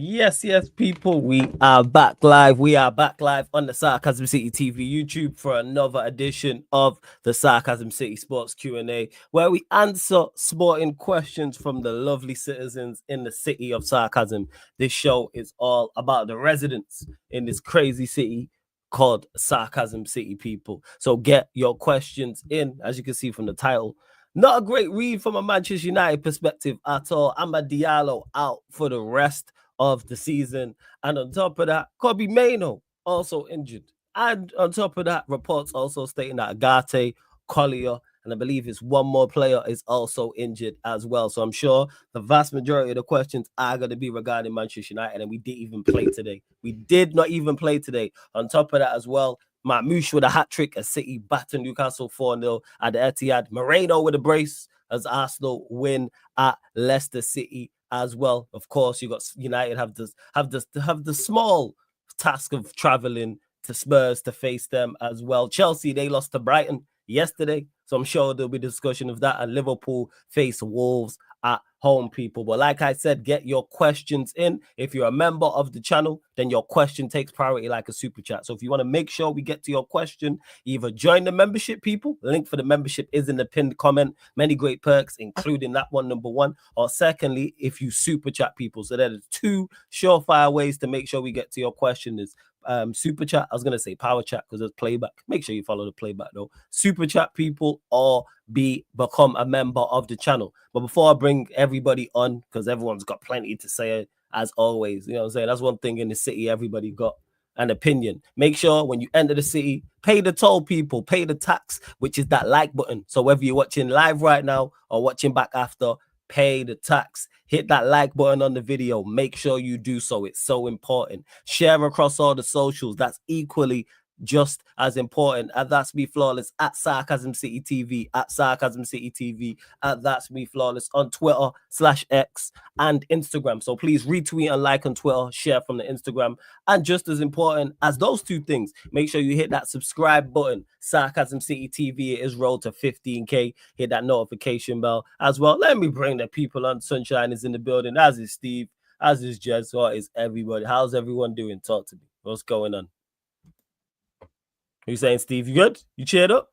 Yes, people, we are back live. We are back live on the Sarcasm City TV YouTube for another edition of the Sarcasm City Sports Q&A, where we answer sporting questions from the lovely citizens in the city of Sarcasm. This show is all about the residents in this crazy city called Sarcasm City, people. So get your questions in, as you can see from the title. Not a great read from a Manchester United perspective at all. Diallo out for the rest of the season. And on top of that, Kobbie Mainoo also injured. And on top of that, reports also stating that Agate, Collier, and I believe it's one more player is also injured as well. So I'm sure the vast majority of the questions are going to be regarding Manchester United. And we didn't even play today. We did not even play today. On top of that as well, Marmoush with a hat-trick as City batter Newcastle 4-0 at the Etihad. Moreno with a brace as Arsenal win at Leicester City as well. Of course, you got United have the small task of traveling to Spurs to face them as well. Chelsea, they lost to Brighton yesterday, so I'm sure there'll be discussion of that. And Liverpool face Wolves at home, people. But like I said, get your questions in. If you're a member of the channel, then your question takes priority like a super chat. So if you want to make sure we get to your question, either join the membership, people. The link for the membership is in the pinned comment. Many great perks, including that one, number one. Or secondly, if you super chat, people. So there's two surefire ways to make sure we get to your question. Is super chat. I was gonna say power chat because there's playback. Make sure you follow the playback though. Super chat, people, or become a member of the channel. But before I bring everybody on, because everyone's got plenty to say as always, you know what I'm saying? That's one thing in the city, everybody got an opinion. Make sure when you enter the city, pay the toll, people, pay the tax, which is that like button. So whether you're watching live right now or watching back after, pay the tax. Hit that like button on the video. Make sure you do so. It's so important. Share across all the socials. That's equally just as important. At That's Me Flawless, at Sarcasm City TV, at Sarcasm City TV, at That's Me Flawless on Twitter /X and Instagram. So please retweet and like on Twitter, share from the Instagram. And just as important as those two things, make sure you hit that subscribe button. Sarcasm City TV is rolled to 15K. Hit that notification bell as well. Let me bring the people on. Sunshine is in the building, as is Steve, as is Jez, what is everybody? How's everyone doing? Talk to me. What's going on? You saying, Steve? You good? You cheered up?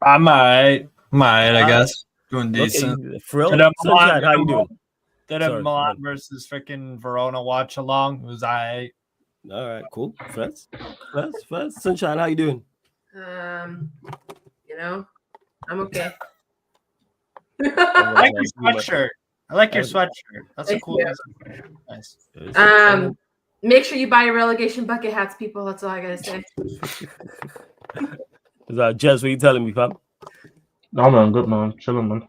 I'm all right, I guess. Doing decent. Sunshine, how you doing? Did a Milan versus freaking Verona watch along. It was all right. All right, cool. First. Sunshine, how you doing? I'm okay. I like your sweatshirt. That's a cool sweatshirt. Nice. Make sure you buy your relegation bucket hats, people. That's all I gotta say. Is that Jez? What you telling me, fam? No, man, good man, chilling, man.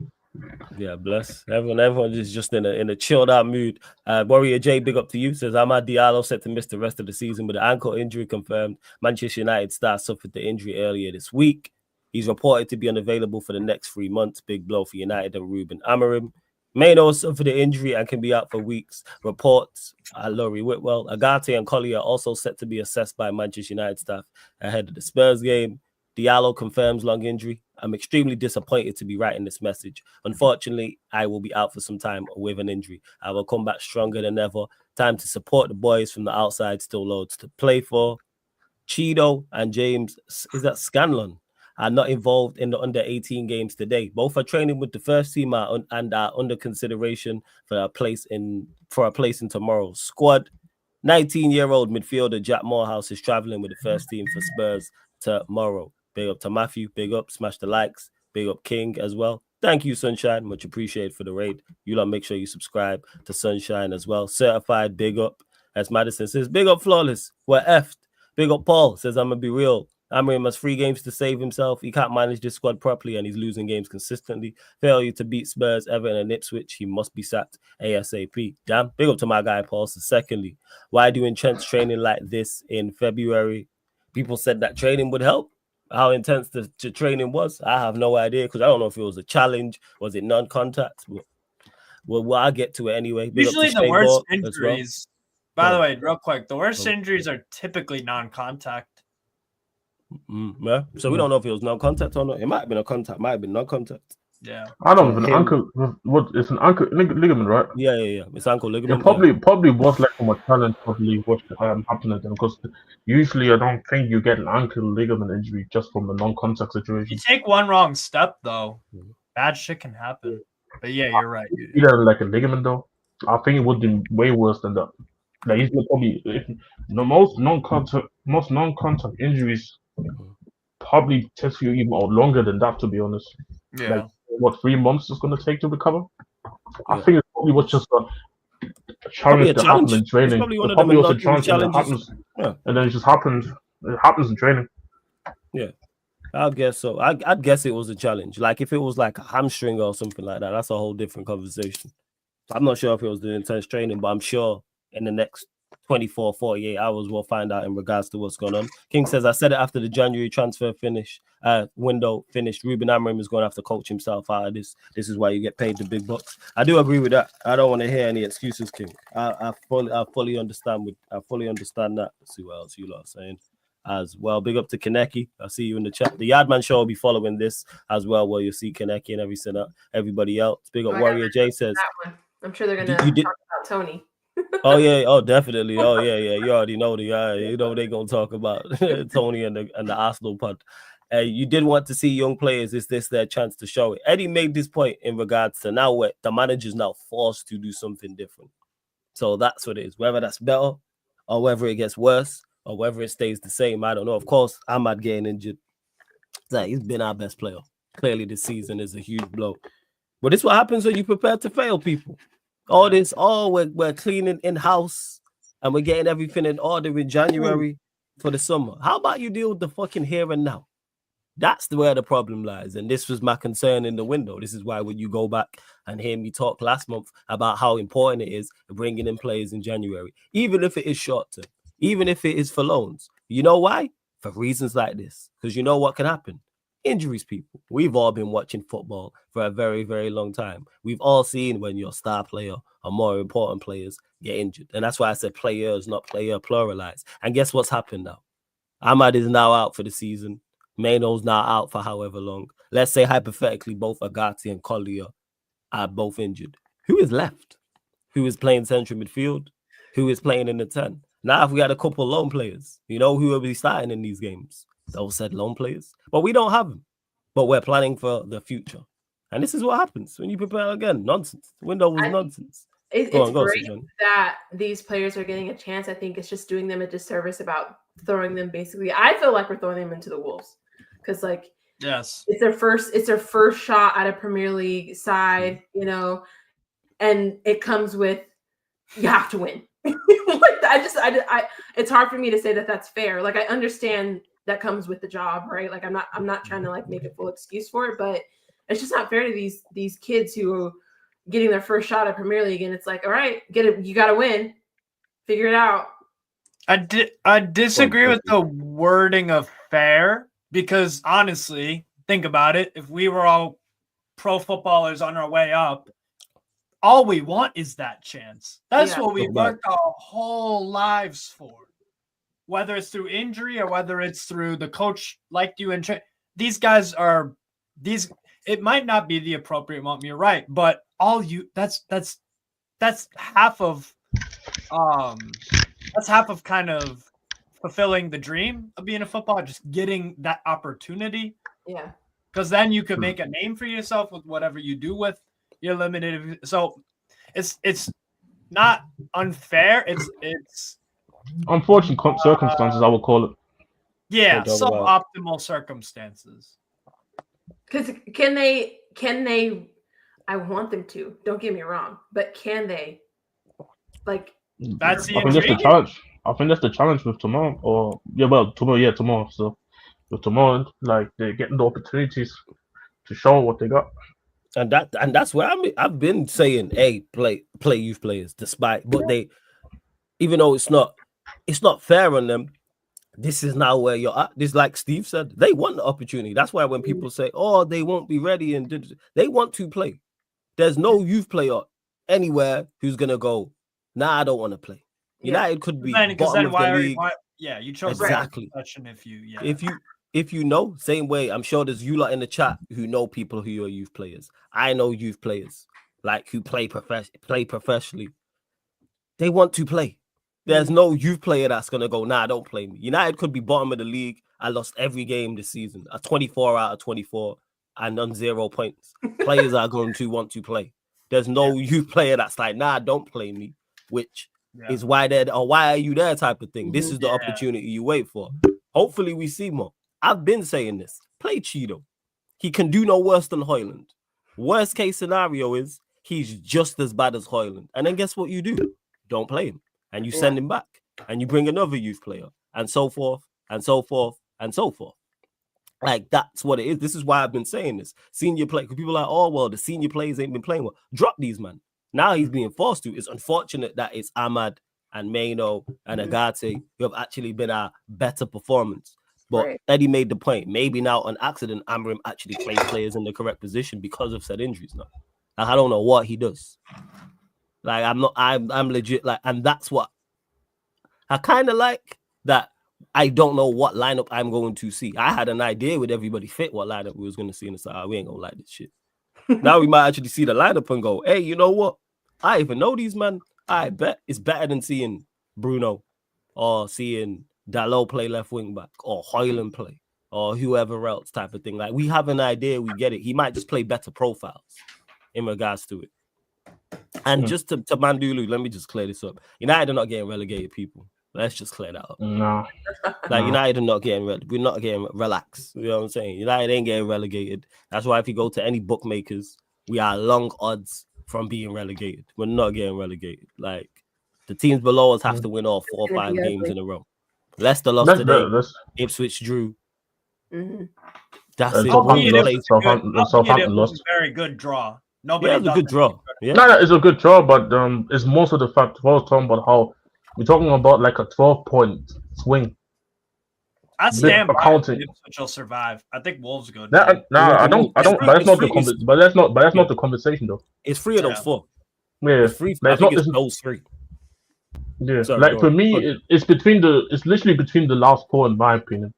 Yeah, bless. Everyone is just in a chilled out mood. Warrior J, big up to you. Says Diallo set to miss the rest of the season with an ankle injury confirmed. Manchester United star suffered the injury earlier this week. He's reported to be unavailable for the next 3 months. Big blow for United and Ruben Amorim. Mainoo suffered the injury and can be out for weeks. Reports Laurie Whitwell, Agate and Collier are also set to be assessed by Manchester United staff ahead of the Spurs game. Diallo confirms long injury. I'm extremely disappointed to be writing this message. Unfortunately, I will be out for some time with an injury. I will come back stronger than ever. Time to support the boys from the outside. Still loads to play for. Cheeto and James, is that Scanlon? Are not involved in the under-18 games today. Both are training with the first team and are under consideration for a place in tomorrow's squad. 19-year-old midfielder Jack Morehouse is traveling with the first team for Spurs tomorrow. Big up to Matthew. Big up. Smash the likes. Big up King as well. Thank you, Sunshine. Much appreciated for the raid. You lot make sure you subscribe to Sunshine as well. Certified. Big up. As Madison says, big up Flawless. We're effed. Big up Paul. Says, I'm going to be real. Amorim has 3 games to save himself. He can't manage this squad properly and he's losing games consistently. Failure to beat Spurs, Everton and Ipswich. He must be sacked ASAP. Damn. Big up to my guy, Paul. So secondly, why do intense training like this in February? People said that training would help. How intense the training was, I have no idea because I don't know if it was a challenge. Was it non-contact? Well, I'll get to it anyway. Big usually the worst injuries, by the way, real quick, the worst injuries are typically non-contact. Yeah. So we don't know if it was non-contact or not. It might have been a contact, might have been non-contact. Yeah. I don't know, So an ankle. What? It's an ankle ligament, right? Yeah. It's ankle It ligament. probably was like from a challenge. Probably what happened to them because usually I don't think you get an ankle ligament injury just from a non-contact situation. You take one wrong step though, bad shit can happen. But yeah, you're right. Either like a ligament though, I think it would be way worse than that. Like he's probably most non-contact injuries probably takes you even longer than that, to be honest. Yeah. Like what 3 months is going to take to recover. I Yeah. think it probably was just a Probably challenge a that challenge. happened in It's training. probably It one of probably them was a innocuous challenge challenges. and then it just happens. It happens in training. Yeah, I guess so. I'd guess it was a challenge. Like if it was like a hamstring or something like that, that's a whole different conversation. I'm not sure if it was the intense training, but I'm sure in the next 24, 48 hours, we'll find out in regards to what's going on. King says, I said it after the January transfer window finished. Ruben Amorim is going to have to coach himself out of this. This is why you get paid the big bucks. I do agree with that. I don't want to hear any excuses, King. I fully understand that. Let's see what else you lot are saying as well. Big up to Kaneki. I see you in the chat. The Yardman Show will be following this as well, where you'll see Kaneki and everybody else. Big up Warrior J says. I'm sure they're gonna talk about Tony. Oh yeah, oh definitely. Oh yeah. You already know you know they're gonna talk about Tony and the Arsenal pod. You did want to see young players. Is this their chance to show it? Eddie made this point in regards to now where the manager's now forced to do something different. So that's what it is. Whether that's better or whether it gets worse or whether it stays the same, I don't know. Of course, Ahmad getting injured. He's been our best player. Clearly, this season is a huge blow. But this is what happens when you prepare to fail, people. All this, we're cleaning in-house and we're getting everything in order in January for the summer. How about you deal with the fucking here and now? That's where the problem lies. And this was my concern in the window. This is why when you go back and hear me talk last month about how important it is bringing in players in January, even if it is short-term, even if it is for loans. You know why? For reasons like this. Because you know what can happen? Injuries, people. We've all been watching football for a very, very long time. We've all seen when your star player or more important players get injured. And that's why I said players, not player, pluralized. And guess what's happened now? Ahmad is now out for the season. Mainoo's now out for however long. Let's say hypothetically both Agati and Collier are both injured. Who is left? Who is playing central midfield? Who is playing in the 10? Now if we had a couple loan players, you know who will be starting in these games? Those said loan players. But we don't have them. But we're planning for the future. And this is what happens when you prepare again. Nonsense. The window was nonsense. It's great that these players are getting a chance. I think it's just doing them a disservice about throwing them basically. I feel like we're throwing them into the wolves. Because yes, it's their first shot at a Premier League side, you know, and it comes with you have to win. It's hard for me to say that that's fair. Like I understand that comes with the job, right? Like I'm not trying to like make a full excuse for it, but it's just not fair to these kids who are getting their first shot at Premier League, and it's like, all right, get it, you got to win, figure it out. I disagree with the wording of fair because honestly, think about it. If we were all pro footballers on our way up, all we want is that chance. That's what we worked our whole lives for. Whether it's through injury or whether it's through the coach liked you and these guys are these. It might not be the appropriate moment. You're right, but that's half of kind of fulfilling the dream of being a footballer, just getting that opportunity. Yeah. Because then you could make a name for yourself with whatever you do with your limited. So it's not unfair. It's unfortunate circumstances, I would call it. Yeah, suboptimal circumstances. Because can they? I want them to. Don't get me wrong, but can they? Like that's the. I think that's the challenge. I think that's the challenge with tomorrow. Tomorrow. So with tomorrow, like they're getting the opportunities to show what they got. And that's where I've been saying, hey, play youth players, but they, even though it's not fair on them. This is now where you're at. This, like Steve said, they want the opportunity. That's why when people say, "Oh, they won't be ready," and they want to play. There's no youth player anywhere who's gonna go, "Nah, I don't want to play." United could be bottom of the league. You chose exactly. If if you know, same way, I'm sure there's you lot in the chat who know people who are youth players. I know youth players like who play professionally. They want to play. There's no youth player that's gonna go, nah, don't play me. United could be bottom of the league. I lost every game this season, a 24 out of 24, and on 0 points. Players are going to want to play. There's no youth player that's like, nah, don't play me, which is why they're or why are you there type of thing. This is the opportunity you wait for. Hopefully, we see more. I've been saying this. Play Cheeto. He can do no worse than Højlund. Worst case scenario is he's just as bad as Højlund. And then guess what you do? Don't play him. And you send him back. And you bring another youth player. And so forth, and so forth, and so forth. Like, that's what it is. This is why I've been saying this. Senior play. Because people are like, oh, well, the senior players ain't been playing well. Drop these, man. Now he's being forced to. It's unfortunate that it's Ahmad and Mainoo and Agate who have actually been our better performance. But Eddie made the point. Maybe now on accident, Amram actually plays players in the correct position because of said injuries now. Like, I don't know what he does. Like, I'm legit, like, and that's what I kind of like, that I don't know what lineup I'm going to see. I had an idea with everybody fit what lineup we was going to see in the side. We ain't going to like this shit. Now we might actually see the lineup and go, hey, you know what? I even know these, man. I bet it's better than seeing Bruno or seeing Diallo play left wing back or Højlund play or whoever else type of thing. Like, we have an idea, we get it. He might just play better profiles in regards to it. And just to Mandulu, let me just clear this up. United are not getting relegated, people. Let's just clear that up. No. Like, United are not getting we're not getting relaxed. You know what I'm saying? United ain't getting relegated. That's why if you go to any bookmakers, we are long odds from being relegated. We're not getting relegated. Like, the teams below us have to win all 4 or 5 games in a row. Leicester lost today. Ipswich drew. That's it. Southampton lost. Very good draw. Nobody it's a good draw. Yeah. No, it's a good draw, but it's most of the fact I was talking about how we're talking about like a 12-point swing. I stand by Ipswich will survive. I think Wolves good. I don't. But that's not the but that's not the conversation though. It's 3 of those 4. Yeah, it's 3. I think it's those 3. Yeah, sorry, like for me, it's literally between the last 4 in my opinion.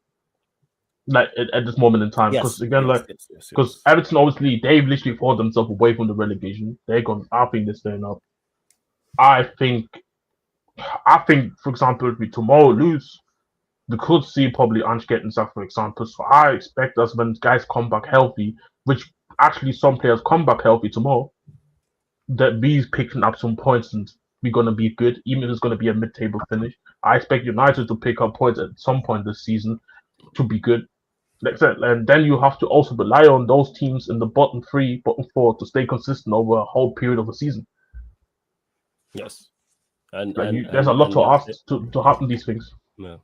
Like at this moment in time, because because Everton obviously they've literally fought themselves away from the relegation. They're gone. I think they're staying up. I think, for example, if we tomorrow lose, we could see probably Ange getting sacked, for example. So I expect us when guys come back healthy, which actually some players come back healthy tomorrow, that we's picking up some points and we're gonna be good, even if it's gonna be a mid-table finish. I expect United to pick up points at some point this season to be good. Like I said, and then you have to also rely on those teams in the bottom 3, bottom 4 to stay consistent over a whole period of a season. Yes. And there's a lot to ask to happen these things. Yeah.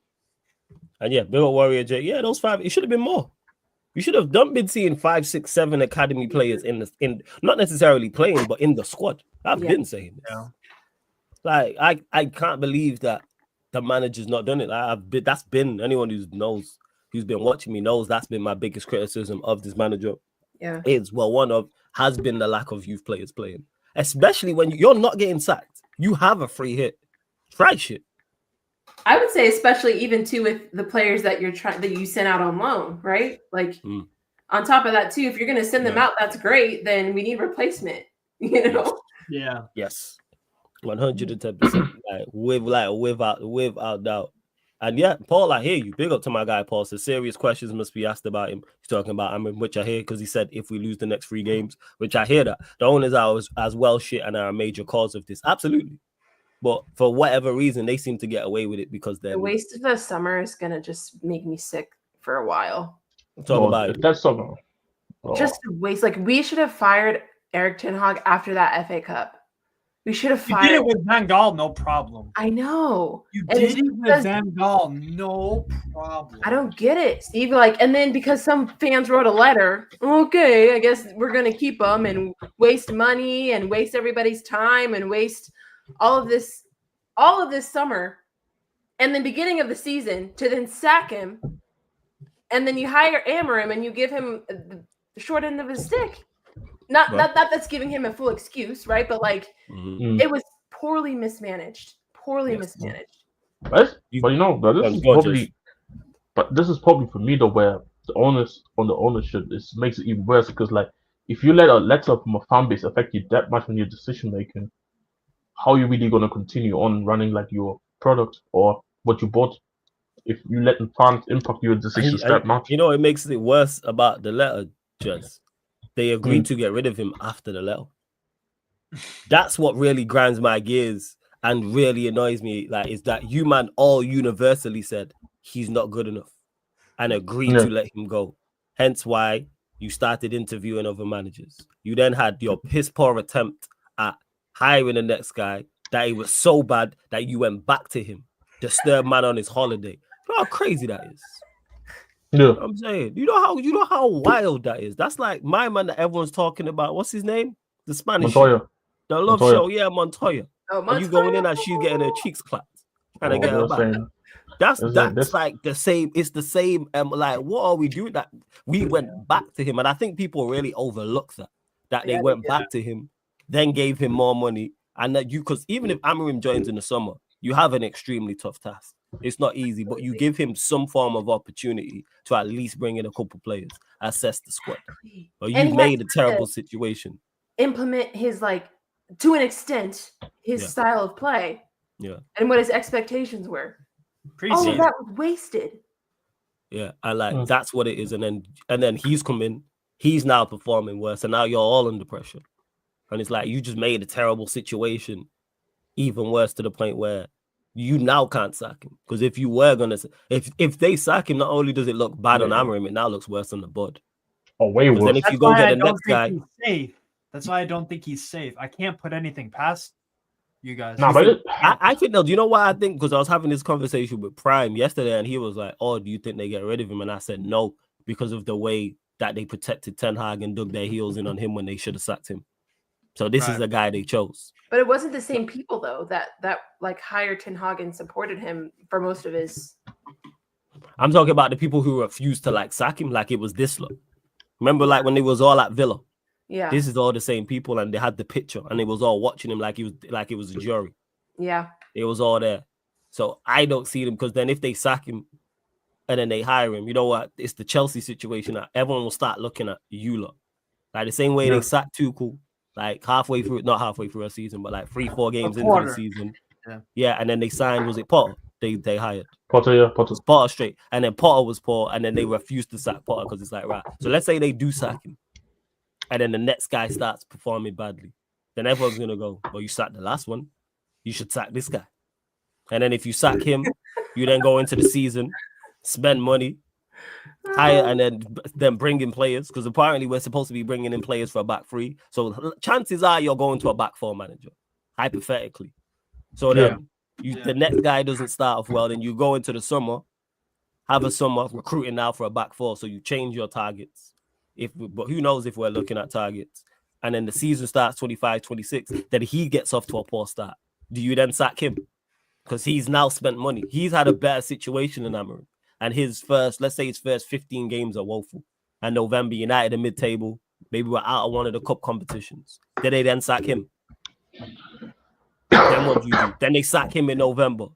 And yeah, big old Warrior J. Yeah, those 5, it should have been more. You should have been seeing 5, 6, 7 academy players in not necessarily playing, but in the squad. I've been saying this. Yeah. Like, I can't believe that the manager's not done it. That's been anyone who's been watching me knows that's been my biggest criticism of this manager. Yeah. Has been the lack of youth players playing. Especially when you're not getting sacked. You have a free hit. Try shit. I would say, especially even too with the players that you sent out on loan, right? Like on top of that too, if you're gonna send them out, that's great. Then we need replacement. You know? Yeah. Yes. 110%. Without doubt. And yeah, Paul, I hear you. Big up to my guy, Paul. So serious questions must be asked about him. He's talking about which I hear because he said if we lose the next 3 games, which I hear that. The owners are as well shit and are a major cause of this. Absolutely. But for whatever reason, they seem to get away with it because the waste of the summer is going to just make me sick for a while. Talk about it. That's summer. Just a waste. Like, we should have fired Eric Ten Hag after that FA Cup. We should have fired. You did it with Van Gaal, no problem. I know. You did it with Van Gaal, no problem. I don't get it, Steve. Like, and then because some fans wrote a letter, okay, I guess we're gonna keep him and waste money and waste everybody's time and waste all of this summer, and then beginning of the season to then sack him, and then you hire Amorim and you give him the short end of his stick. Not that's giving him a full excuse, right? But like, it was poorly mismanaged. But you know, that is But this is probably for me though, where the onus on the ownership makes it even worse because like if you let a letter from a fan base affect you that much in your decision making, how are you really gonna continue on running like your product or what you bought if you let the fans impact your decisions that much? You know, it makes it worse about the letter, Jez. They agreed to get rid of him after the letter. That's what really grinds my gears and really annoys me. Like, is that you man all universally said he's not good enough and agreed to let him go. Hence why you started interviewing other managers. You then had your piss poor attempt at hiring the next guy that he was so bad that you went back to him, disturb man on his holiday. You know how crazy that is. Yeah, You know what I'm saying, you know how wild that is. That's like my man that everyone's talking about. What's his name? The Spanish show. The love show, yeah, Montoya. Oh, and you going in and she's getting her cheeks clapped, trying to get her back. That's like the same. It's the same. Like, what are we doing? That we went back to him, and I think people really overlook that they went back to him, then gave him more money, and that because even if Amarim joins in the summer, you have an extremely tough task. It's not easy, but you give him some form of opportunity to at least bring in a couple players, assess the squad. But you made a terrible situation. Implement his to an extent his style of play, and what his expectations were. All of that was wasted. Yeah, and that's what it is. And then he's come in, he's now performing worse, and now you're all under pressure. And it's like you just made a terrible situation even worse to the point where you now can't sack him. Because if you were gonna, if they sack him, not only does it look bad on Amarim, it now looks worse on the bud. Oh, way worse. Then if you go get the next guy, that's why I don't think he's safe. I can't put anything past you guys. No, but I think do you know why I think? Because I was having this conversation with Prime yesterday, and he was like, "Oh, do you think they get rid of him?" And I said, "No," because of the way that they protected Ten Hag and dug their heels in on him when they should have sacked him. So this is the guy they chose. But it wasn't the same people though that hired Ten Hag and supported him for most of his. I'm talking about the people who refused to sack him, like it was this look. Remember, when it was all at Villa. Yeah, this is all the same people, and they had the picture, and it was all watching him like it was a jury. Yeah, it was all there. So I don't see them, because then if they sack him and then they hire him, you know what? It's the Chelsea situation that everyone will start looking at you lot, like the same way they sacked Tuchel, not halfway through a season, but 3-4 games into the season. Yeah, and then they signed. Was it Potter? They hired Potter, Potter straight, and then Potter was poor, and then they refused to sack Potter because it's right. So let's say they do sack him, and then the next guy starts performing badly. Then everyone's gonna go, "Well, you sacked the last one. You should sack this guy." And then if you sack him, you then go into the season, spend money, hire, and then bring in players, because apparently we're supposed to be bringing in players for a back three. So chances are you're going to a back four manager, hypothetically. So then the next guy doesn't start off well, then you go into the summer, have a summer recruiting now for a back four. So you change your targets. But who knows if we're looking at targets. And then the season starts 25-26, then he gets off to a poor start. Do you then sack him? Because he's now spent money. He's had a better situation than Amarim. And his first 15 games are woeful. And November, United are mid-table. Maybe we're out of one of the cup competitions. Did they then sack him? Then what do you do? Then they sack him in November.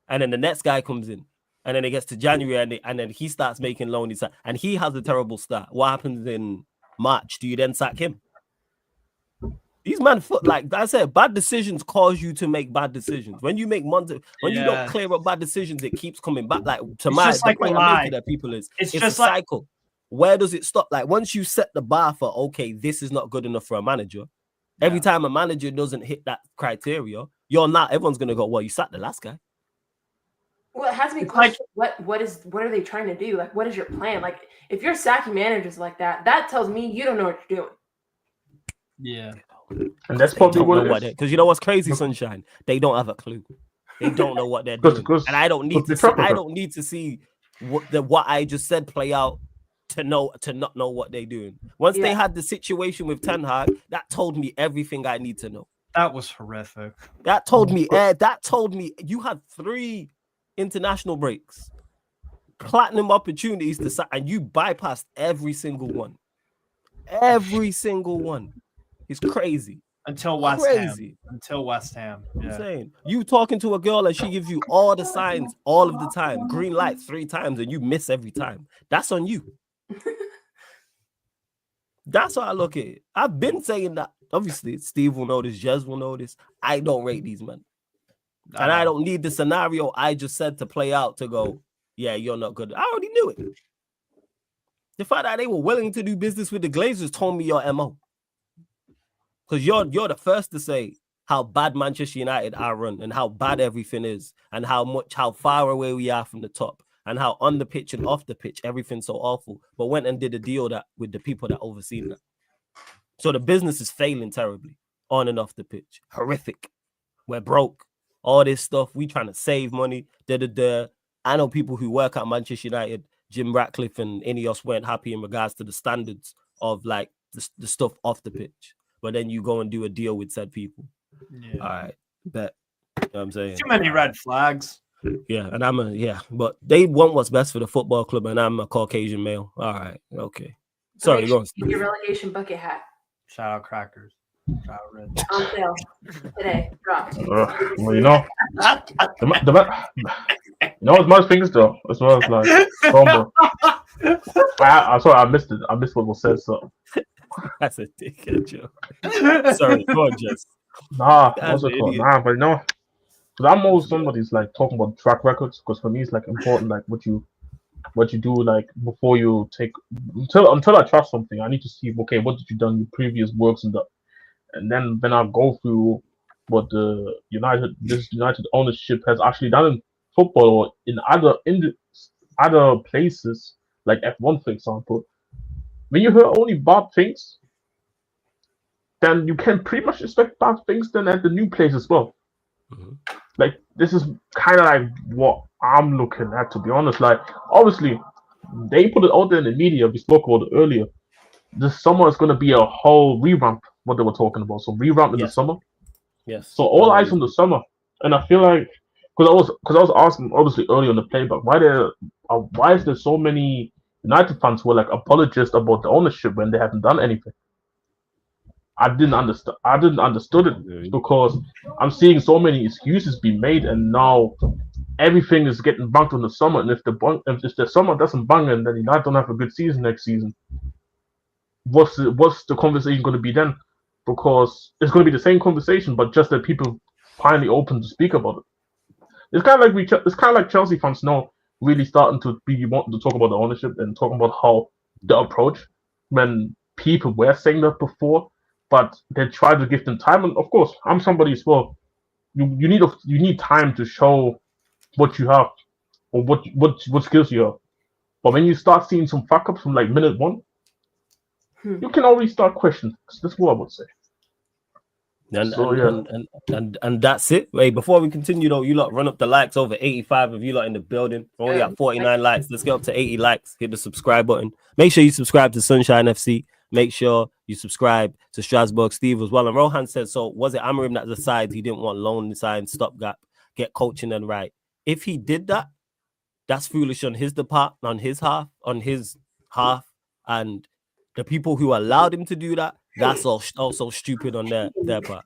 And then the next guy comes in. And then it gets to January, and then he starts making loans. And he has a terrible start. What happens in March? Do you then sack him? These men, like I said, bad decisions cause you to make bad decisions. When you make money, when you don't clear up bad decisions, it keeps coming back. Like to my point I'm making that people it's just a cycle. Where does it stop? Like once you set the bar for this is not good enough for a manager. Every time a manager doesn't hit that criteria, everyone's gonna go, well, you sacked the last guy. Well, it has to be questioned. What are they trying to do? Like, what is your plan? Like, if you're sacking managers like that, that tells me you don't know what you're doing. Yeah. And that's probably what it is. Because you know what's crazy, Sunshine? They don't have a clue. They don't know what they're doing. And I don't need to see what I just said play out to not know what they're doing. Once they had the situation with Ten Hag, that told me everything I need to know. That was horrific. That told me you had 3 international breaks, platinum opportunities to sign, and you bypassed every single one. Every single one. It's crazy. Until West Crazy. Ham. Until West Ham. I'm Yeah. saying you talking to a girl and she gives you all the signs all of the time, green light 3 times, and you miss every time. That's on you. That's how I look at it. I've been saying that. Obviously, Steve will know this, Jez will know this. I don't rate these men. And I don't need the scenario I just said to play out to go, yeah, you're not good. I already knew it. The fact that they were willing to do business with the Glazers told me your MO. Because you're the first to say how bad Manchester United are run and how bad everything is and how far away we are from the top and how on the pitch and off the pitch everything's so awful. But went and did a deal that with the people that overseen that. So the business is failing terribly on and off the pitch. Horrific. We're broke. All this stuff. We trying to save money. I know people who work at Manchester United, Jim Ratcliffe and Ineos weren't happy in regards to the standards of like the stuff off the pitch. But then you go and do a deal with said people. Yeah. All right. Bet. You know what I'm saying? Too many red flags. Yeah. And but they want what's best for the football club. And I'm a Caucasian male. All right. Okay. Sorry. Go on. Your relegation bucket hat. Shout out Crackers. Shout out Red. On sale today. Dropped. Well, you know, it's my things though, as well as like Chromebook. I missed it. I missed what was said. So that's a dickhead joke. Sorry, go on, Jess. Nah, but you know, because I'm always somebody's like talking about track records. Because for me, it's like important, like what you do, like before you take until I trust something, I need to see what did you done in your previous works and then when I go through what this United ownership has actually done in football or in other places like F1, for example. When you hear only bad things, then you can pretty much expect bad things then at the new place as well. Mm-hmm. Like this is kind of like what I'm looking at, to be honest. Like obviously they put it out there in the media. We spoke about it earlier. This summer is going to be a whole revamp. What they were talking about, so revamp in the summer. Yes. So all eyes on the summer, and I feel like because I was asking obviously earlier on the playback why is there so many United fans who are like apologists about the ownership when they haven't done anything. I didn't understand it because I'm seeing so many excuses being made, and now everything is getting bunked on the summer. And if the summer doesn't bang, and then United don't have a good season next season, what's the conversation going to be then? Because it's going to be the same conversation, but just that people finally open to speak about it. It's kind of like Chelsea fans now really starting to be wanting to talk about the ownership and talking about how the approach when people were saying that before, but they try to give them time. And of course, I'm somebody as well. You need time to show what you have or what skills you have. But when you start seeing some fuck ups from like minute one, you can already start questioning. That's what I would say. And that's it. Wait, before we continue though, you lot run up the likes. Over 85 of you lot in the building. We're only at 49 likes. Let's get up to 80 likes. Hit the subscribe button. Make sure you subscribe to Sunshine FC. Make sure you subscribe to Strasbourg Steve as well. And Rohan said, so was it Amarim that decides he didn't want loan sign, stopgap, get coaching and right? If he did that, that's foolish on his part, on his half, and the people who allowed him to do that, that's also stupid on their part.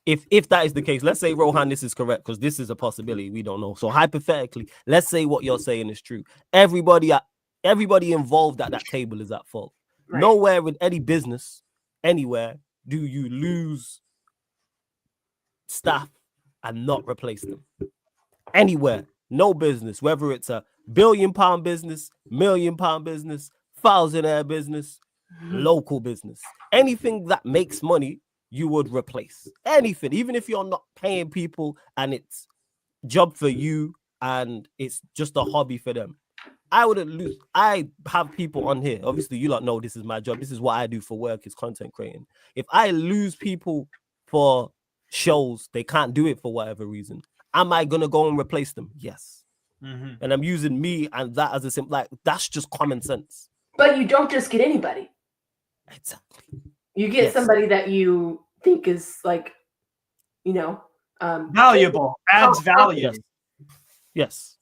If that is the case, let's say, Rohan, this is correct, because this is a possibility. We don't know. So hypothetically, let's say what you're saying is true. Everybody involved at that table is at fault. Right. Nowhere in any business, anywhere, do you lose staff and not replace them. Anywhere, no business, whether it's a £1 billion business, £1 million business, thousandaire business, local business, anything that makes money, you would replace. Anything, even if you're not paying people and it's job for you and it's just a hobby for them. I wouldn't lose. I have people on here. Obviously, you lot know this is my job. This is what I do for work, is content creating. If I lose people for shows, they can't do it for whatever reason. Am I going to go and replace them? Yes. Mm-hmm. And I'm using me and that as a simple, like, that's just common sense. But you don't just get anybody. Exactly. You get somebody that you think is like, valuable, adds value. Yes.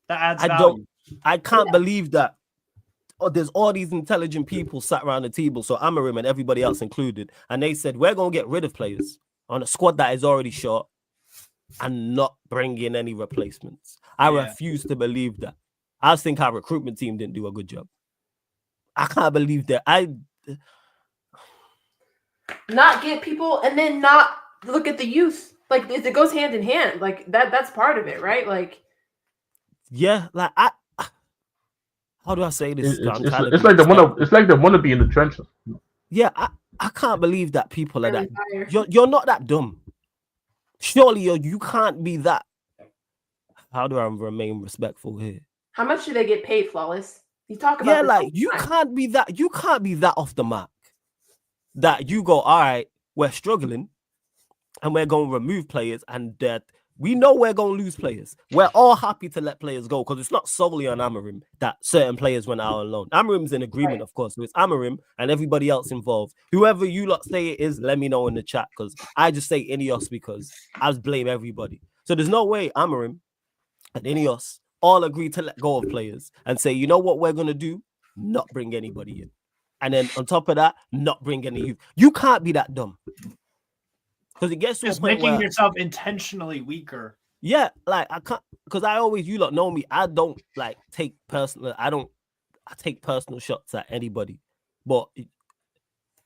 That adds value. I can't believe that there's all these intelligent people sat around the table, so Amarim and everybody else included, and they said we're gonna get rid of players on a squad that is already short and not bring in any replacements. I refuse to believe that. I just think our recruitment team didn't do a good job. I can't believe that. Not get people and then not look at the youth. Like it goes hand in hand. Like that's part of it, right? Like yeah, like how do I say this? It's like they want to be in the trenches. Yeah, I can't believe that people are that. You're not that dumb. Surely you can't be that. How do I remain respectful here? How much do they get paid, Flawless? You talk about you can't be that. You can't be that off the mark. That you go, all right, we're struggling, and we're going to remove players, and that we know we're going to lose players. We're all happy to let players go because it's not solely on Amarim that certain players went out on loan. Amarim's in agreement, of course. So it's Amarim and everybody else involved. Whoever you lot say it is, let me know in the chat because I just say Ineos because I just blame everybody. So there's no way Amarim and Ineos all agree to let go of players and say, you know what we're going to do? Not bring anybody in. And then on top of that, not bring any youth. You can't be that dumb. Because it gets to just a point making where, yourself intentionally weaker. Yeah, like I can't, because you lot know me. I don't like take personal. I take personal shots at anybody, but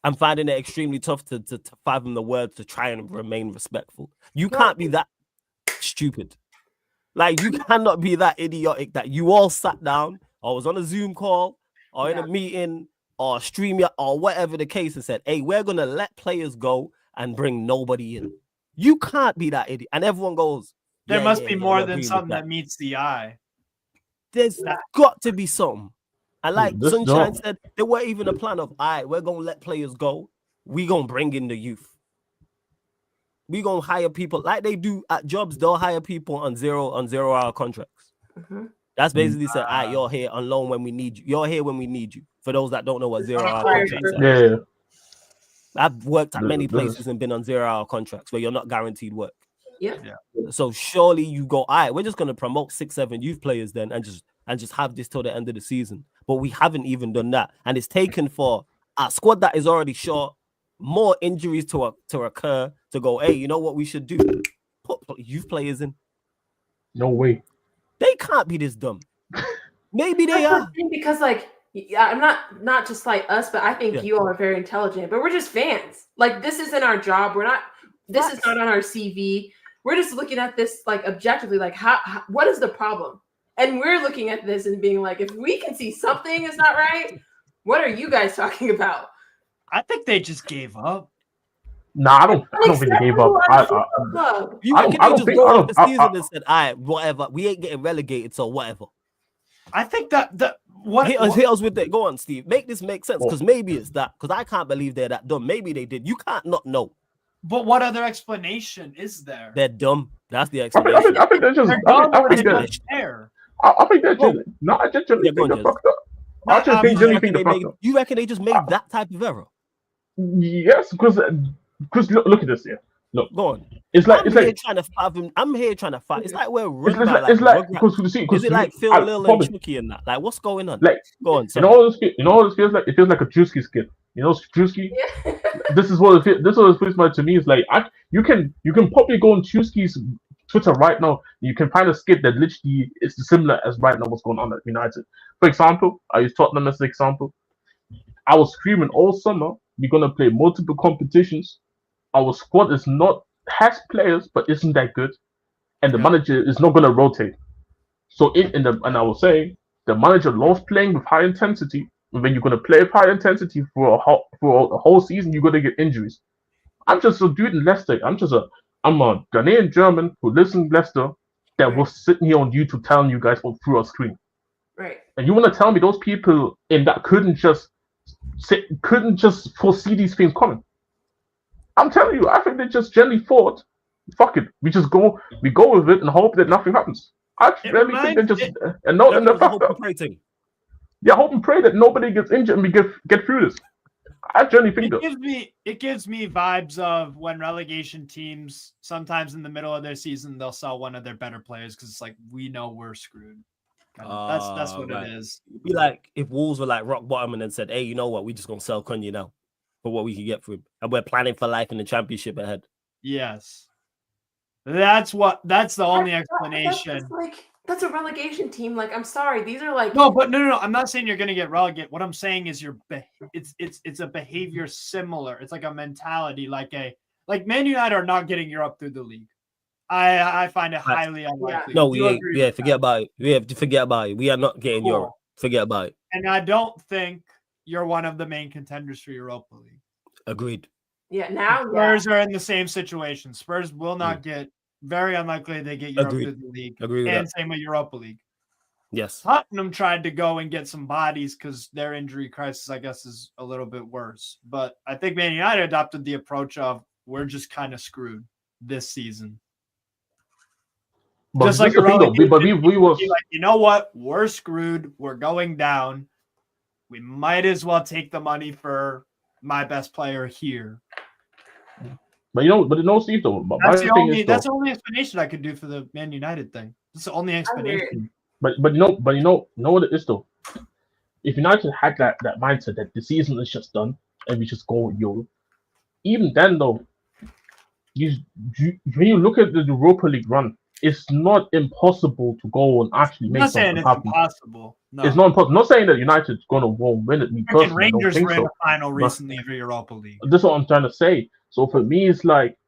I'm finding it extremely tough to fathom the words to try and remain respectful. You can't be that stupid. Like you cannot be that idiotic that you all sat down or was on a Zoom call or in a meeting or stream or whatever the case and said, hey, we're going to let players go and bring nobody in. You can't be that idiot. And everyone goes, there must be more than something that meets the eye. There's got to be something. And like Sunshine said, there weren't even a plan of, all right, we're going to let players go. We're going to bring in the youth. We're going to hire people like they do at jobs. They'll hire people on 0-hour contracts. Mm-hmm. That's basically said, all right, you're here on loan when we need you. You're here when we need you. For those that don't know what 0-hour contracts are. Yeah. I've worked at many places and been on 0-hour contracts where you're not guaranteed work. Yeah. So surely you go, all right, we're just going to promote 6-7 youth players then and just have this till the end of the season. But we haven't even done that. And it's taken for a squad that is already short, more injuries to occur to go, hey, you know what we should do? Put youth players in. No way. They can't be this dumb. Maybe they are. Because like, I'm not just like us, but I think you all are very intelligent, but we're just fans. Like this isn't our job. This is not on our CV. We're just looking at this like objectively, like how what is the problem? And we're looking at this and being like, if we can see something is not right, what are you guys talking about? I think they just gave up. Nah, I don't think they gave up. You reckon they just go off the season and said, all right, whatever, we ain't getting relegated, so whatever. I think that hit us with that. Go on, Steve. Make this make sense, because maybe it's that. Because I can't believe they're that dumb. Maybe they did. You can't not know. But what other explanation is there? They're dumb. That's the explanation. I think they're just. I think they're just fucked up. I just think they're fucked up. You reckon they just made that type of error? Yes, because look at this here. Look, go on. I'm here trying to fathom. I'm here trying to fight. It's like we're it's like is it like Phil Lil and Chucky and that? Like what's going on? Like, go on. You know what this feels like? It feels like a Drewski skit. You know Drewski? Yeah. This is what it feels. This is what it feels like to me. Is like you can probably go on Drewski's Twitter right now. You can find a skit that literally is similar as right now what's going on at United. For example, I use Tottenham as an example. I was screaming all summer, we're gonna play multiple competitions. Our squad has players, but isn't that good, and the manager is not gonna rotate. So and I was saying the manager loves playing with high intensity. And when you're gonna play with high intensity for a whole season, you're gonna get injuries. I'm just a dude in Leicester. I'm a Ghanaian German who lives in Leicester that was sitting here on YouTube telling you guys all through our screen. Right. And you want to tell me those people in that couldn't just foresee these things coming? I'm telling you, I think they just generally thought, fuck it, we go with it and hope that nothing happens. I really think they just and they're fucked up. Yeah, hope and pray that nobody gets injured and we get through this. I generally think it gives me vibes of when relegation teams sometimes in the middle of their season they'll sell one of their better players because it's like we know we're screwed. That's what right. it is. It'd be like if Wolves were like rock bottom and then said, "Hey, you know what? We're just gonna sell Cunha now for what we can get for him, and we're planning for life in the Championship ahead." Yes, that's the only That's explanation. that's a relegation team. Like, I'm sorry, these are like No. I'm not saying you're gonna get relegated. What I'm saying is it's a behavior similar. It's like a mentality, like Man United are not getting Europe through the league. I find it highly unlikely. No, we ain't. Yeah, forget about it. We have to forget about it. We are not getting Europe. Forget about it. And I don't think you're one of the main contenders for Europa League. Agreed. Yeah, now Spurs are in the same situation. Spurs will not get. Very unlikely they get Europe through the league. Agree with and that. Same with Europa League. Yes. Tottenham tried to go and get some bodies because their injury crisis, I guess, is a little bit worse. But I think Man United adopted the approach of we're just kind of screwed this season. But just like the thing though, we was like, you know what? We're screwed. We're going down. We might as well take the money for my best player here. But Steve though. That's the only explanation I could do for the Man United thing. That's the only explanation. But you know what it is though. If United had that mindset that the season is just done and we just go with Euro, even then though, when you look at the Europa League run, it's not impossible to go and actually make something happen. Impossible. No. It's not impossible. I'm not saying that United's gonna win it. Rangers were in the final recently for Europa League. This is what I'm trying to say. So for me, it's like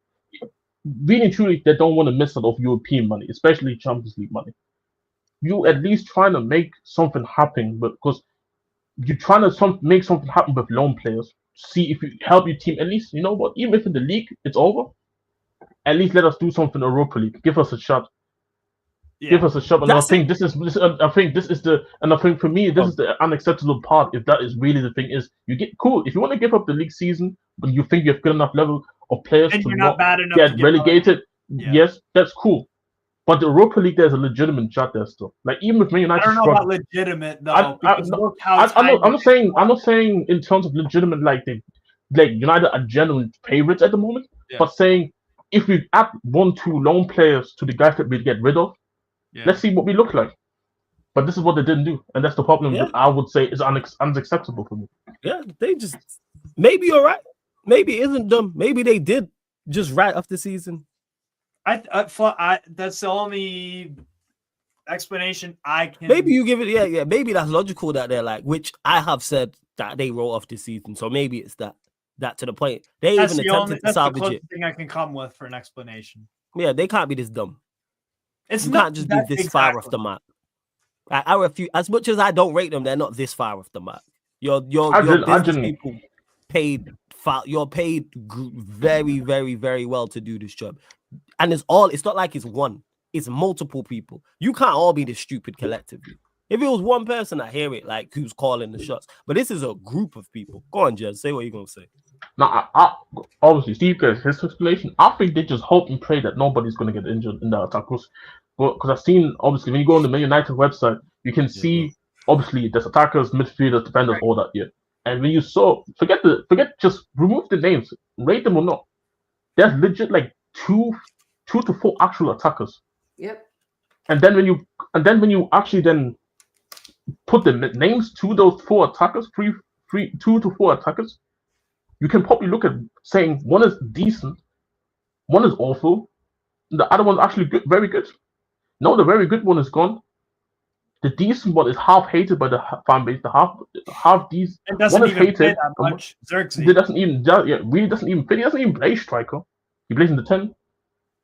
really truly they don't want to miss out of European money, especially Champions League money. You at least trying to make something happen, but because you're trying to make something happen with loan players. See if you help your team at least. You know what? Even if in the league it's over, at least let us do something in Europa League. Give us a shot. Yeah. Give us a shot. And I think this is the for me this is the unacceptable part. If that is really the thing, is you get cool if you want to give up the league season, but you think you have good enough level of players and to not bad enough get relegated. Yes, that's cool. But the Europa League, there's a legitimate shot there still. Like even with Man United, I don't know about legitimate though. I'm not saying in terms of legitimate like United are genuine favorites at the moment. Yeah. But saying if we add 1-2 loan players to the guys that we get rid of, let's see what we look like. But this is what they didn't do, and that's the problem that I would say is unacceptable for me. Yeah, they just maybe you're right. Maybe it isn't dumb. Maybe they did just right off the season. That's the only explanation I can. Maybe you give it, maybe that's logical that they're like, which I have said that they wrote off this season. So maybe it's that to the point they even attempted to salvage it. That's the thing I can come with for an explanation. Yeah, they can't be this dumb. You can't just be this far off the mark. I refuse. As much as I don't rate them, they're not this far off the mark. Your business people paid. You're paid very, very, very well to do this job. And it's not like it's one, it's multiple people. You can't all be this stupid collectively. If it was one person, I hear it, like who's calling the shots. But this is a group of people. Go on, Jez, say what you're gonna say. Now, obviously, Steve gets his explanation. I think they just hope and pray that nobody's gonna get injured in the attack. Because I've seen, obviously, when you go on the Man United website, you can see obviously there's attackers, midfielders, defenders, all that. Yeah. And when you just remove the names, rate them or not. There's legit like two to four actual attackers. Yep. And then when you actually then put the names to those four attackers, 2 to 4 attackers, you can probably look at saying one is decent, one is awful, the other one's actually good, very good. No, the very good one is gone. The decent one is half hated by the fan base. The half decent one is hated. That much. He doesn't even fit. He doesn't even play striker. He plays in the 10,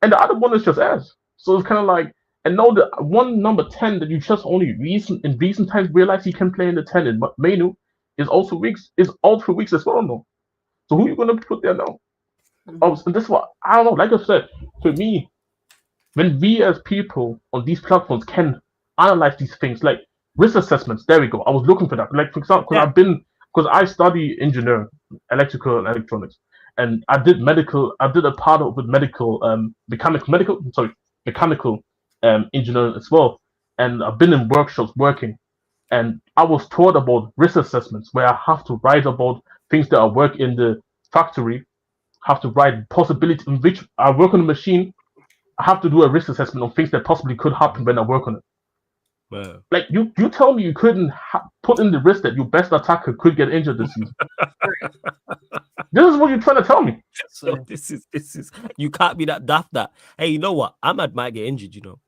and the other one is just ass. So it's kind of like, and now the one number 10 that you just only in recent times realize he can play in the 10 in Mainoo is also weeks as well now. So who are you gonna put there now? And this is what I don't know. Like I said, for me, when we as people on these platforms can analyze these things like risk assessments, there we go. I was looking for that. Like for example, because I study engineering, electrical and electronics, and I did a part of with mechanical engineering as well. And I've been in workshops working, and I was taught about risk assessments where I have to write about things that I work in the factory, have to write possibility in which I work on a machine. I have to do a risk assessment on things that possibly could happen when I work on it. Like you tell me you couldn't put in the risk that your best attacker could get injured this season. This is what you're trying to tell me. So this is you can't be that daft that hey, you know what? Ahmad might get injured, you know.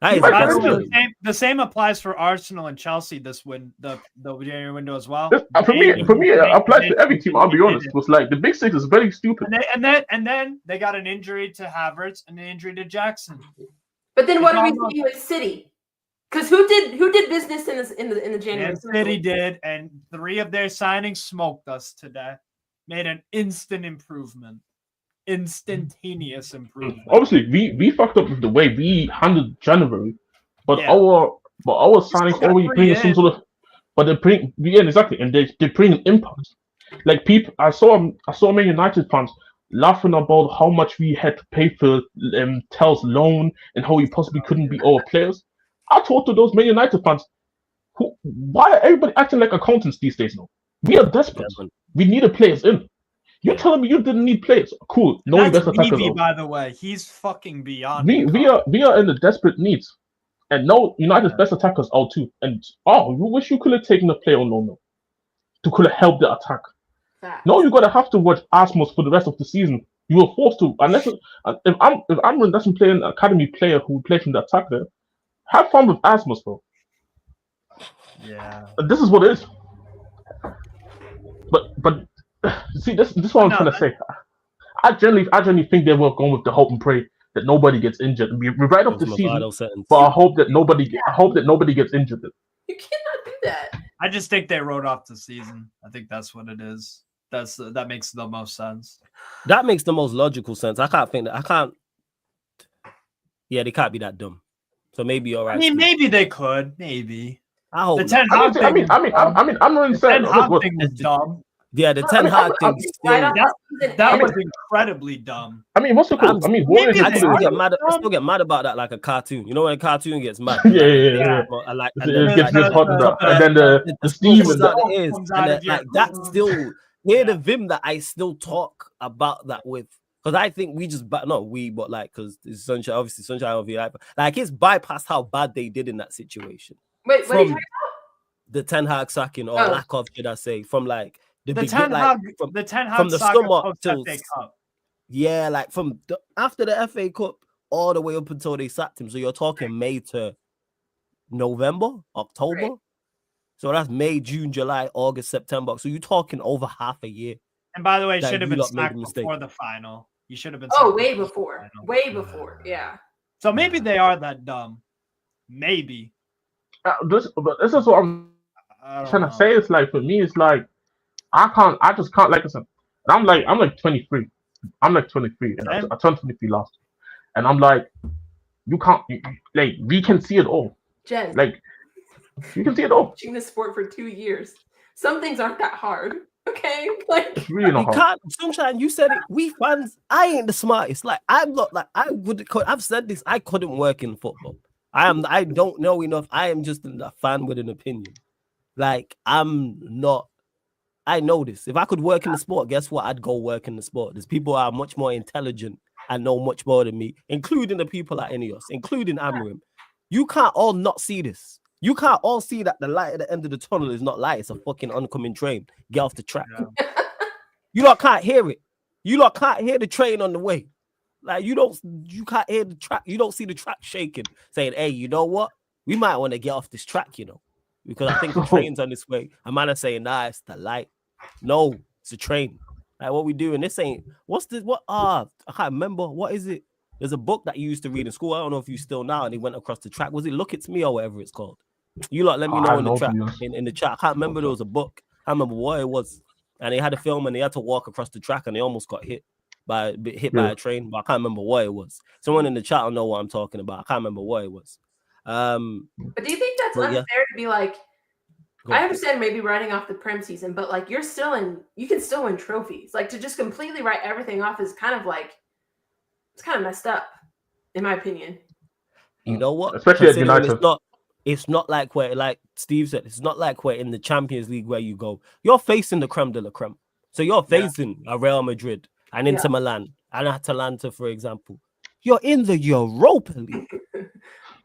That is By the way, the same applies for Arsenal and Chelsea this the January window as well. For me, it applies to every team. I'll be honest. It was like the big six is very stupid. And then they got an injury to Havertz and an injury to Jackson. But then what are we seeing with City? Because who did business in the January? And City did, and 3 of their signings smoked us today. Made an instant improvement. Instantaneous improvement. Obviously, we fucked up with the way we handled January, but our signings already bring some sort of, but they bring exactly, and they bring an impact. Like people, I saw Man United fans laughing about how much we had to pay for Tell's loan and how we possibly couldn't be our players. I talked to those Man United fans. Why are everybody acting like accountants these days now? We are desperate. We needed players in. You're telling me you didn't need players? Cool. No, that's Levy, by the way. He's fucking beyond. We are in the desperate needs, and no, United's best attackers out too. And you wish you could have taken a player on loan to could have helped the attack. No, you're gonna have to watch Asmus for the rest of the season. You were forced to, unless if I'm doesn't play an academy player who plays from the attack there. Have fun with Asmus, bro. Yeah. This is what it is. But see, this is what I'm trying to say. I generally think they were going with the hope and pray that nobody gets injured. We right off the season, but I hope that nobody gets injured. You cannot do that. I just think they wrote off the season. I think that's what it is. That makes the most sense. That makes the most logical sense. I can't. Yeah, they can't be that dumb. So maybe you're right. I mean, maybe they could. Maybe. I hope. I'm not saying the thing was dumb. Yeah, the Ten Hag thing. That was incredibly dumb. I mean, what's the call? I mean, I still get mad about that like a cartoon. You know when a cartoon gets mad? Yeah. It gets hot up, and then the steam is like that's still near the vim that I still talk about that with. Because I think we just because Sunshine obviously like it's bypassed how bad they did in that situation. Wait, what are you talking about? The Ten Hag sacking or lack of, should I say, from like the Ten Hag from the summer till FA Cup. Yeah, like after the FA Cup all the way up until they sacked him. So you're talking May to November, October. Right. So that's May, June, July, August, September. So you're talking over half a year. And by the way, should have been sacked before the final. You should have been. Way before. Yeah. So maybe they are that dumb. Maybe. This is what I'm trying to say. It's like for me, it's like I just can't. Like I said, I'm like 23. I'm like 23, and I turned 23 last. And I'm like, you can't. Like we can see it all. Jen, like you can see it all. Watching this sport for 2 years. Some things aren't that hard. Okay, like really not hard. Sunshine, you said it. We fans, I ain't the smartest. Like I'm not. Like I've said this. I couldn't work in football. I don't know enough. I am just a fan with an opinion. Like I'm not. I know this. If I could work in the sport, guess what? I'd go work in the sport. There's people who are much more intelligent and know much more than me, including the people at Ineos, including Amrim. You can't all not see this. You can't all see that the light at the end of the tunnel is not light. It's a fucking oncoming train. Get off the track. Yeah. You lot can't hear it. You lot can't hear the train on the way. Like you can't hear the track. You don't see the track shaking, saying, "Hey, you know what? We might want to get off this track, you know, because I think the train's on this way." A man is saying, "Nah, it's the light." No, it's a train. Like what we doing? This ain't. What's this? What? I can't remember. What is it? There's a book that you used to read in school. I don't know if you still now. And he went across the track. Was it Look It's Me or whatever it's called? You lot let me know in the track in the chat. I can't remember. There was a book. I remember what it was, and they had a film and they had to walk across the track and they almost got hit by a train, but I can't remember what it was. Someone in the chat will know what I'm talking about. I can't remember what it was. But do you think that's unfair to be like? I understand maybe writing off the Prem season, but like you can still win trophies. Like to just completely write everything off is kind of like it's kind of messed up, in my opinion. You know what? Especially at United. It's not like where, like Steve said, it's not like we're in the Champions League where you go, you're facing the creme de la creme. So you're facing a Real Madrid and Inter Milan and Atalanta, for example. You're in the Europa League.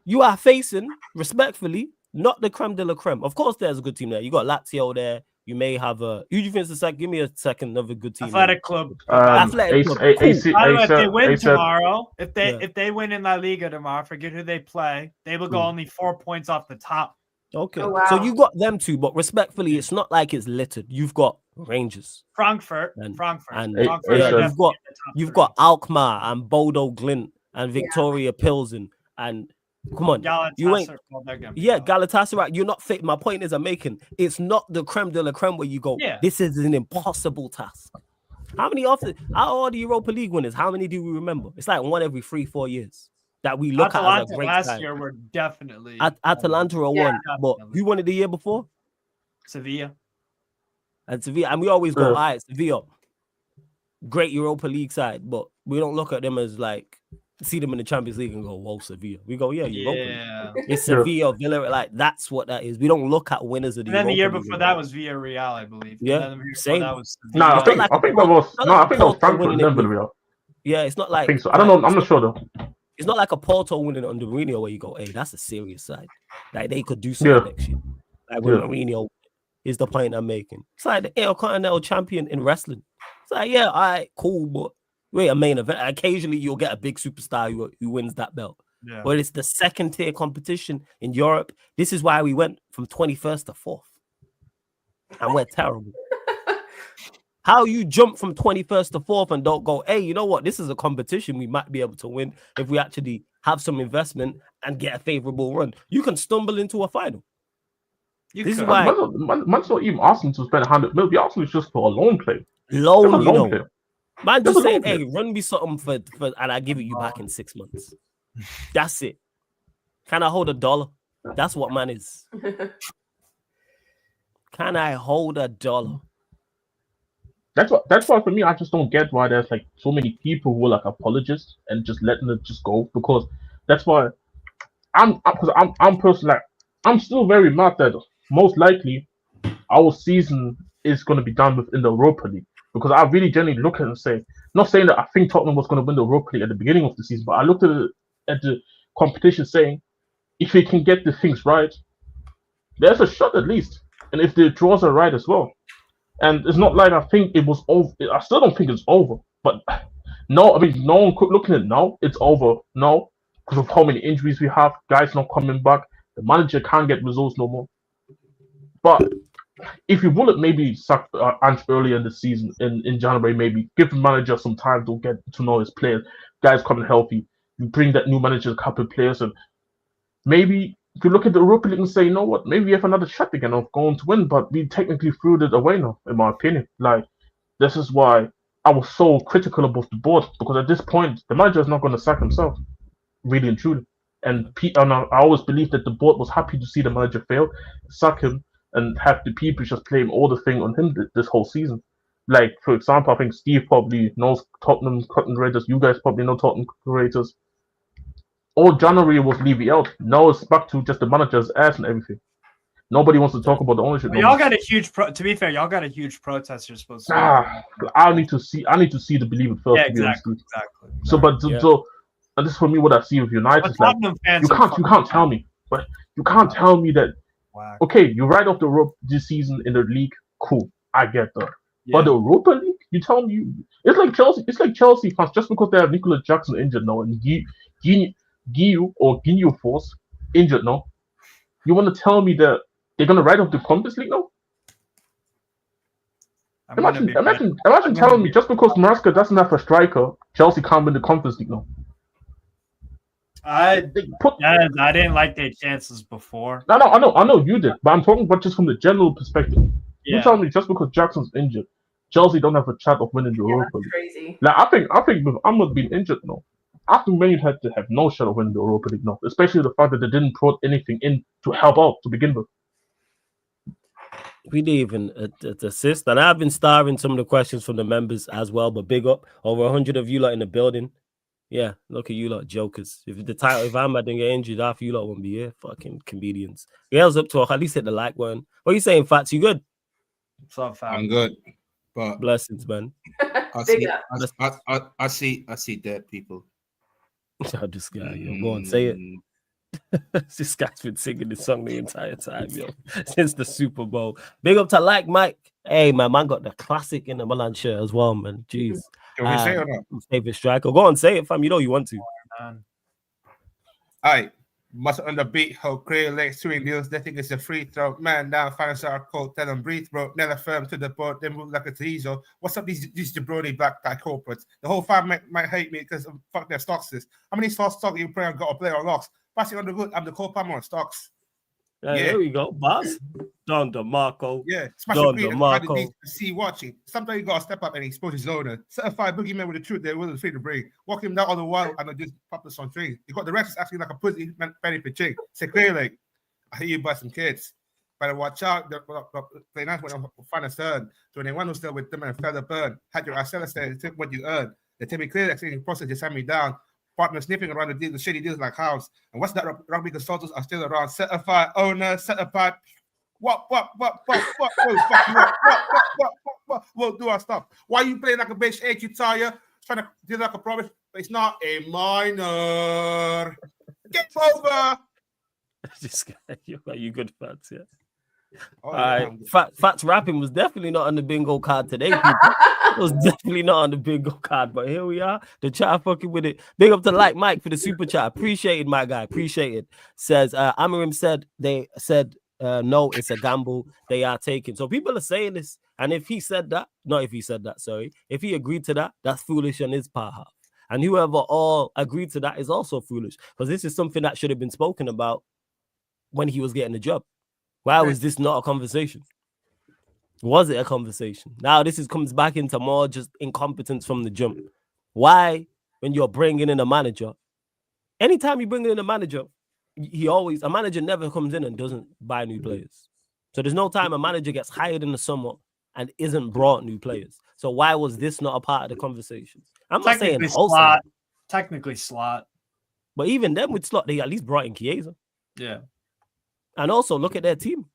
You are facing, respectfully, not the creme de la creme. Of course, there's a good team there. You got Lazio there. You may have a. Who do you think is the second? Give me a second. Another good team. Athletic Club. Athletic Club. Cool. By the way, if they win tomorrow, if they win in La Liga tomorrow, forget who they play. They will go only 4 points off the top. Okay, Oh, wow. so you got them two, but respectfully, it's not like it's littered. You've got Rangers, Frankfurt, and you've got Alkmaar and Bodo Glint and Victoria Pilsen and come on, you ain't Galatasaray. You're not fit. My point is, I'm making it's not the creme de la creme where you go. This is an impossible task. How many often? How are the Europa League winners? How many do we remember? It's like one every 3-4 years that we look at as a great last time. year were definitely Atalanta are one, but who won it the year before? Sevilla. And Sevilla, and we always go, all right, Sevilla, great Europa League side, but we don't look at them as like see them in the Champions League and go, whoa, Sevilla. We go, Europa League. It's Sevilla, Villa, like that's what that is. We don't look at winners of the Europa League. And then the year before that was Villarreal, I believe. Yeah, same. I think that was Frankfurt and Villarreal. Yeah, it's not like I think so. I don't know. I'm not sure though. It's not like a Porto winning under Mourinho where you go, hey, that's a serious side. Like they could do something next year. Like when Mourinho is the point I'm making. It's like the Intercontinental champion in wrestling. It's like, yeah, all right, cool, but wait, a main event. Occasionally you'll get a big superstar who wins that belt. Yeah. But it's the second tier competition in Europe. This is why we went from 21st to 4th. And we're terrible. How you jump from 21st to 4th and don't go, hey, you know what? This is a competition we might be able to win if we actually have some investment and get a favorable run. You can stumble into a final. This is why man's not even asking to spend 100 million. Arsenal is just for a loan play. Loan, play. Man just saying, hey, run me something for and I give it you back in 6 months. That's it. Can I hold $1? That's what man is. Can I hold $1? That's why for me, I just don't get why there's like so many people who are like apologists and just letting it just go, because that's why I'm personally like I'm still very mad that most likely our season is going to be done within the Europa League, because I really genuinely look at it and say, not saying that I think Tottenham was going to win the Europa League at the beginning of the season, but I looked at the competition saying, if we can get the things right, there's a shot at least, and if the draws are right as well. And it's not like I think it was over. I still don't think it's over. But no, I mean, no one looking at it now, it's over. No, because of how many injuries we have, guys not coming back. The manager can't get results no more. But if you would maybe sack Ange earlier in the season, in January, maybe give the manager some time to get to know his players, guys coming healthy, you bring that new manager a couple of players, and maybe you could look at the Europa League and say, you know what, maybe we have another shot again of going to win, but we technically threw it away now, in my opinion. Like, this is why I was so critical about the board, because at this point, the manager is not going to sack himself, really and truly. And I always believed that the board was happy to see the manager fail, sack him, and have the people just blame all the thing on him this whole season. Like, for example, I think Steve probably knows Tottenham Raiders. You guys probably know Tottenham Raiders. All January was Levy out. Now it's back to just the manager's ass and everything. Nobody wants to talk about the ownership. Well, y'all got a huge to be fair, y'all got a huge protest you're supposed to I need to see the believe it first. Yeah, exactly. So and this is for me what I see with United is like, you can't tell me that okay, you write off the rope this season in the league, cool. I get that. Yeah. But the Europa League, you tell me it's like Chelsea fans, just because they have Nicolas Jackson injured now and Guinea Force injured now. You want to tell me that they're gonna write off the Conference League now? Imagine telling me just because Maresca doesn't have a striker, Chelsea can't win the Conference League now. I didn't like their chances before. No, I know you did, but I'm talking about just from the general perspective. Yeah. You tell me just because Jackson's injured, Chelsea don't have a chance of winning the Europa League. Crazy. Like I think with Ahmad being injured now, I think Man United had to have no shot of winning the Europa League now, especially the fact that they didn't put anything in to help out to begin with. We didn't even assist, and I've been starring some of the questions from the members as well. But big up, over 100 of you lot in the building. Yeah, look at you lot, jokers. If Ahmad didn't get injured, half you lot won't be here. Fucking comedians. Girls up to at least hit the like button. What are you saying, Fats? You good? What's up, Fats? I'm good. But blessings, man. I see dead people. This guy, go on, say it. This guy's been singing this song the entire time, yo, since the Super Bowl. Big up to Like Mike. Hey, man got the classic in the Milan shirt as well, man. Jeez. Can we say it or not? Favorite striker. Go on, say it, fam. You know you want to. Aye. Must on the beat, how create like swing deals. They think it's a free throw. Man down, finance our code. Tell them breathe, bro. Never firm to the board. Then move like a teaser. What's up, these jabroni black guy corporates? The whole fam might hate me because fuck their stocks. How many stocks you play on got to play on locks? Passing on the good, I'm the co-palmer on stocks. Yeah, there we go, boss. Don DeMarco. Yeah, smash Don the DeMarco. see watching. Sometimes you gotta step up and expose his owner. Certified boogeyman with the truth, they're willing to free to bring. Walk him down all the while and just pop this on string. You got the rest acting like a pussy benefit chick. Say clear like, I hear you by some kids. Better watch out. Play nice when I'm find a third. So when they want to still with them and feather burn. Had your assets there, take what you earn. They tell me clear that the process just hand me down. Partner sniffing around the deal, the shady deals like house. And what's that? Rugby consultants are still around. Certified owner, certified. What? Fuck you up. What do I stop? Why are you playing like a bitch? AQ tire, trying to do like a promise, but it's not a minor. Get over. This guy, you good fats, yeah. Oh, Fats rapping was definitely not on the bingo card today, people. It was definitely not on the bingo card, but here we are. The chat fucking with it. Big up to Like Mike for the super chat. Appreciate it, my guy. Appreciate it. Says Amirim said no, it's a gamble they are taking. So people are saying this, and if he said that, if he agreed to that, that's foolish on his part. And whoever all agreed to that is also foolish, because this is something that should have been spoken about when he was getting the job. Why was this not a conversation? Was it a conversation? Now this comes back into more just incompetence from the jump. Why, when you're bringing in a manager, anytime you bring in a manager, a manager never comes in and doesn't buy new players. So there's no time a manager gets hired in the summer and isn't brought new players. So why was this not a part of the conversation? I'm not saying slot. Technically slot. But even then with slot, they at least brought in Chiesa. Yeah. And also look at their team.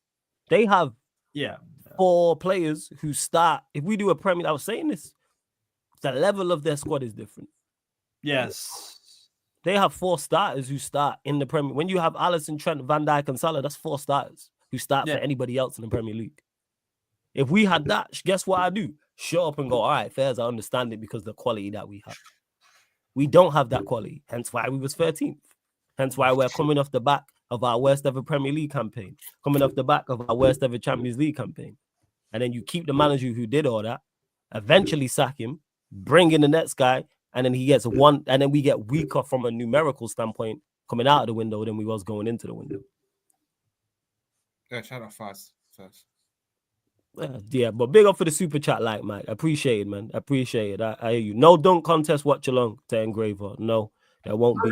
They have 4 players who start. If we do a Premier, I was saying this, the level of their squad is different. Yes. They have 4 starters who start in the Premier. When you have Alisson, Trent, Van Dijk, and Salah, that's 4 starters who start for anybody else in the Premier League. If we had that, guess what I do? Shut up and go, all right, Fairs, I understand it because of the quality that we have. We don't have that quality, hence why we was 13th. Hence why we're coming off the back of our worst ever Premier League campaign, coming off the back of our worst ever Champions League campaign. And then you keep the manager who did all that, eventually sack him, bring in the next guy, and then he gets one, and then we get weaker from a numerical standpoint coming out of the window than we was going into the window. Yeah, shout out fast first. Yeah, but big up for the super chat, like Mike. Appreciate it, man. Appreciate it. I hear you. No dunk contest watch along to Engraver. No, there won't be.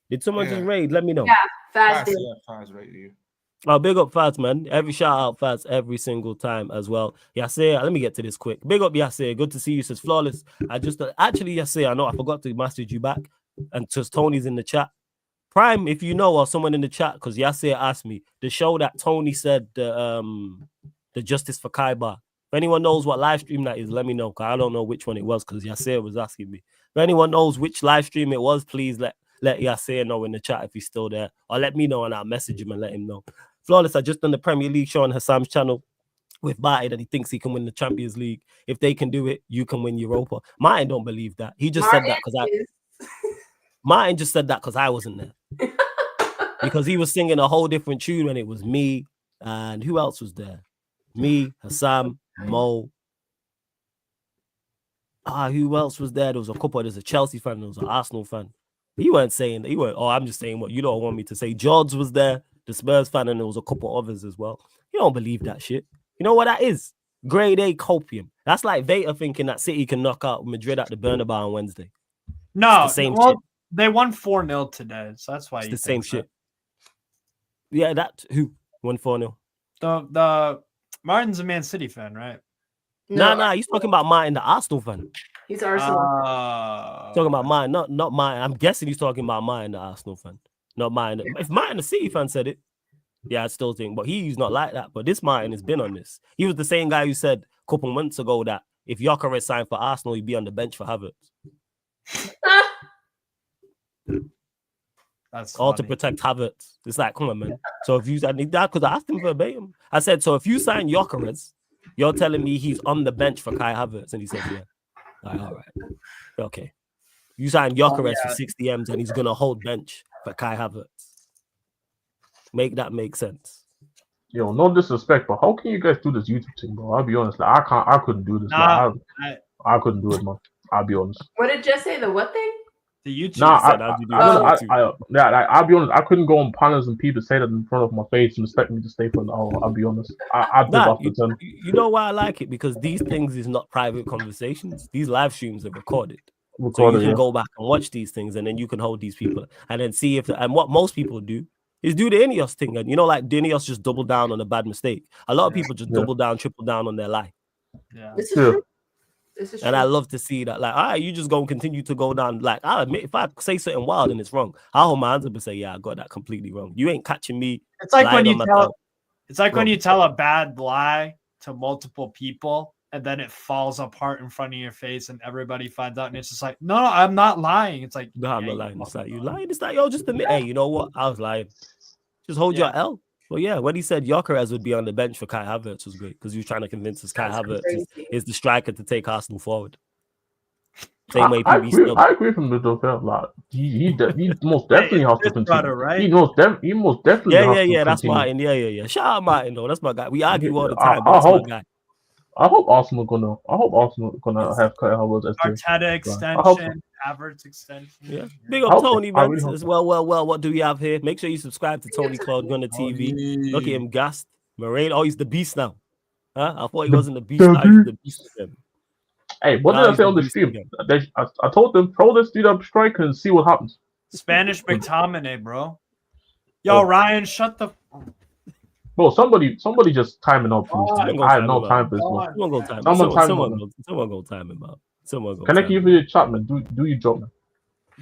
Did someone just raid? Let me know. Yeah, Faz did. Faz rated you. Oh, big up Faz, man. Every shout out Faz every single time as well. Yasir, let me get to this quick. Big up Yasir. Good to see you. Says Flawless. I just actually Yasir, I know I forgot to message you back. And just Tony's in the chat. Prime, if you know, or someone in the chat, because Yasir asked me the show that Tony said the Justice for Kaiba. If anyone knows what live stream that is, let me know. Cause I don't know which one it was, because Yasir was asking me. If anyone knows which live stream it was, please let Yasir know in the chat if he's still there. Or let me know and I'll message him and let him know. Flawless, I just done the Premier League show on Hassam's channel with Martin, and he thinks he can win the Champions League. If they can do it, you can win Europa. Martin don't believe that. He just said that because Martin just said that because I wasn't there. Because he was singing a whole different tune when it was me and who else was there? Me, Hassam, Mo. Who else was there? There was a couple. There's a Chelsea fan. There was an Arsenal fan. He weren't saying that. He weren't. Oh, I'm just saying what you don't want me to say. George was there, the Spurs fan, and there was a couple others as well. You don't believe that shit. You know what that is? Grade A copium. That's like Veta thinking that City can knock out Madrid at the Bernabeu on Wednesday. No, it's the same shit. They won 4-0 today, so that's why it's the same shit. Yeah, that who won 4-0? The Martin's a Man City fan, right? Nah, he's talking about Martin, the Arsenal fan. He's Arsenal. Talking about mine, not mine. I'm guessing he's talking about mine, the Arsenal fan, not mine. If Martin, the City fan, said it, yeah, I still think. But he's not like that. But this Martin has been on this. He was the same guy who said a couple months ago that if Gyökeres signed for Arsenal, he'd be on the bench for Havertz. That's all to funny. protect Havertz. It's like, come on, man. So if you, I need that because I asked him verbatim. I said, so if you sign Gyökeres, you're telling me he's on the bench for Kai Havertz, and he said, yeah. Like, all right, okay. You sign Gyökeres for 60 M's, and he's gonna hold bench for Kai Havertz. Make that make sense. Yo, no disrespect, but how can you guys do this YouTube thing, bro? I'll be honest. Like, I couldn't do this. Nah, like, I couldn't do it, man. I'll be honest. What did Jess say? The what thing? The YouTube. Nah, I'll be honest. I couldn't go on panels and people say that in front of my face and expect me to stay for an hour. I'll be honest. I'd give up the 10. You know why I like it? Because these things is not private conversations. These live streams are recorded. So you can go back and watch these things, and then you can hold these people and then see if. And what most people do is do the Ineos thing, and like the Ineos just double down on a bad mistake. A lot of people just double down, triple down on their lie. Yeah, this is true. And I love to see that. Like, all right, you just gonna continue to go down. Like, I'll admit if I say something wild and it's wrong, I'll hold my hands up and say, yeah, I got that completely wrong. You ain't catching me. It's like when you tell. It's like when you tell a bad lie to multiple people, and then it falls apart in front of your face, and everybody finds out, and it's just like, no, I'm not lying. It's like, no, I'm not lying. It's like you lying. It's like, yo, just admit, hey, you know what? I was lying. Just hold your L. Well, yeah, when he said Gyökeres would be on the bench for Kai Havertz was great because he was trying to convince us Kai Havertz is the striker to take Arsenal forward. Same way I agree from the though. Like he most definitely has to continue. Right? He most definitely. Yeah. That's Martin. Yeah. Shout out Martin though. That's my guy. We argue all the time. But that's my guy. I hope Arsenal gonna have Kai Havertz as Arteta extension, Havertz extension. Yeah. Big up Tony, man. As well. What do we have here? Make sure you subscribe to Tony Claude Gunner TV. Look at him gassed. Moreno. Oh, he's the beast now. Huh? I thought he wasn't the beast. Now he's the beast again. Hey, what did I say on the stream? I told them throw this dude up striker and see what happens. Spanish McTominay, bro. Yo, Ryan, shut the. Bro, somebody just time it up, please. I have no time for this one. Someone go time him out. Can I give you a chat, man? Do your job, man.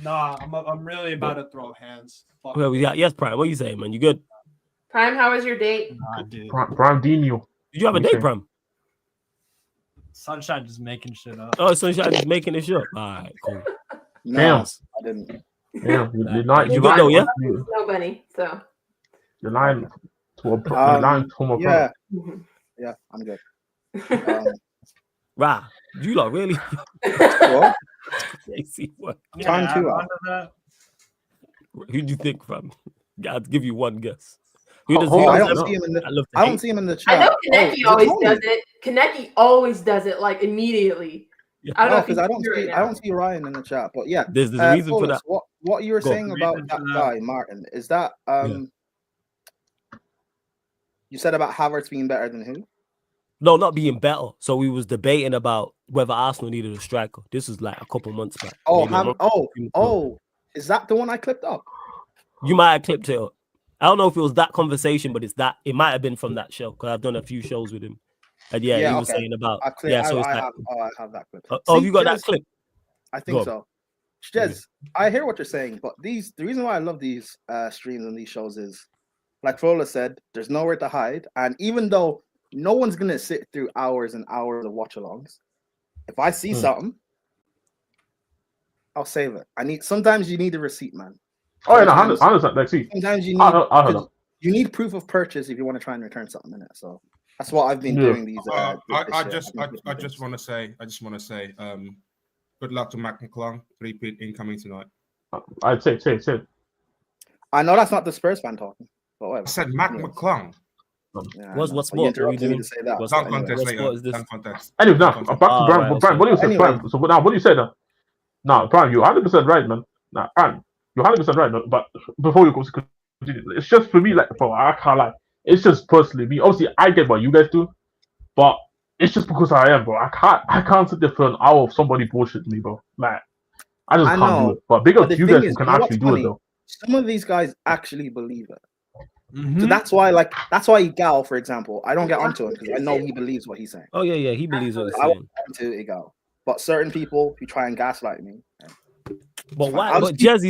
Nah, I'm really about to throw hands. Well, yes, Prime. What you saying, man? You good? Prime, how was your date? Nah, dude. Prime Dino. Did you have a date, Prime? Sunshine just making shit up. Oh, Sunshine just making it up. All right, cool. No, I didn't. Yeah, you good though, yeah? Nobody, so. You're lying to a yeah. Yeah, I'm good. Rah, you lot really? What? What? Time to Who do you think, fam? I'll give you one guess. I don't see him in the chat. I know Kaneki always does it. Kaneki always does it like immediately. Yeah. I don't because I don't see Ryan in the chat, but yeah, there's a reason for that. What you were saying about that guy, Martin, is that you said about Havertz being better than who? No, not being better. So we was debating about whether Arsenal needed a striker. This was like a couple months back. Is that the one I clipped up? You might have clipped it up. I don't know if it was that conversation, but it's that. It might have been from that show because I've done a few shows with him. And he was saying about. I have that clip. You got that clip? I think so. Jez, I hear what you're saying, but the reason why I love these streams and these shows is, like Frola said, there's nowhere to hide. And even though no one's gonna sit through hours and hours of watch-alongs, if I see something, I'll save it. Sometimes you need a receipt, man. Oh yeah, no, sometimes you need proof of purchase if you want to try and return something in it. So that's what I've been doing. These. I just want to say, good luck to Mac McClung. 3-peat incoming tonight. I'd say. I know that's not the Spurs fan talking, but whatever. I said Mac McClung. Yeah, what sport are we doing? To say that. Dunk contest later. Dunk contest. Anyway, now back to Brian. Brian, what do you say? Brian, so now, what do you say? Now, Brian, you're 100% right, man. Now, Brian, you're 100% right. But before you go, it's just for me, like, bro, I can't lie. It's just personally me. Obviously, I get what you guys do, but it's just because I am, bro. I can't sit there for an hour of somebody bullshitting me, bro. Like, I just can't do it. But big up to you guys who can actually do it, though. Some of these guys actually believe it. Mm-hmm. So that's why Gal, for example, I don't get onto him because I know he believes what he's saying. Oh yeah, he believes what he's saying. I saying. won't to Igal. But certain people who try and gaslight me. But why? But Jez,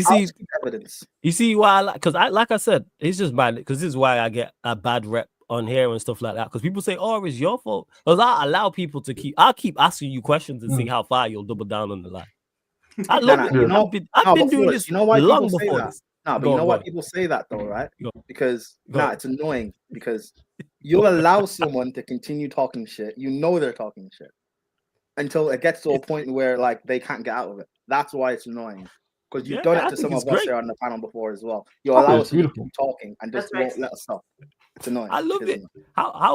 you see why? Like I said, it's just bad because this is why I get a bad rep on here and stuff like that. Because people say, "Oh, it's your fault." Because I allow people to I'll keep asking you questions and see how far you'll double down on the lie. I love it. I've been doing this long before this. No, but Go you on, know go why on. people say that though, right? Go. Because Go on. it's annoying because you'll allow someone to continue talking shit. You know they're talking shit until it gets to a point where like they can't get out of it. That's why it's annoying. Because you've done it I to think some it's of us great. here on the panel before as well. You Kobbie allow is us to just beautiful. keep talking and just That's right. won't let us stop. It's annoying. I love is it. annoying.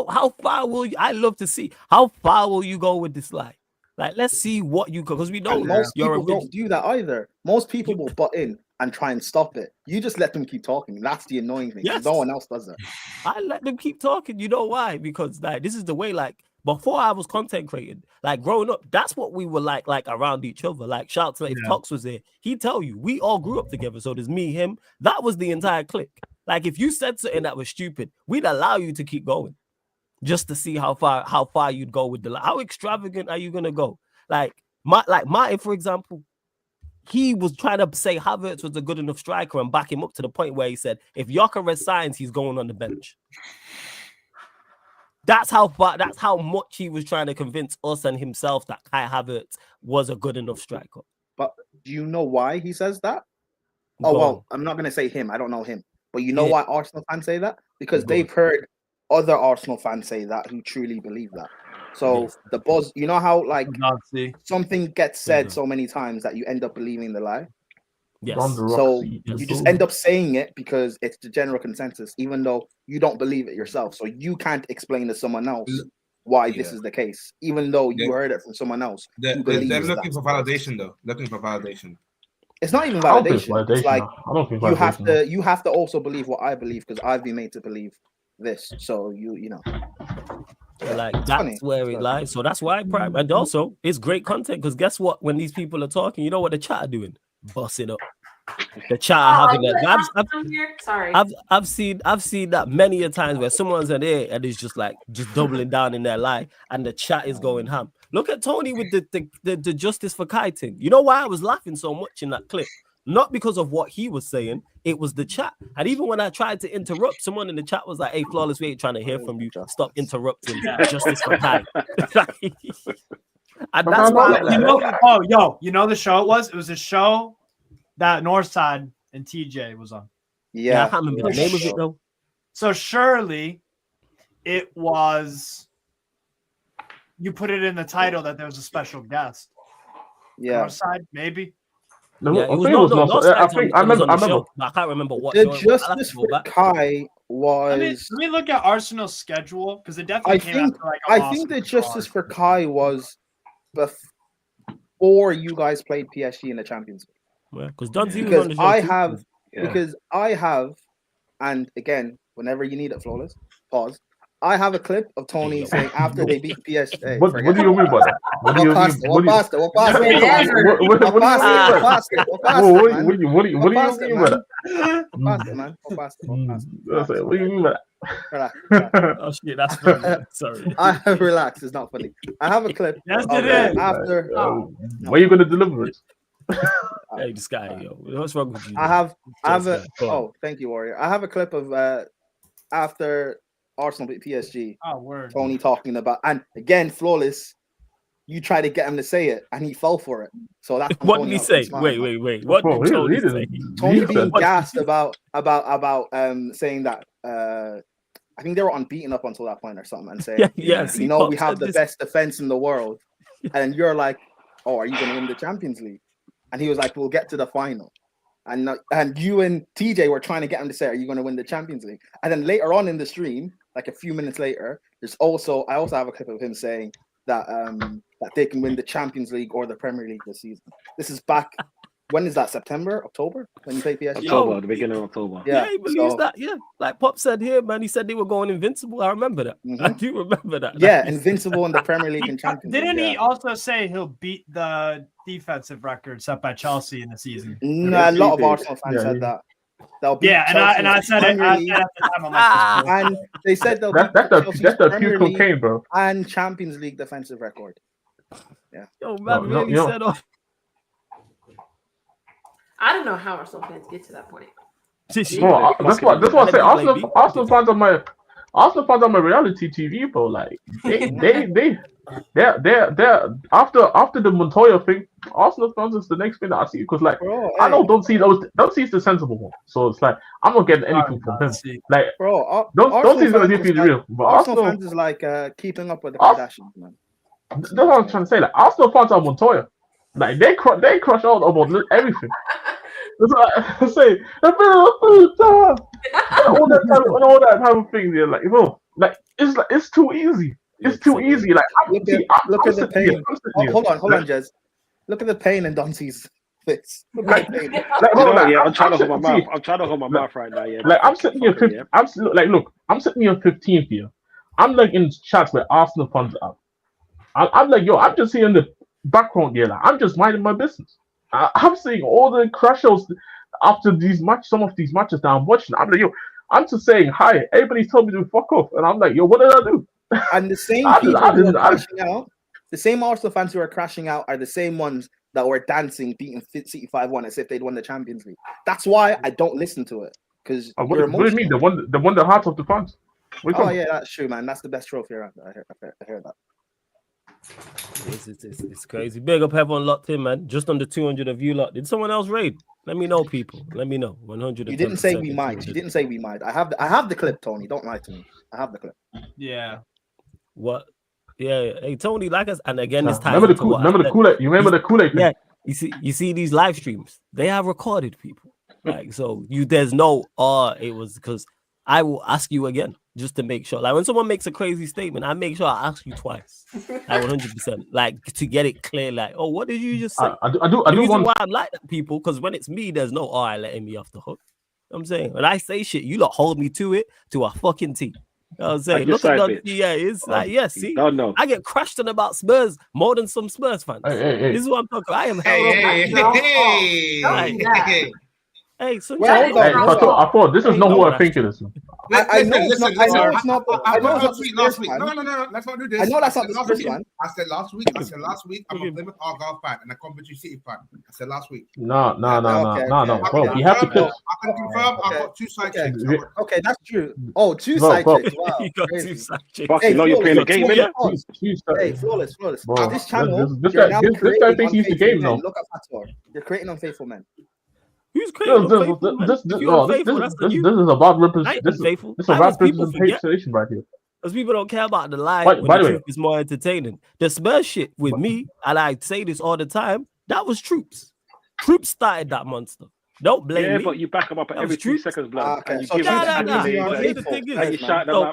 How far will you? I love to see how far will you go with this lie. Like, let's see what you go, because we know And most you're people don't do that either. Most people will butt in and try and stop it. You just let them keep talking. That's the annoying thing. 'Cause Yes. no one else does that. I let them keep talking. You know why? Because like this is the way. Like before I was content creating, like growing up, that's what we were like around each other. Like shout to if Tox was there, he'd tell you we all grew up together. So there's me, him. That was the entire clique. Like if you said something that was stupid, we'd allow you to keep going, just to see how far you'd go with the lie. How extravagant are you gonna go? Like Martin, for example. He was trying to say Havertz was a good enough striker and back him up to the point where he said, if Gyökeres signs, he's going on the bench. That's how much he was trying to convince us and himself that Kai Havertz was a good enough striker. But do you know why he says that? Oh, Go well, on. I'm not going to say him. I don't know him. But you know Yeah. why Arsenal fans say that? Because Go they've heard other Arsenal fans say that who truly believe that. So Yes. the buzz, you know how like Nazi. something gets said Mhm. so many times that you end up believing the lie? Yes. Don the So Roxy, yes. you just end up saying it because it's the general consensus, even though you don't believe it yourself. So you can't explain to someone else why this is the case, even though you heard it from someone else who believes They're that. looking for validation, though. Looking for validation. It's not even I don't think validation. It's like I don't think you have validation. to also believe what I believe because I've been made to believe this. So you know. Like It's that's funny. where It's it good. lies. So that's why Prime, and also it's great content because guess what? When these people are talking, you know what the chat are doing? Bussing up. The chat are having that. Sorry. I've seen that many a times where someone's in there and is just doubling down in their lie, and the chat is going ham. Look at Tony with the justice for kiting. You know why I was laughing so much in that clip? Not because of what he was saying, it was the chat. And even when I tried to interrupt, someone in the chat was like, "Hey, Flawless, we ain't trying to hear from you. Stop interrupting. Justice for Kai." And that's why I was you know the show it was? It was a show that Northside and TJ was on. Yeah, I can't remember the name of it though. So surely it was, you put it in the title that there was a special guest. Yeah. Northside, maybe. No, yeah, it was I remember. I can't remember what. The justice for Kai was. Let me look at Arsenal's schedule because it definitely came after like I think the justice for Kai was before you guys played PSG in the Champions League. Yeah, because I have, and again, whenever you need it, Flawless, pause. I have a clip of Tony saying after they beat PSG. What do you mean by that? What do you mean? What do you mean by that? Oh shit, that's funny. Sorry. Relax, it's not funny. I have a clip. Yes, it is. After. Where are you gonna deliver it? Hey, this guy, yo, what's wrong with you? I have a. Oh, thank you, Warrior. I have a clip of after Arsenal beat PSG. Oh, word. Tony talking about, and again, Flawless. You try to get him to say it, and he fell for it. So that's what did he say? Wait. What did Tony say? Tony being gassed about saying that. I think they were unbeaten up until that point or something, and saying, you know, we have the best defense in the world, and you're like, oh, are you going to win the Champions League? And he was like, we'll get to the final. And you and TJ were trying to get him to say, are you going to win the Champions League? And then later on in the stream, like a few minutes later, I also have a clip of him saying that that they can win the Champions League or the Premier League this season. This is back. When is that? September, October? When you play PSG? October, the beginning of October. Yeah, he believes that. Yeah, like Pop said here, man. He said they were going invincible. I remember that. Mm-hmm. I do remember that. Yeah, invincible in the Premier League and Champions League. Didn't he also say he'll beat the defensive record set by Chelsea in the season? No, a lot of Arsenal fans said that. And I said it at the time. I'm like, and they said they'll that's the pure cocaine, bro. And Champions League defensive record. Yeah. Yo, man, really said off. I don't know how Arsenal fans get to that point. Bro, that's what I say. Arsenal fans on my reality TV, bro. Like they they're after the Montoya thing, Arsenal fans is the next thing that I see because like Bro, I know don't see the sensible one, so it's like I'm not getting anything from him. Like bro, don't see gonna give you the real, but Arsenal fans is like keeping up with the Kardashians, man. That's what I'm trying to say. Like Arsenal fans are Montoya, like they crush out about everything. That's what I say. All that type of thing. They're like, bro, like it's too easy. It's too easy. Like look at the pain. Hold on, Jez. Look at the pain in Dante's face. I'm trying to hold my mouth. I'm trying to hold my mouth right now. Yeah. Like I'm sitting here 15th. I'm sitting here 15th here. I'm like in chats where Arsenal fans are. I'm like, yo, I'm just here in the background here. Like, I'm just minding my business. I'm seeing all the crash outs after some of these matches that I'm watching. I'm like, yo, I'm just saying hi. Everybody's telling me to fuck off, and I'm like, yo, what did I do? And the same people who are crashing out, the same Arsenal fans who are crashing out are the same ones that were dancing, beating City 5-1 as if they'd won the Champions League. That's why I don't listen to it because what do you mean? The one the heart of the fans. Oh yeah, that's true, man. That's the best trophy around. I hear that. It's crazy. Big up everyone locked in, man. Just under 200 of you lot. Did someone else raid? Let me know, people. Let me know. 100. You didn't say we might. You didn't say we might. I have the clip, Tony. Don't lie to me. I have the clip. Yeah. What? Yeah. Hey, Tony, like us, and again, this time. Remember the Kool-Aid? You remember the Kool-Aid thing? Yeah. You see these live streams. They have recorded people. Like so, there's no. It was because I will ask you again just to make sure. Like when someone makes a crazy statement, I make sure I ask you twice. Like 100%. Like to get it clear. Like, oh, what did you just say? I do want why I'm like that, people, because when it's me, there's no letting me off the hook. You know what I'm saying when I say shit, you lot hold me to it to a fucking T. You know what I'm saying? Look at that. Yeah, it's like, yeah, see, I get crushed on about Spurs more than some Spurs fans. Hey. This is what I'm talking about. I am Hey, so I thought this is not who I think it is. I know it's not. Last week. No, let's not do this. I know that's not the first one. I said last week. I'm a Plymouth Argyle fan and a Coventry City fan. I said last week. No. Bro, we have to. I can confirm. I've got 2 side checks. Okay, that's true. Oh, 2 side checks. Wow. You got 2 side checks. Hey, you're playing the game, man. Hey, flawless. This channel. This guy thinks he's the game now. Look at Fator. You're creating unfaithful men. Who's creating this is about representation right here. Because people don't care about the lie when the truth is more entertaining. The Spurs shit with me, and I say this all the time, that was Troops. Troops started that monster. Don't blame me. But you back them up at every 3 seconds, blood. Okay. And you Here's the thing is,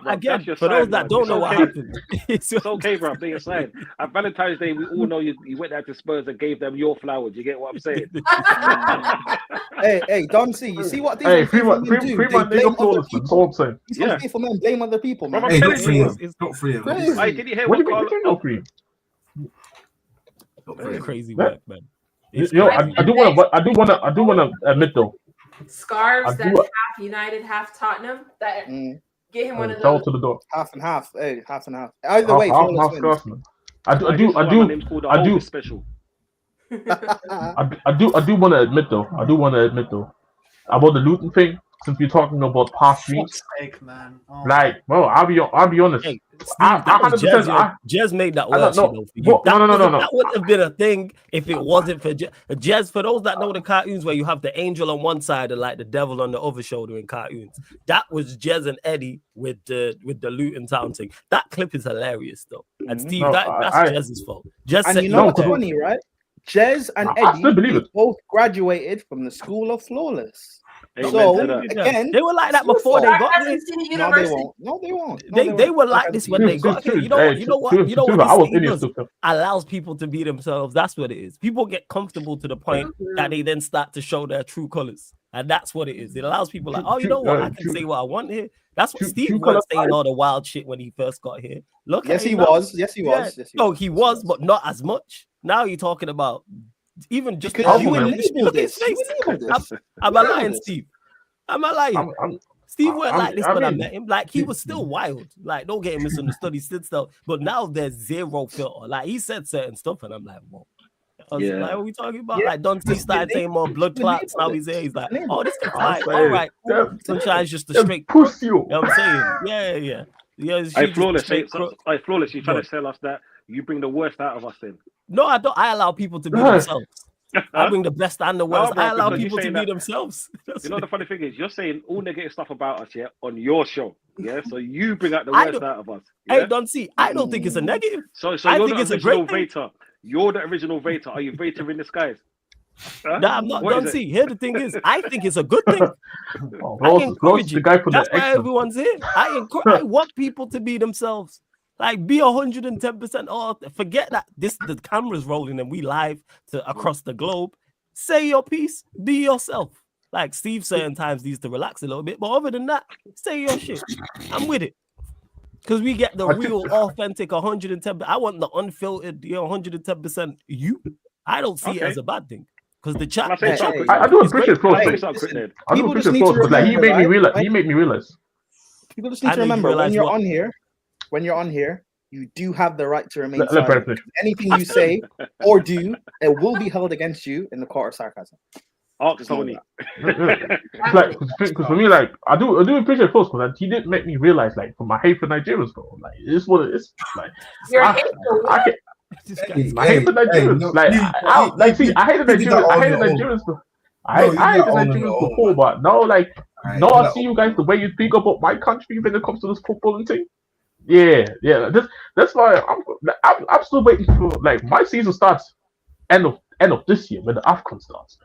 again, for those that don't know what happened, it's okay, bro. I'm being saying. At Valentine's Day, we all know you went out to Spurs and gave them your flowers. You get what I'm saying? Hey, Don C, you see what these free my nigga flawless. That's all I'm saying. These unfaithful men blame other people, man. Hey, not free him. Not free him. Did you hear what not free him? Crazy work, man. Yo, I do want to admit though. Scarves that's half United, half Tottenham. That get him one of those. To the door. Half and half. Hey, half and half. Either way, half scarf, man. I do want to admit though about the Luton thing. Since we're talking about past weeks, like, bro, I'll be honest. Hey, Steve, Jez made that work. No. That wouldn't have been a thing if it wasn't for Jez. For those that know the cartoons where you have the angel on one side and like the devil on the other shoulder in cartoons, that was Jez and Eddie with the Luton Town thing. That clip is hilarious though. And Steve, that's Jez's fault. And you know what's funny, right? Jez and Eddie both graduated from the School of Flawless. So again, they were like that before they got here. No, they won't. They were like this when they got here. You know what? Allows people to be themselves. That's what it is. People get comfortable to the point that they then start to show their true colors, and that's what it is. It allows people like, oh, you know what? I can say what I want here. That's what Steve was saying all the wild shit when he first got here. Look, yes, he was. No, he was, but not as much. Now you're talking about. Even just because you enabled this. Am I lying, Steve? Am I lying? Steve weren't like this when I met him. Like he was still wild. Like don't get him misunderstood. He stood still, but now there's zero filter. Like he said certain stuff, and I'm like, whoa. Like, what are we talking about? Like Dante started saying more blood clots. Now he's here. He's like, oh, this can fly. All right, Sunshine's just a straight push you. You know what I'm saying? Yeah. Flawless. Flawless. You're trying to tell us that You bring the worst out of us then. No, I don't. I allow people to be themselves. I bring the best and the worst. bro, I allow because people to you're be saying that- themselves. You know the funny thing is, you're saying all negative stuff about us, yeah, on your show, yeah. So you bring out the I worst don't- out of us. Hey, Yeah? don't see. I don't think it's a negative. So I you're think the it's a original great thing. Vader. You're the original Vader. Are you Vader in disguise? Huh? Nah, I'm not. What Don't is it? see. Here the thing is, I think it's a good thing. Oh, I Ross encourage is the it. guy for That's the why excellent. everyone's here. I want people to be themselves. Like, be 110%. Oh, forget that. The camera's rolling and we live across the globe. Say your piece. Be yourself. Like Steve certain times needs to relax a little bit, but other than that, say your shit. I'm with it. Because we get the real, authentic 110%. I want the unfiltered, 110% you. I don't see it as a bad thing. Because the chat. Can I say something? I do It's appreciate great. Flo. Can I say Hey, something quick, Ned? I do people just appreciate need Flo to because like he remember, made me right? realize. He made me realize. People just need I to made you remember when realise you're what? on here, you do have the right to remain Let silent. Brad finish. Anything you say or do, it will be held against you in the court of sarcasm. Ask Just know Tony. It's like because for me, like I do appreciate Flo because he didn't make me realize like from my hate for Nigerians, bro. Like it's what it is. Like You're I hateful. can't. I hate the Nigerians. I hate the Nigerians. I hate the Nigerians. I hate the Nigerians before, but no, like no, I see you guys the way you think about my country when it comes to this footballing thing. Yeah. That's why I'm still waiting for like my season starts end of this year when the AFCON starts.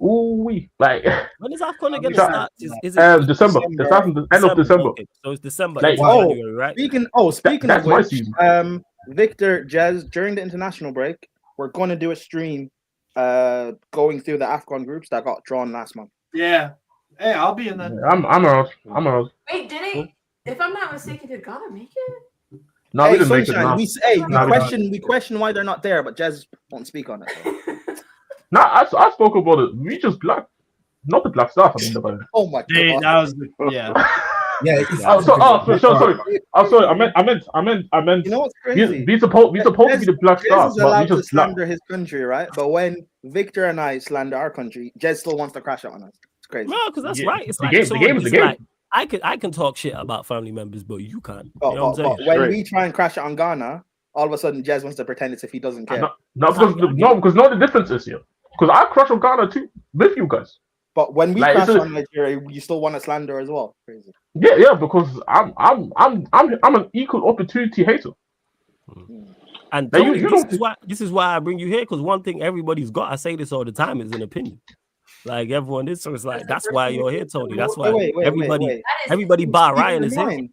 Ooh, like When is AFCON going to start? Is it December? It starts in the end of December. Okay. So it's December, Like, January, right? Speaking That's of my which, season. Victor, Jez, during the international break, we're going to do a stream going through the AFCON groups that got drawn last month. Yeah. Hey, I'll be in that. I'm around. Wait, did it? If I'm not mistaken, did Ghana make it? No, we didn't make it. No. We question why they're not there, but Jez won't speak on it. No, I spoke about it. We just black, not the Black Stars. I mean about it. Oh my Dude, god! that was yeah. Sorry. I meant. You know what's crazy? We supposed to be the Black Stars, Jez is but we allowed to just black. slander his country, right? But when Victor and I slander our country, Jez still wants to crash it on us. It's crazy. No, because that's right. It's The like game is the game. like, I can talk shit about family members, but you can't. You know what I'm But saying? when we try and crash it on Ghana, all of a sudden Jez wants to pretend as if he doesn't care. Because the difference is here. Because I crush on Ghana too with you guys. But when we crash on Nigeria, you still want to slander as well. Crazy. Yeah, because I'm an equal opportunity hater. And Now, Tony, you this is why I bring you here, because one thing everybody's got, I say this all the time, is an opinion. Like everyone is, so it's like that's why you're here, Tony. That's why everybody bar Ryan is here.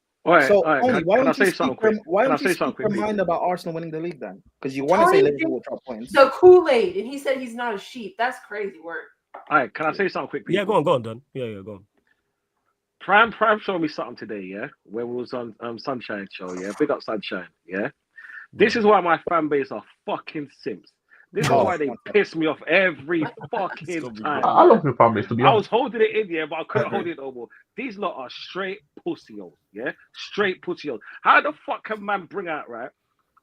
So Tony, why don't you speak your mind about Arsenal winning the league then? Because you want to say Liverpool will drop points. So Kool-Aid, and he said he's not a sheep. That's crazy work. All right, can I say something quick? Yeah, go on, Don. Yeah, go on. Prime showed me something today, yeah, when we was on Sunshine Show, yeah. Big up Sunshine, yeah. This is why my fan base are fucking simps. This is why they piss me off every fucking time. I love your fan base, to be honest. I was holding it in, yeah, but I couldn't hold it no more. These lot are straight pussy-os, yeah? Straight pussy-os. How the fuck can man bring out, right?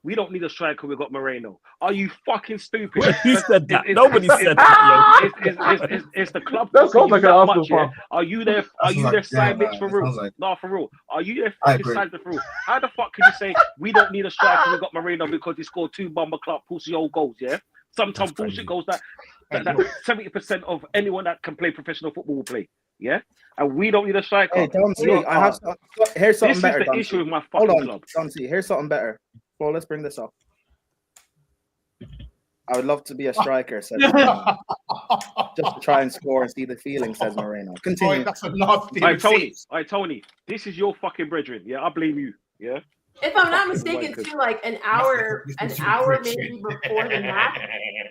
We don't need a striker, we got Mainoo. Are you fucking stupid? Who said that? Nobody said that, yo. It's the club. That sounds like an Arsenal fan. Are you there? Are you their side bitch for real? No, for real. Are you their fucking side bitch for real? How the fuck can you say we don't need a striker, we got Mainoo because he scored 2 bomber club pussy-old goals, yeah? Sometimes bullshit goes that 70% of anyone that can play professional football will play. Yeah, and we don't need a striker. Hey, here's something better. This is the issue with my fucking club. Hold on, here's something better. Well, let's bring this up. I would love to be a striker, says just to try and score and see the feeling, says Mainoo. Continue. That's enough. Tony, this is your fucking brethren. Yeah, I blame you. Yeah. If I'm not mistaken, too, like an hour maybe before the match,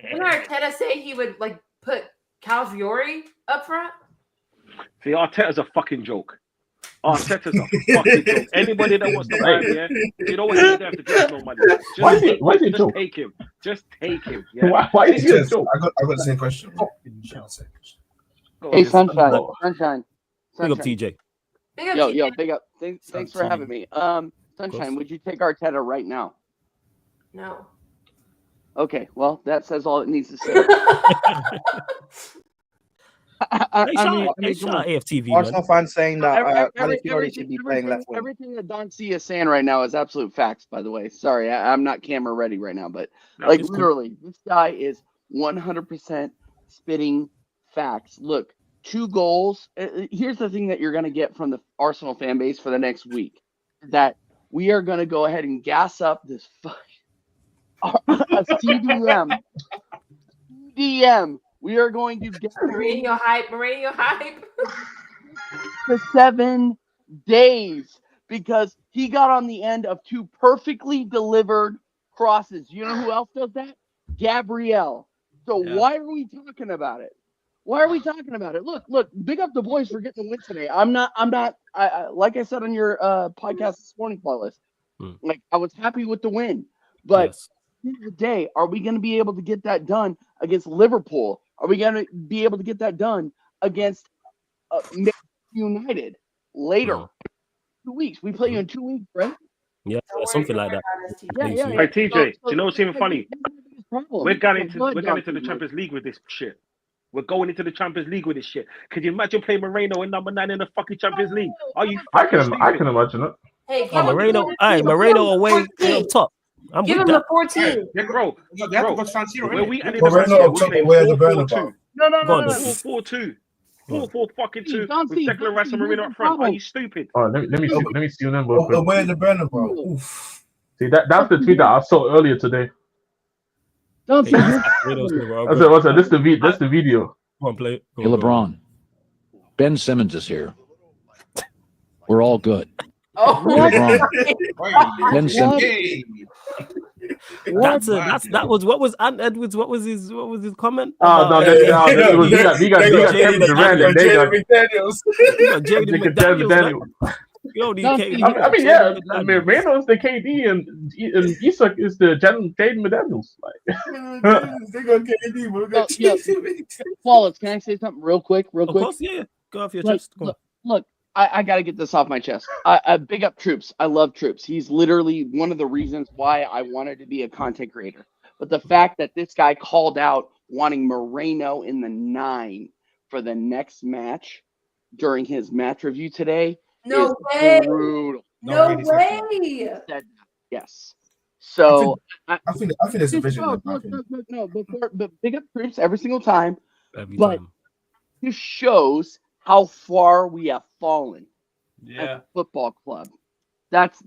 didn't Arteta say he would like put Calviori up front? See, Arteta's a fucking joke. Arteta's a fucking joke. Anybody that wants to buy him, yeah, you know what? You don't have to give no money. Why is he a joke? Take him. Just take him. Yeah. Why is he a joke? I got the same question. Hey, Sunshine. Big up, TJ. Yo, big up. Thanks for having me. Sunshine, would you take Arteta right now? No. Okay, well, that says all it needs to say. AFTV, Arsenal fans saying that Every- Fiore should be playing left wing. Everything that Don C is saying right now is absolute facts, by the way. Sorry, I'm not camera ready right now, but like literally, this guy is 100% spitting facts. Look, 2 goals. Here's the thing that you're going to get from the Arsenal fan base for the next week, that we are going to go ahead and gas up this CDM. We are going to get Mourinho hype. for 7 days because he got on the end of 2 perfectly delivered crosses. You know who else does that? Gabriel. So why are we talking about it? Look, big up the boys for getting the win today. I'm not, like I said on your podcast this morning, Panelist, like I was happy with the win, but at the end of the day, are we going to be able to get that done against Liverpool? Are we going to be able to get that done against United later? 2 weeks. We play you in 2 weeks, right? Yeah, something like that. Yeah. Hey, TJ, do you know what's even funny? We're going into the Champions League with this shit. We're going into the Champions League with this shit. Could you imagine playing Moreno in number 9 in the fucking Champions League? Are you? I can imagine it. Hey, Moreno away up top. Give him the 14. Yeah, bro. They have to go San Siro. When we ended Moreno the match, away at the 4-4-2. No. 4-4-2. 4-4-2 with Declan Rice and Marino up front. Are you stupid? Oh, let me see your number. Away at the Bernabeu. See that's the tweet that I saw earlier today. Don't say What's that? That's the video. Come on, play it. Hey, LeBron. Ben Simmons is here. We're all good. Oh, LeBron. Ben Simmons. That was what was Ant Edwards? What was his comment? Oh no, he got Kevin Durant and they got Jaden McDaniels. Yo, Reynolds the KD and Isak is the Jaden McDaniels. They got KD, but we got Wallace, can I say something real quick? Of course, yeah. Go off your chest. Look, I got to get this off my chest. Big up Troops. I love Troops. He's literally one of the reasons why I wanted to be a content creator. But the fact that this guy called out wanting Moreno in the 9 for the next match during his match review today. No way. Brutal. No way. Yes. So I think there's a vision. But big up Troops every single time. This shows how far we have fallen as a football club. That's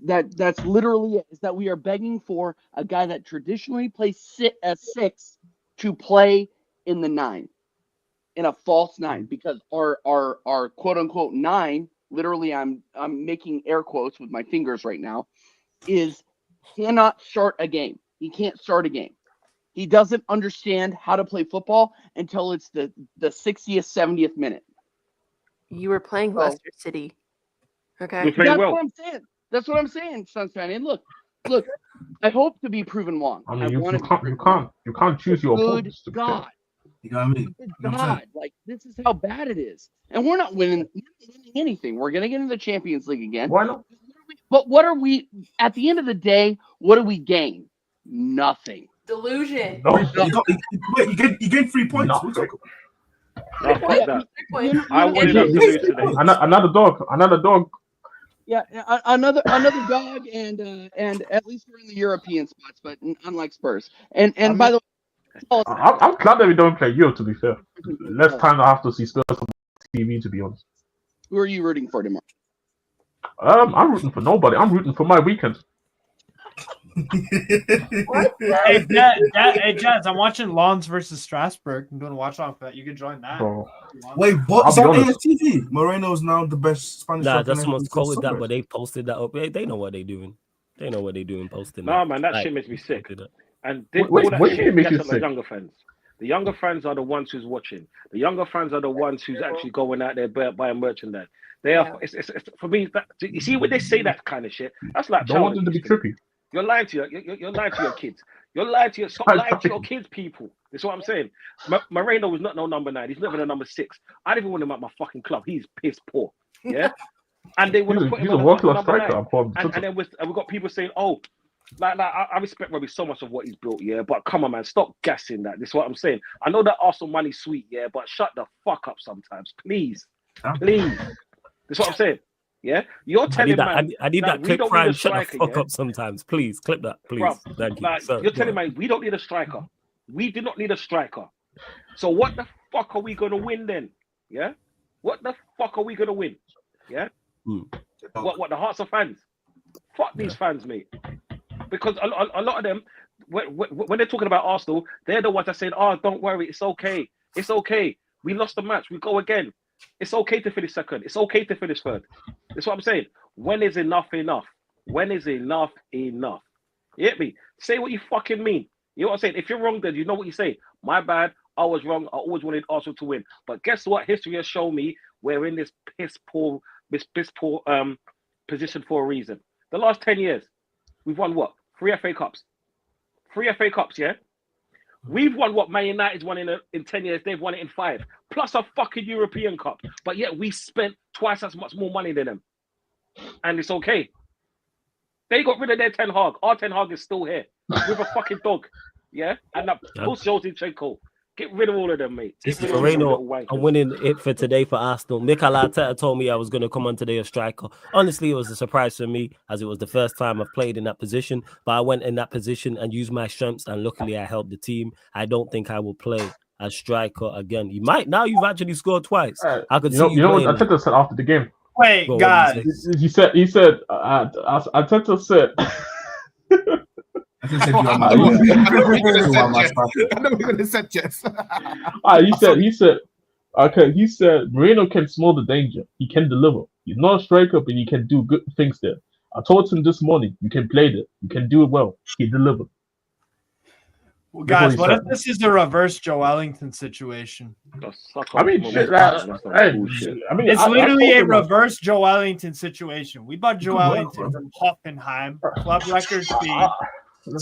literally it, is that we are begging for a guy that traditionally plays 6 to play in the 9, in a false 9, because our quote unquote 9, literally I'm making air quotes with my fingers right now, cannot start a game. He can't start a game. He doesn't understand how to play football until it's the 60th, 70th minute. You were playing Leicester City. Okay. That's what I'm saying, Sunshine. And look, I hope to be proven wrong. I mean, you can't choose your opponents. God. You know what I mean? God, like this is how bad it is. And we're not winning anything. We're gonna get into the Champions League again. Why not? But what are we at the end of the day, what do we gain? Nothing. Delusion. No. You get 3 points. I wanted us to lose today. Another dog. Yeah, another dog, and at least we're in the European spots, but unlike Spurs. And by the way, I'm glad that we don't play Euro. To be fair, less time I have to see Spurs on TV. To be honest, who are you rooting for tomorrow? I'm rooting for nobody. I'm rooting for my weekend. Hey, Jazz, I'm watching Lons versus Strasbourg. I'm doing a watch off for that. You can join that. Wait, but it's on AFTV. Moreno's now the best Spanish. Nah, that's someone's call with that, but they posted that up. They know what they're doing. They know what they're doing posting. Nah, man, that shit makes me sick. And what shit makes you sick? Younger fans. The younger fans are the ones who's watching. The younger fans are the ones who's actually going out there buying merchandise. They are. It's for me. You see when they say that kind of shit, that's like don't want them to be trippy. You're lying to you're lying to your kids. You're lying to stop lying to your kids, people. That's what I'm saying. Moreno is not no number 9. He's never a number 6. I don't even want him at my fucking club. He's piss poor. Yeah. And they want to put him a world-class striker. and then we've got people saying, "Oh, I respect Robbie so much of what he's built, yeah. But come on, man, stop gassing that. This is what I'm saying. I know that Arsenal money's sweet, yeah, but shut the fuck up sometimes, please. This is what I'm saying. Yeah, you're telling man. I need that clip. Prime, shut the fuck up sometimes, please. Clip that, please. Bruv, Thank you. Sorry, you're telling man we don't need a striker. We do not need a striker. So what the fuck are we gonna win then? Yeah, what the fuck are we gonna win? Yeah, what the hearts of fans? Fuck these fans, mate. Because a lot of them, when they're talking about Arsenal, they're the ones that saying, "Oh, don't worry, it's okay, it's okay. We lost the match, we go again. It's okay to finish second. It's okay to finish third." That's what I'm saying. When is enough enough? When is enough enough? You get me? Say what you fucking mean. You know what I'm saying? If you're wrong, then you know what you say. My bad. I was wrong. I always wanted Arsenal to win. But guess what? History has shown me we're in this piss poor position for a reason. The last 10 years, we've won what? 3 FA Cups. 3 FA Cups, yeah? We've won what Man United's won in 10 years. They've won it in 5. Plus a fucking European Cup. But yet we spent twice as much more money than them. And it's okay. They got rid of their Ten Hag. Our Ten Hag is still here. With a fucking dog. Yeah? And that post Zinchenko. Get rid of all of them, mate. Moreno, I'm winning it for today for Arsenal. Mikel Arteta told me I was going to come on today a striker. Honestly, it was a surprise for me as it was the first time I've played in that position. But I went in that position and used my strengths, and luckily I helped the team. I don't think I will play as striker again. You might now. You've actually scored twice. I could see you. You know what Arteta said after the game? Wait, guys. He said. Arteta said. I know we're gonna set Jess. He said, okay. He said Moreno can smell the danger. He can deliver. He's not a striker, but he can do good things there. I told him this morning, you can play there. You can do it well. He delivered. Well, guys, what if this is the reverse Joe Ellington situation? I mean, shit. It's literally a reverse Joe Ellington situation. We bought Joe Ellington from Hoffenheim, club record fee.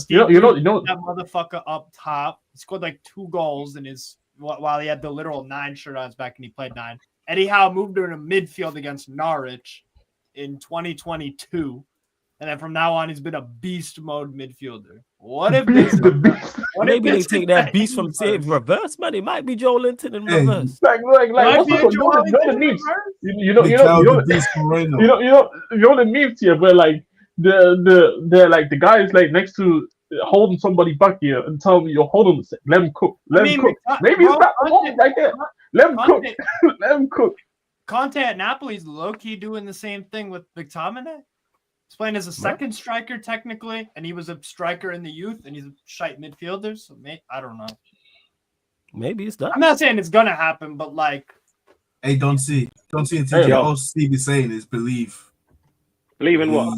You know that motherfucker up top. He scored like 2 goals in his while he had the literal 9 shirt on his back and he played 9. Eddie Howe moved her to midfield against Norwich in 2022, and then from now on he's been a beast mode midfielder. What if this? Maybe they take that beast from say reverse, man. It might be Joe Ellington in reverse. Like the memes. You know the memes here, where like. The guy is like next to holding somebody back here and tell me you're holding the let him cook. Let him cook. Maybe it's that moment right there. Let him cook. Let him cook. Conte at Napoli's low-key doing the same thing with McTominay. He's playing as a second striker technically, and he was a striker in the youth, and he's a shite midfielder. So I don't know. Maybe it's that. I'm not saying it's gonna happen, but like, hey, don't see it. All Steve is saying is believe. Believe in what?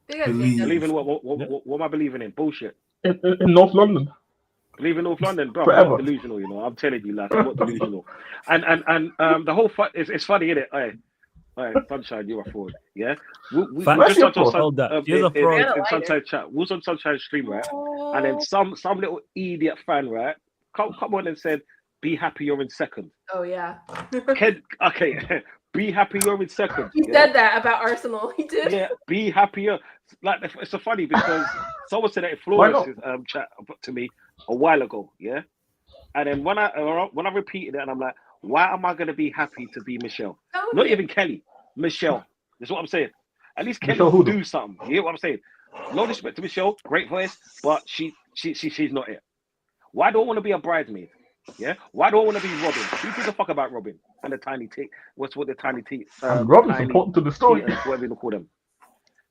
Believe in what? What am I believing in? Bullshit. In North London. Believe in North London, bro. I'm not delusional, you know. I'm telling you, like, I'm not delusional. And the whole it's funny, isn't it? Hey, Sunshine, you're a fraud. Yeah. We just in Sunshine chat. We was on Sunshine stream, right? And then some little idiot fan, right? Come on and said, "Be happy you're in second." Oh yeah. Okay. Be happy you're in second. He said that about Arsenal. He did. Yeah, be happier. Like, it's so funny because someone said that in Flores' chat to me a while ago. Yeah, and then when I repeated it, and I'm like, why am I going to be happy to be Michelle? Not even Kelly, Michelle. That's what I'm saying. At least Kelly will do something. You hear what I'm saying? No disrespect to Michelle, great voice, but she's not it. Why do I want to be a bridesmaid? Yeah, why do I want to be Robin? Who gives a fuck about Robin and the tiny tea? What's the tiny tea? Robin's important to the story. Whatever you call them,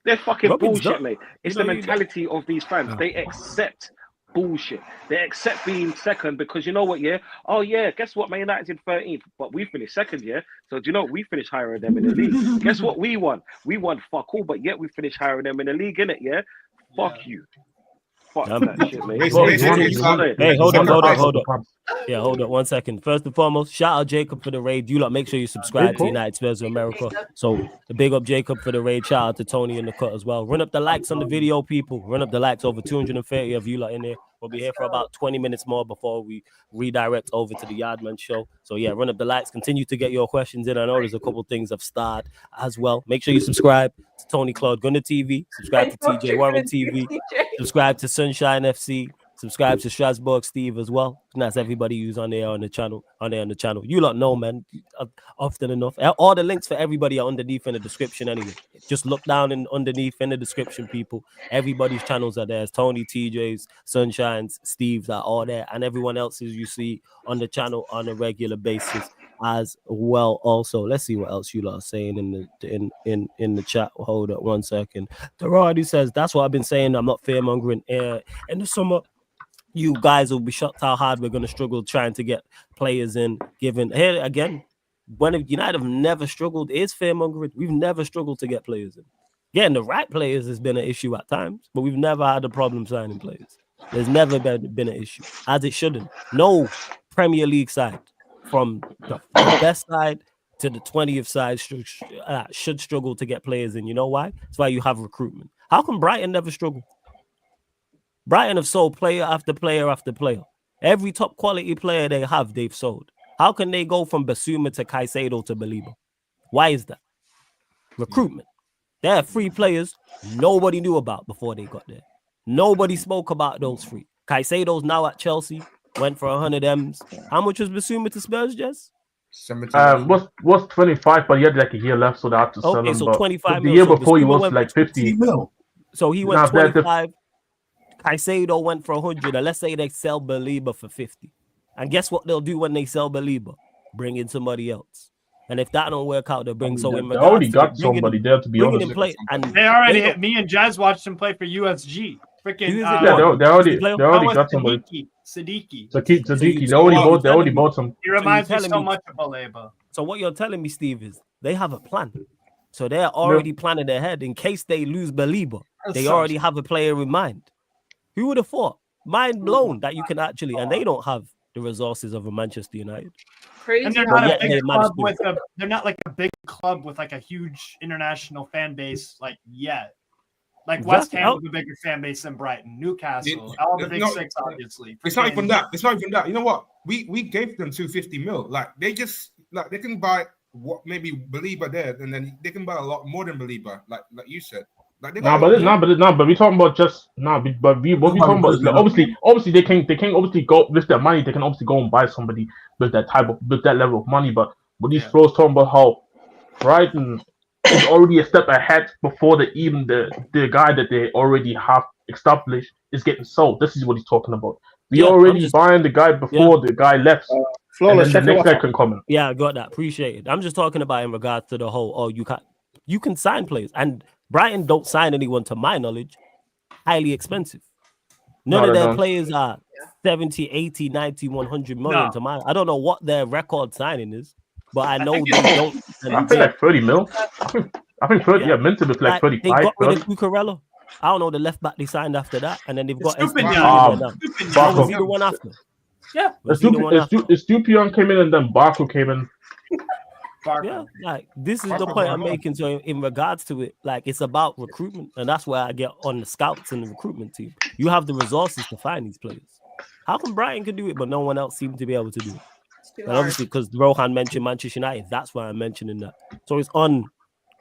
they're fucking Robin's bullshit, mate. It's the mentality of these fans. They accept bullshit. They accept being second because you know what? Yeah. Oh yeah. Guess what? Man United's in 13th, but we finished second. Yeah. So do you know what? We finished higher than them in the league. Guess what? We won. We won fuck all, but yet we finished higher than them in the league, innit? Yeah. Fuck you. Fuck that shit, mate. Hey, hold on. Yeah, hold on 1 second. First and foremost, shout out Jacob for the raid. You lot make sure you subscribe to United Spurs of America. So the big up Jacob for the raid. Shout out to Tony in the cut as well. Run up the likes on the video, people. Run up the likes. Over 230 of you lot in there. We'll be here for about 20 minutes more before we redirect over to the Yardman show. So yeah, run up the lights. Continue to get your questions in. I know there's a couple things I've started as well. Make sure you subscribe to Tony Claude Gunner TV. Subscribe to TJ Warren TV. Subscribe to Sunshine FC. Subscribe to Strasbourg Steve as well. And that's everybody who's on there on the channel. You lot know, man. Often enough. All the links for everybody are underneath in the description anyway. Just look down and underneath in the description, people. Everybody's channels are there. It's Tony, TJ's, Sunshine's, Steve's are all there. And everyone else's you see on the channel on a regular basis as well. Also, let's see what else you lot are saying in the chat. Hold up 1 second. Doradi says, that's what I've been saying. I'm not fear-mongering. In the summer, you guys will be shocked how hard we're going to struggle trying to get players in. Given here again, when United have never struggled, is fear-mongering. We've never struggled to get players in. Getting the right players has been an issue at times, but we've never had a problem signing players. There's never been an issue, as it shouldn't. No Premier League side, from the best side to the 20th side, should struggle to get players in. You know why? That's why you have recruitment. How come Brighton never struggled? Brighton have sold player after player after player. Every top quality player they have, they've sold. How can they go from Basuma to Caicedo to Belieber? Why is that? Recruitment. There are 3 players nobody knew about before they got there. Nobody spoke about those 3. Caicedo's now at Chelsea, went for 100 M's. How much was Basuma to Spurs, Jess? Was 25, but he had like a year left, so they had to sell him. So 25 the year before he was like 50 mil. So he went 25. Caicedo went for 100, and let's say they sell Belieber for 50. And guess what they'll do when they sell Belieber? Bring in somebody else. And if that don't work out, they'll bring they already got somebody there, to be honest. They already me and Jazz watched him play for USG. Freaking they already got somebody. Siddiqui. They already bought some. He reminds me so much of Belieber. So what you're telling me, Steve, is they have a plan. So they're already planning ahead in case they lose Belieber. They already have a player in mind. Who would have thought? Mind blown that you can actually, and they don't have the resources of a Manchester United. Crazy. And they're not a big club with they're not like a big club with like a huge international fan base like yet. Like West Ham with a bigger fan base than Brighton, Newcastle, all the big 6, obviously. It's not even that. It's not even that. You know what? We gave them 250 mil. Like they just they can buy what maybe Belieber there, and then they can buy a lot more than Belieber, like you said. But we talking about just what we talking about is like, obviously they can obviously go with their money. They can obviously go and buy somebody with that level of money. But these pros talking about how Brighton is already a step ahead before the guy that they already have established is getting sold. This is what he's talking about. We already buying the guy before the guy left. And then the next guy can come in. Yeah, I got that. Appreciate it. I'm just talking about in regards to the whole. You can sign players, and Brighton don't sign anyone, to my knowledge, highly expensive. None of their players are 70, 80, 90, 100 million to mine. I don't know what their record signing is, but I know they don't. I think like 30 mil. I think 30, Minton was like 35. They got rid of Cucurella. I don't know the left back they signed after that, and then they've got was he the one after? Yeah. Stupion came in and then Barco came in. Yeah, like this is the point I'm making. So in regards to it, like it's about recruitment, and that's where I get on the scouts and the recruitment team. You have the resources to find these players. How come Brighton can do it, but no one else seems to be able to do it? And obviously, because Rohan mentioned Manchester United, that's why I'm mentioning that. So it's on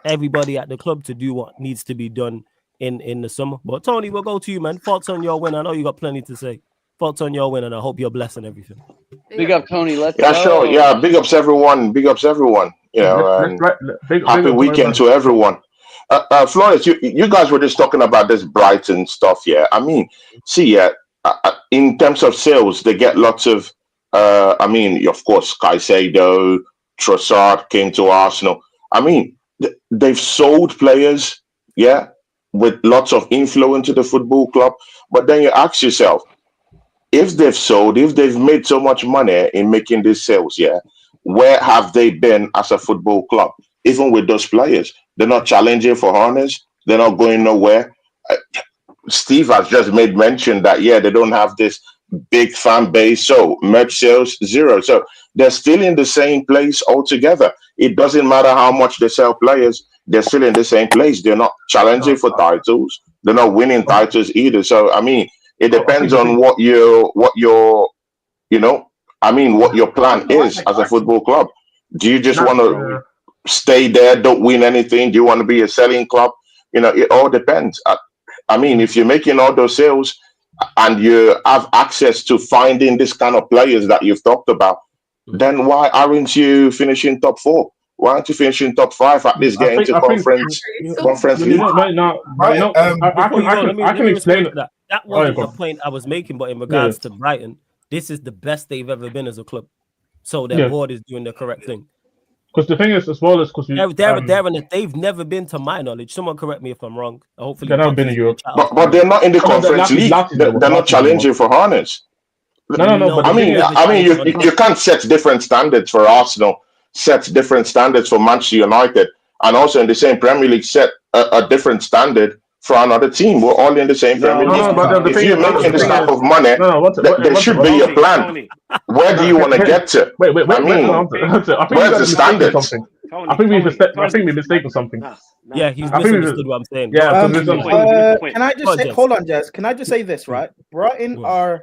everybody at the club to do what needs to be done in the summer. But Tony, we'll go to you, man. Thoughts on your win? I know you got plenty to say. Thoughts on your win, and I hope you're blessing everything. Big up, Tony. Let's go. Sure. Yeah, big ups everyone. Big ups everyone. You know, happy weekend to everyone. Florence, you guys were just talking about this Brighton stuff. Yeah, I mean, see, in terms of sales, they get lots of. I mean, of course, Caicedo, Trossard came to Arsenal. I mean, they've sold players, with lots of inflow into the football club. But then you ask yourself, if they've made so much money in making these sales, where have they been as a football club? Even with those players, they're not challenging for honors. They're not going nowhere. Steve has just made mention that, they don't have this big fan base. So merch sales, 0. So they're still in the same place altogether. It doesn't matter how much they sell players. They're still in the same place. They're not challenging for titles. They're not winning titles either. So, I mean, It depends on what your what your plan is as a football club. Do you just want to stay there, don't win anything? Do you want to be a selling club? It all depends. I mean, if you're making all those sales and you have access to finding this kind of players that you've talked about, then why aren't you finishing top 4? Why aren't you finishing top 5 at least getting to conference league? I can explain it. That wasn't the point I was making, but in regards to Brighton, this is the best they've ever been as a club. So their board is doing the correct thing. Because the thing is, as well as because they've never been, to my knowledge. Someone correct me if I'm wrong. Hopefully, they've never been in Europe, but they're not in the conference league. They're not challenging for Harness. No. I mean, you can't set different standards for Arsenal, set different standards for Manchester United, and also in the same Premier League set a different standard for another team. We're all in the same Premier League. If you're making this type of money, there should be a plan. Where do you want to get to? Wait. Where's the standards? I think we've mistaken something. Yeah, he's misunderstood what I'm saying. Yeah. Can I just say? Hold on, Jez. Can I just say this? Right, Brighton are.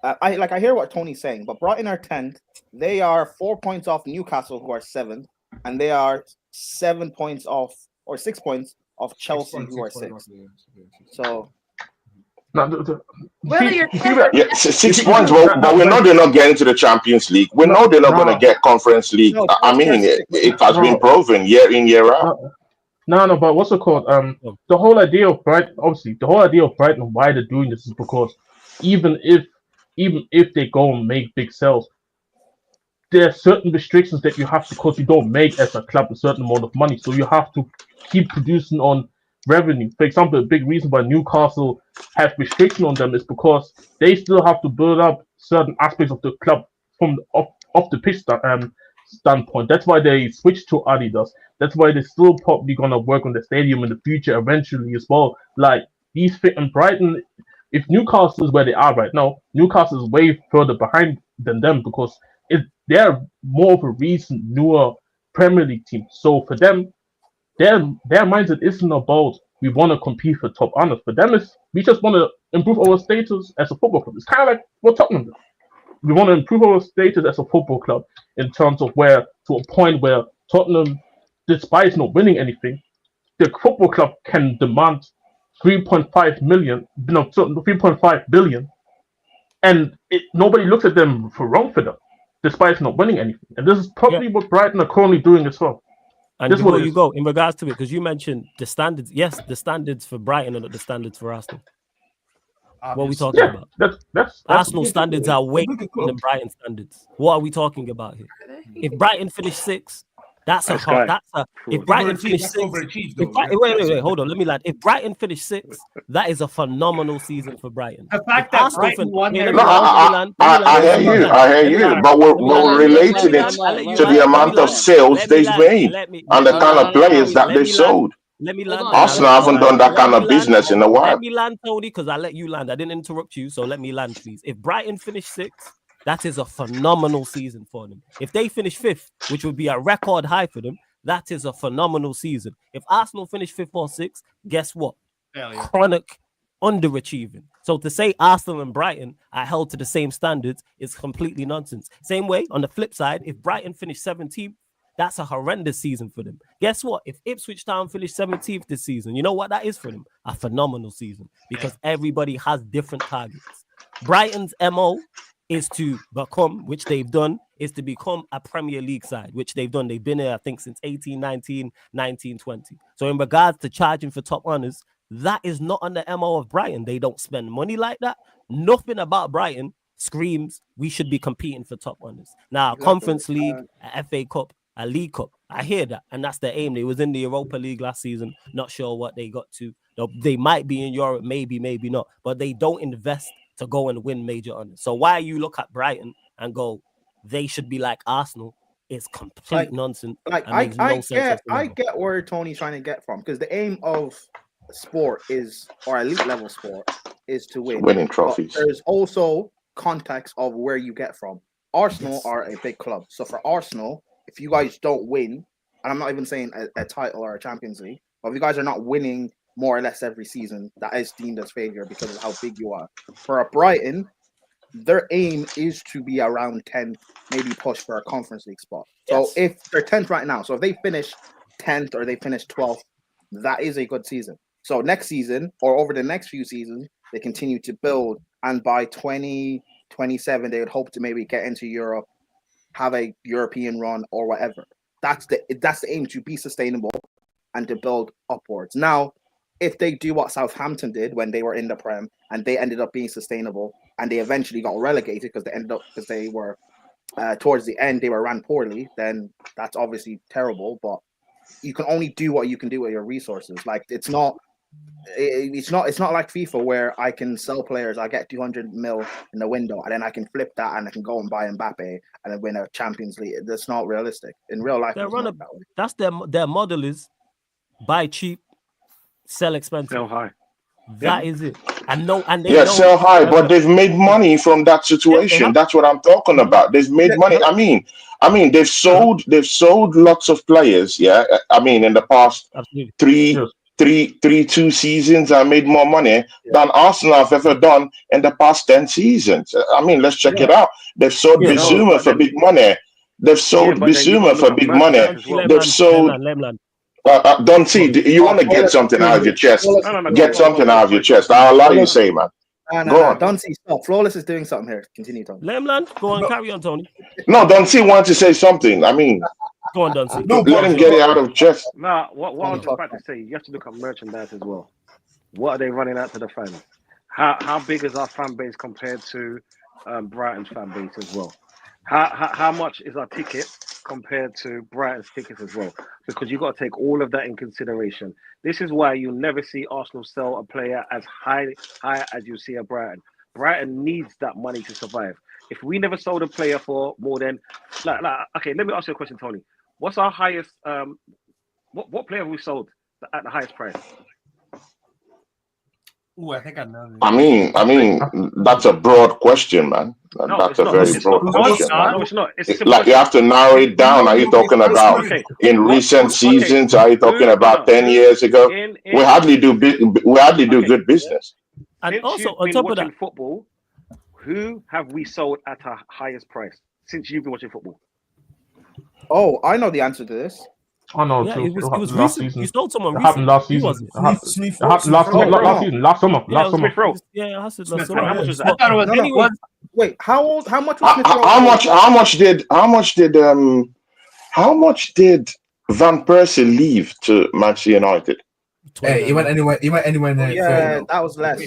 I hear what Tony's saying, but Brighton are 10th. They are 4 points off Newcastle, who are 7th, and they are 7 points off, or 6 points off Chelsea, who are 6th. So. Whether you're 6 points, but we know they're not getting to the Champions League. We know they're not going to get Conference League. I mean, it has been proven year in, year out. No, but what's it called? The whole idea of Brighton, obviously, and why they're doing this is because even if they go and make big sales, there are certain restrictions that you have to, because you don't make as a club a certain amount of money, so you have to keep producing on revenue. For example, a big reason why Newcastle have restriction on them is because they still have to build up certain aspects of the club from off the pitch standpoint. That's why they switched to Adidas. That's why they're still probably gonna work on the stadium in the future eventually as well. Like these fit in Brighton. If Newcastle is where they are right now, Newcastle is way further behind than them because they're more of a recent, newer Premier League team. So for them, their mindset isn't about we want to compete for top honors. For them, we just want to improve our status as a football club. It's kind of like what Tottenham does. We want to improve our status as a football club in terms of to a point where Tottenham, despite not winning anything, the football club can demand 3.5 billion, and nobody looks at them for wrong for them, despite not winning anything. And this is probably what Brighton are currently doing as well. And before you go, in regards to it, because you mentioned the standards, yes, the standards for Brighton are not the standards for Arsenal. What are we talking about? That's Arsenal standards are way better than Brighton standards. What are we talking about here? If Brighton finished 6th, if Brighton finished 6th, wait, hold on, let me land. If Brighton finished 6th, that is a phenomenal season for Brighton. The fact that Brighton won their I hear you, but we're relating it to the amount of sales they've made and the kind of players that they sold. Let me land. Arsenal haven't done that kind of business in a while. Let me land, Tony, because I let you land. I didn't interrupt you, so let me land, please. If Brighton finished 6th, that is a phenomenal season for them. If they finish 5th, which would be a record high for them, that is a phenomenal season. If Arsenal finish 5th or 6th, guess what? Chronic underachieving. So to say Arsenal and Brighton are held to the same standards is completely nonsense. Same way, on the flip side, if Brighton finish 17th, that's a horrendous season for them. Guess what? If Ipswich Town finished 17th this season, you know what that is for them? A phenomenal season, because everybody has different targets. Brighton's MO is to become, which they've done, is to become a Premier League side, which they've done. They've been here, I think, since 1819, 1920. So in regards to charging for top honors, that is not on the MO of Brighton. They don't spend money like that. Nothing about Brighton screams we should be competing for top honors. Now, Conference League, a FA Cup, a League Cup, I hear that, and that's their aim. They was in the Europa League last season, not sure what they got to. They might be in Europe, maybe not, but they don't invest to go and win major honors. So why you look at Brighton and go, they should be like Arsenal, is complete nonsense. I get where Tony's trying to get from, because the aim of sport is, or elite level sport, is to win. Winning trophies. But there's also context of where you get from. Arsenal are a big club. So for Arsenal, if you guys don't win, and I'm not even saying a title or a Champions League, but if you guys are not winning more or less every season that is deemed as failure because of how big you are. For a Brighton, their aim is to be around 10th, maybe push for a Conference League spot. So if they're 10th right now, so if they finish 10th or they finish 12th, that is a good season. So next season or over the next few seasons, they continue to build, and by 2027, they would hope to maybe get into Europe, have a European run or whatever. That's the aim, to be sustainable and to build upwards. Now, if they do what Southampton did when they were in the Prem and they ended up being sustainable and they eventually got relegated because they were towards the end they were ran poorly, then that's obviously terrible. But you can only do what you can do with your resources. Like it's not like FIFA where I can sell players. I get 200 mil in the window and then I can flip that and I can go and buy Mbappe and then win a Champions League. That's not realistic in real life. That's their model is buy cheap, sell expensive. Sell high. That is it. And sell high, but they've made money from that situation. That's what I'm talking about. They've made money. I mean, they've sold lots of players. Yeah, I mean, in the past two seasons, I made more money than Arsenal have ever done in the past 10 seasons. I mean, let's check it out. They've sold Bissouma for big money. They've sold Bissouma for big money. They've sold. Don't see. You want to get something out of your chest? Get something out of your chest. I'll allow you to say, man. Go on. Don't see. Stop. Flawless is doing something here. Continue, Tony. Let him land. Go on. Carry on, Tony. No, don't see. Want to say something? I mean, go on, don't see. Let him get it out of chest. Nah, what I was about to say, you have to look at merchandise as well. What are they running out to the fans? How big is our fan base compared to Brighton's fan base as well? How much is our ticket compared to Brighton's tickets as well? Because you've got to take all of that in consideration. This is why you never see Arsenal sell a player as high as you see a Brighton. Brighton needs that money to survive. If we never sold a player for more than okay, let me ask you a question, Tony. What's our highest what player have we sold at the highest price? Ooh, I think I know. I mean, that's a broad question, man. That's a very broad question. No, it's not. It's like you have to narrow it down. Are you talking about in recent seasons? Are you talking about 10 years ago? We hardly do good business. And also, on top of that, football, who have we sold at our highest price since you've been watching football? Oh, I know the answer to this. I know yeah, too. it was last recent. season. You sold someone It happened last season. It happened last summer. Last summer. Yeah, last summer. How much was that? I thought it was anyone. Wait, how much was Smith Rowe? How much did Van Persie leave to Manchester United? Hey, he went anywhere. He went anywhere there. Yeah, that was less.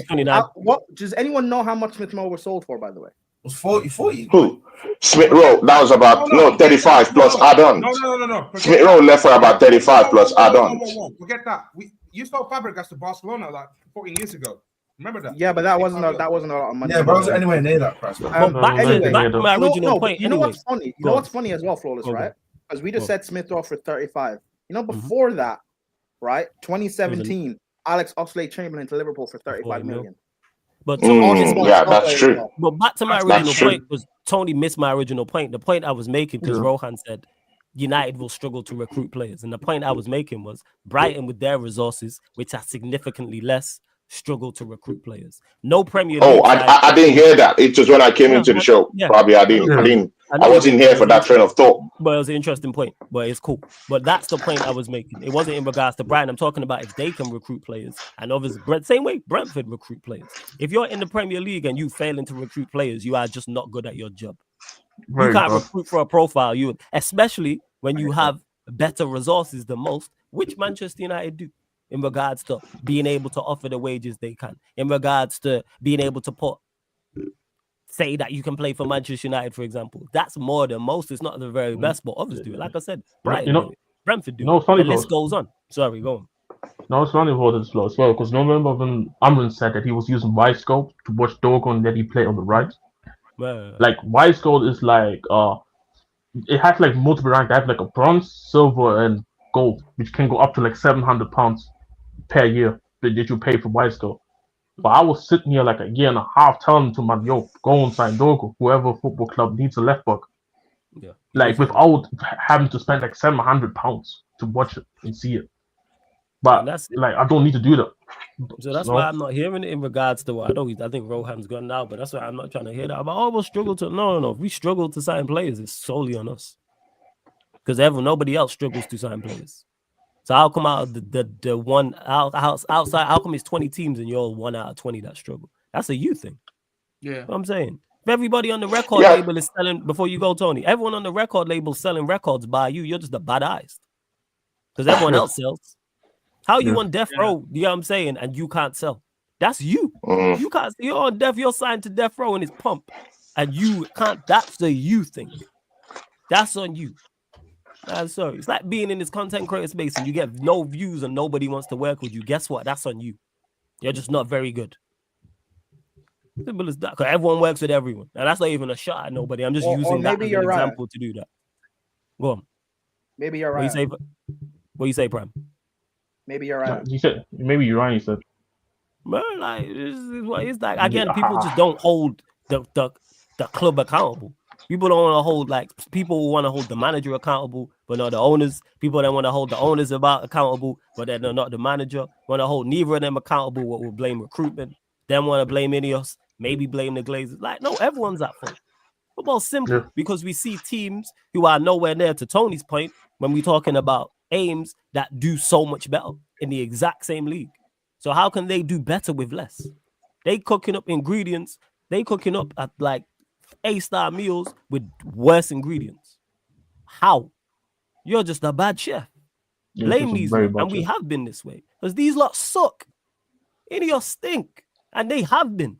What does anyone know how much Smith Rowe was sold for? By the way, it was 40. Who? Smith Rowe. That was about 35 plus add-ons. No. Smith Rowe left for about 35 plus add-ons. Forget that. You sold Fabregas to Barcelona like 14 years ago. Remember that? Yeah, but that wasn't a lot of money. Yeah, but it wasn't anywhere near that price. Back to my original point. You know what's funny? You know what's funny as well, Flawless, right? Because we just said Smith Rowe for 35. You know, before that, right? 2017, Alex Oxlade-Chamberlain to Liverpool for 35 million. But that's true. But back to my original point was Tony missed my original point. The point I was making, because Rohan said United will struggle to recruit players. And the point I was making was Brighton, with their resources, which are significantly less, struggle to recruit players. No Premier League. Oh, I didn't hear that. It was when I came into the show. Yeah. Probably I wasn't here for that train of thought. But it was an interesting point. But it's cool. But that's the point I was making. It wasn't in regards to Brighton. I'm talking about if they can recruit players. And obviously, same way Brentford recruit players. If you're in the Premier League and you failing to recruit players, you are just not good at your job. You can't recruit for a profile. Especially when you have better resources than most, which Manchester United do. In regards to being able to offer the wages they can, in regards to being able to say that you can play for Manchester United, for example. That's more than most. It's not the very best, but others do it. Like I said, Brighton Brentford do it. The list goes on. Sorry, go on. No, it's funny for this flow as well, because remember when Amrin said that he was using Wisecope to watch Dogo and that he played on the right? Like, Wisecope is like, it has like multiple ranks. They have like a bronze, silver, and gold, which can go up to like £700 per year that you pay for Wisecope. But I was sitting here like a year and a half telling to my go and sign Dogo. Whoever football club needs a left back. Yeah. Like without having to spend like £700 to watch it and see it. But like, I don't need to do that. So that's why I'm not hearing it in regards to what I think Rohan's gone now, but that's why I'm not trying to hear that about we'll struggle to no. If we struggle to sign players, it's solely on us. Because nobody else struggles to sign players. So how come out of the one outside, how come it's 20 teams and you're 1 out of 20 that struggle? That's a you thing. Yeah. You know what I'm saying? If everybody on the record label is selling, before you go, Tony, everyone on the record label selling records by you, you're just the bad eyes. Because everyone else sells. How you on death row, you know what I'm saying, and you can't sell? That's you. You can't, you're on death, you're signed to death row and it's pump. And you can't, that's the you thing. That's on you. Sorry. It's like being in this content creator space and you get no views and nobody wants to work with you. Guess what? That's on you. You're just not very good. Simple as that. Because everyone works with everyone. And that's not even a shot at nobody. I'm just using that as an example to do that. Go on. Maybe you're right. What you say, Prime? Maybe you're right. You said maybe you're right. You said, well, like it's like again, people just don't hold the club accountable. People don't want to hold people want to hold the manager accountable, but not the owners. People that want to hold the owners accountable, but they're not the manager. Want to hold neither of them accountable. What will blame recruitment? Then want to blame Ineos, maybe blame the Glazers. Like no, everyone's at fault. Football's simple because we see teams who are nowhere near, to Tony's point, when we're talking about aims that do so much better in the exact same league. So how can they do better with less? They cooking up ingredients. They cooking up at like A-star meals with worse ingredients. How? You're just a bad chef. Blame these lot, and we have been this way because these lot suck. Ineos stink, and they have been.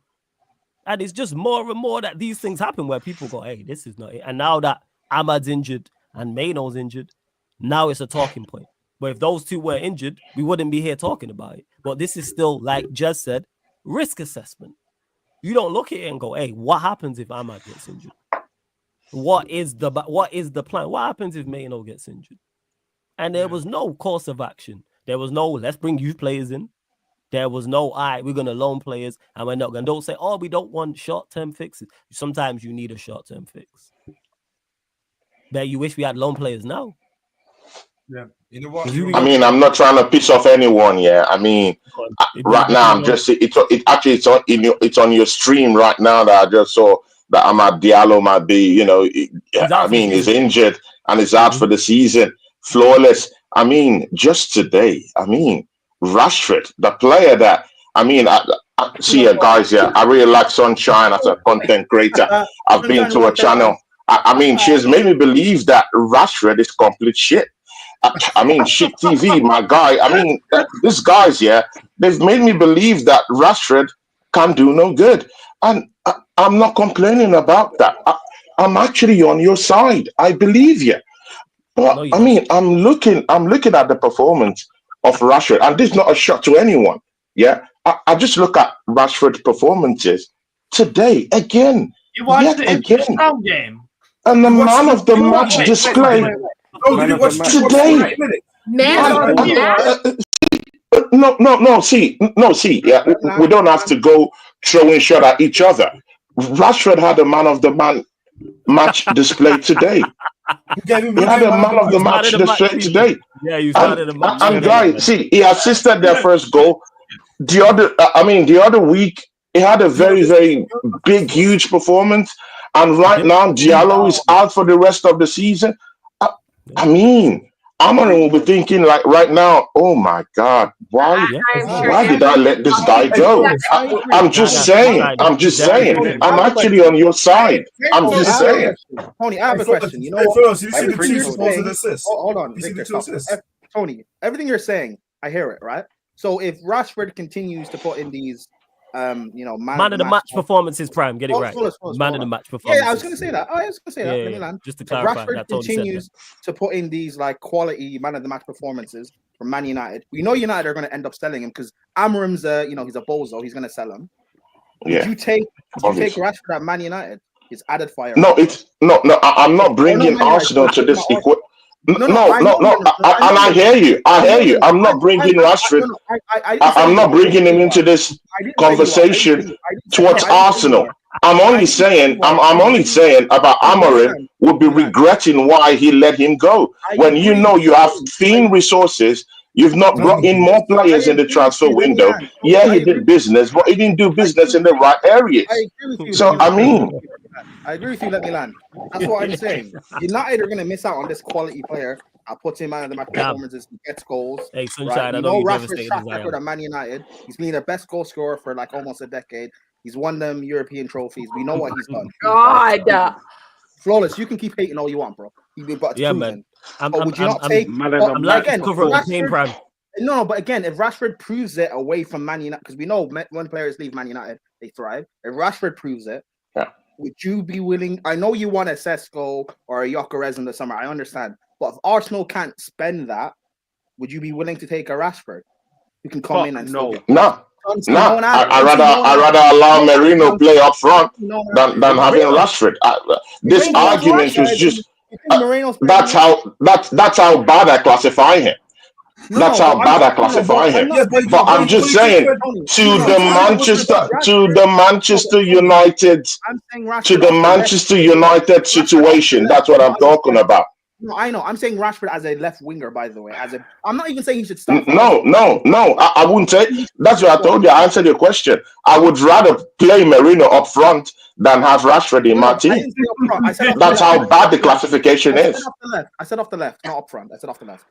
And it's just more and more that these things happen where people go, hey, this is not it. And now that Ahmad's injured and Mainoo's injured, now it's a talking point. But if those two were injured, we wouldn't be here talking about it. But this is still, like Jez said, risk assessment. You don't look at it and go, hey, what happens if Ahmad gets injured? What is the plan? What happens if Mainoo gets injured? And there was no course of action. There was no, let's bring youth players in. There was no, all right, we're going to loan players and we're not going to. Don't say, oh, we don't want short-term fixes. Sometimes you need a short-term fix. But you wish we had loan players now. Yeah. You know what? I mean, I'm not trying to piss off anyone. Yeah. I mean, right now, I'm just, it's on your stream right now that I just saw that Amad Diallo might be, he's injured and is out for the season. Flawless. I mean, just today, Rashford, the player that, I see you guys here. I really like Sunshine as a content creator. I've been to a channel. She has made me believe that Rashford is complete shit. Shit TV, my guy. These guys, they've made me believe that Rashford can do no good. And I'm not complaining about that. I'm actually on your side. I believe you. But I'm looking at the performance of Rashford, and this is not a shot to anyone. Yeah, I just look at Rashford's performances today again. You watched the Ipswich game, and the man of the match display today. See, we don't have to go throwing shot at each other. Rashford had a man of the match display today. He had a man of the match display today. Yeah, you started a match. And guys, see, he assisted their first goal. The other week, he had a very, very big, huge performance. And right now, Diallo is out for the rest of the season. Amorim will be thinking like right now, oh my God, why did I let this guy go? I'm just saying. I'm actually on your side. I'm just saying. Tony, I have a question. You know, hold on, Victor, Tony, everything you're saying, I hear it, right? So if Rashford continues to put in these man of the match performances, Prime, get it right. Man of the match performance. Yeah, I was going to say that. Let me land. Just to clarify, Rashford continues to put in these like quality man of the match performances for Man United. We know United are going to end up selling him because Amorim's he's a bozo. He's going to sell him. Yeah. Would you take Rashford at Man United? His added fire. No, I'm not bringing Arsenal to this equation. No, and I hear you. I'm not bringing Rashford. I'm not bringing him into this conversation towards Arsenal. I'm only saying about Amorim would be regretting why he let him go. When you know you have thin resources, You've not brought in more players in the transfer window. Yeah, he did business, but he didn't do business in the right areas. I agree with you. So, I mean, I agree with you. Let me land. That's what I'm saying. United are going to miss out on this quality player. I put him out of the match performances, he gets goals. Hey, Sunshine, right? I know you Rashford's track record at Man United. He's been the best goal scorer for like almost a decade. He's won them European trophies. We know what he's done. God. Flawless. You can keep hating all you want, bro. But yeah, man. Would you not take? I'm like covering the pain prime. No, but again, if Rashford proves it away from Man United, because we know when players leave Man United, they thrive. If Rashford proves it, would you be willing? I know you want a Sesko or a Gyökeres in the summer. I understand, but if Arsenal can't spend that, would you be willing to take a Rashford who can come in and no. I rather allow Mainoo play up front than having Rashford. This argument was just that's how bad I classify him. That's how bad I classify him. But I'm just saying to the Manchester United situation. That's what I'm talking about. No, I know. I'm saying Rashford as a left winger, by the way. I'm not even saying he should start. No. I wouldn't say. That's what I told you. I answered your question. I would rather play Mainoo up front than have Rashford in my team. That's how bad the classification is. I said off the left, not up front. I said off the left.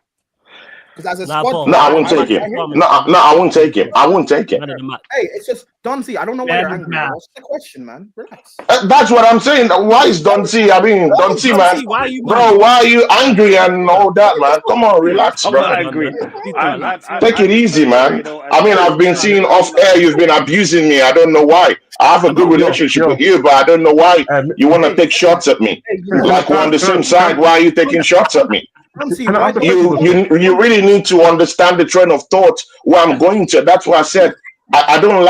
Because as a squad, I wouldn't take him. No, I wouldn't take him. Hey, it's just Dunsey. I don't know why you're angry. What's the question, man? Relax. That's what I'm saying. Why is Dunsey? I mean, Dunsey, man. Why are you angry and all that, man? Come on, relax, bro. Take it easy, man. I mean, I've been seeing off air. You've been abusing me. I don't know why. I have a good relationship with you, but I don't know why you want to take shots at me. Like we're on the same side. Why are you taking shots at me? You really need to understand the train of thought where I'm going to. That's why I said I don't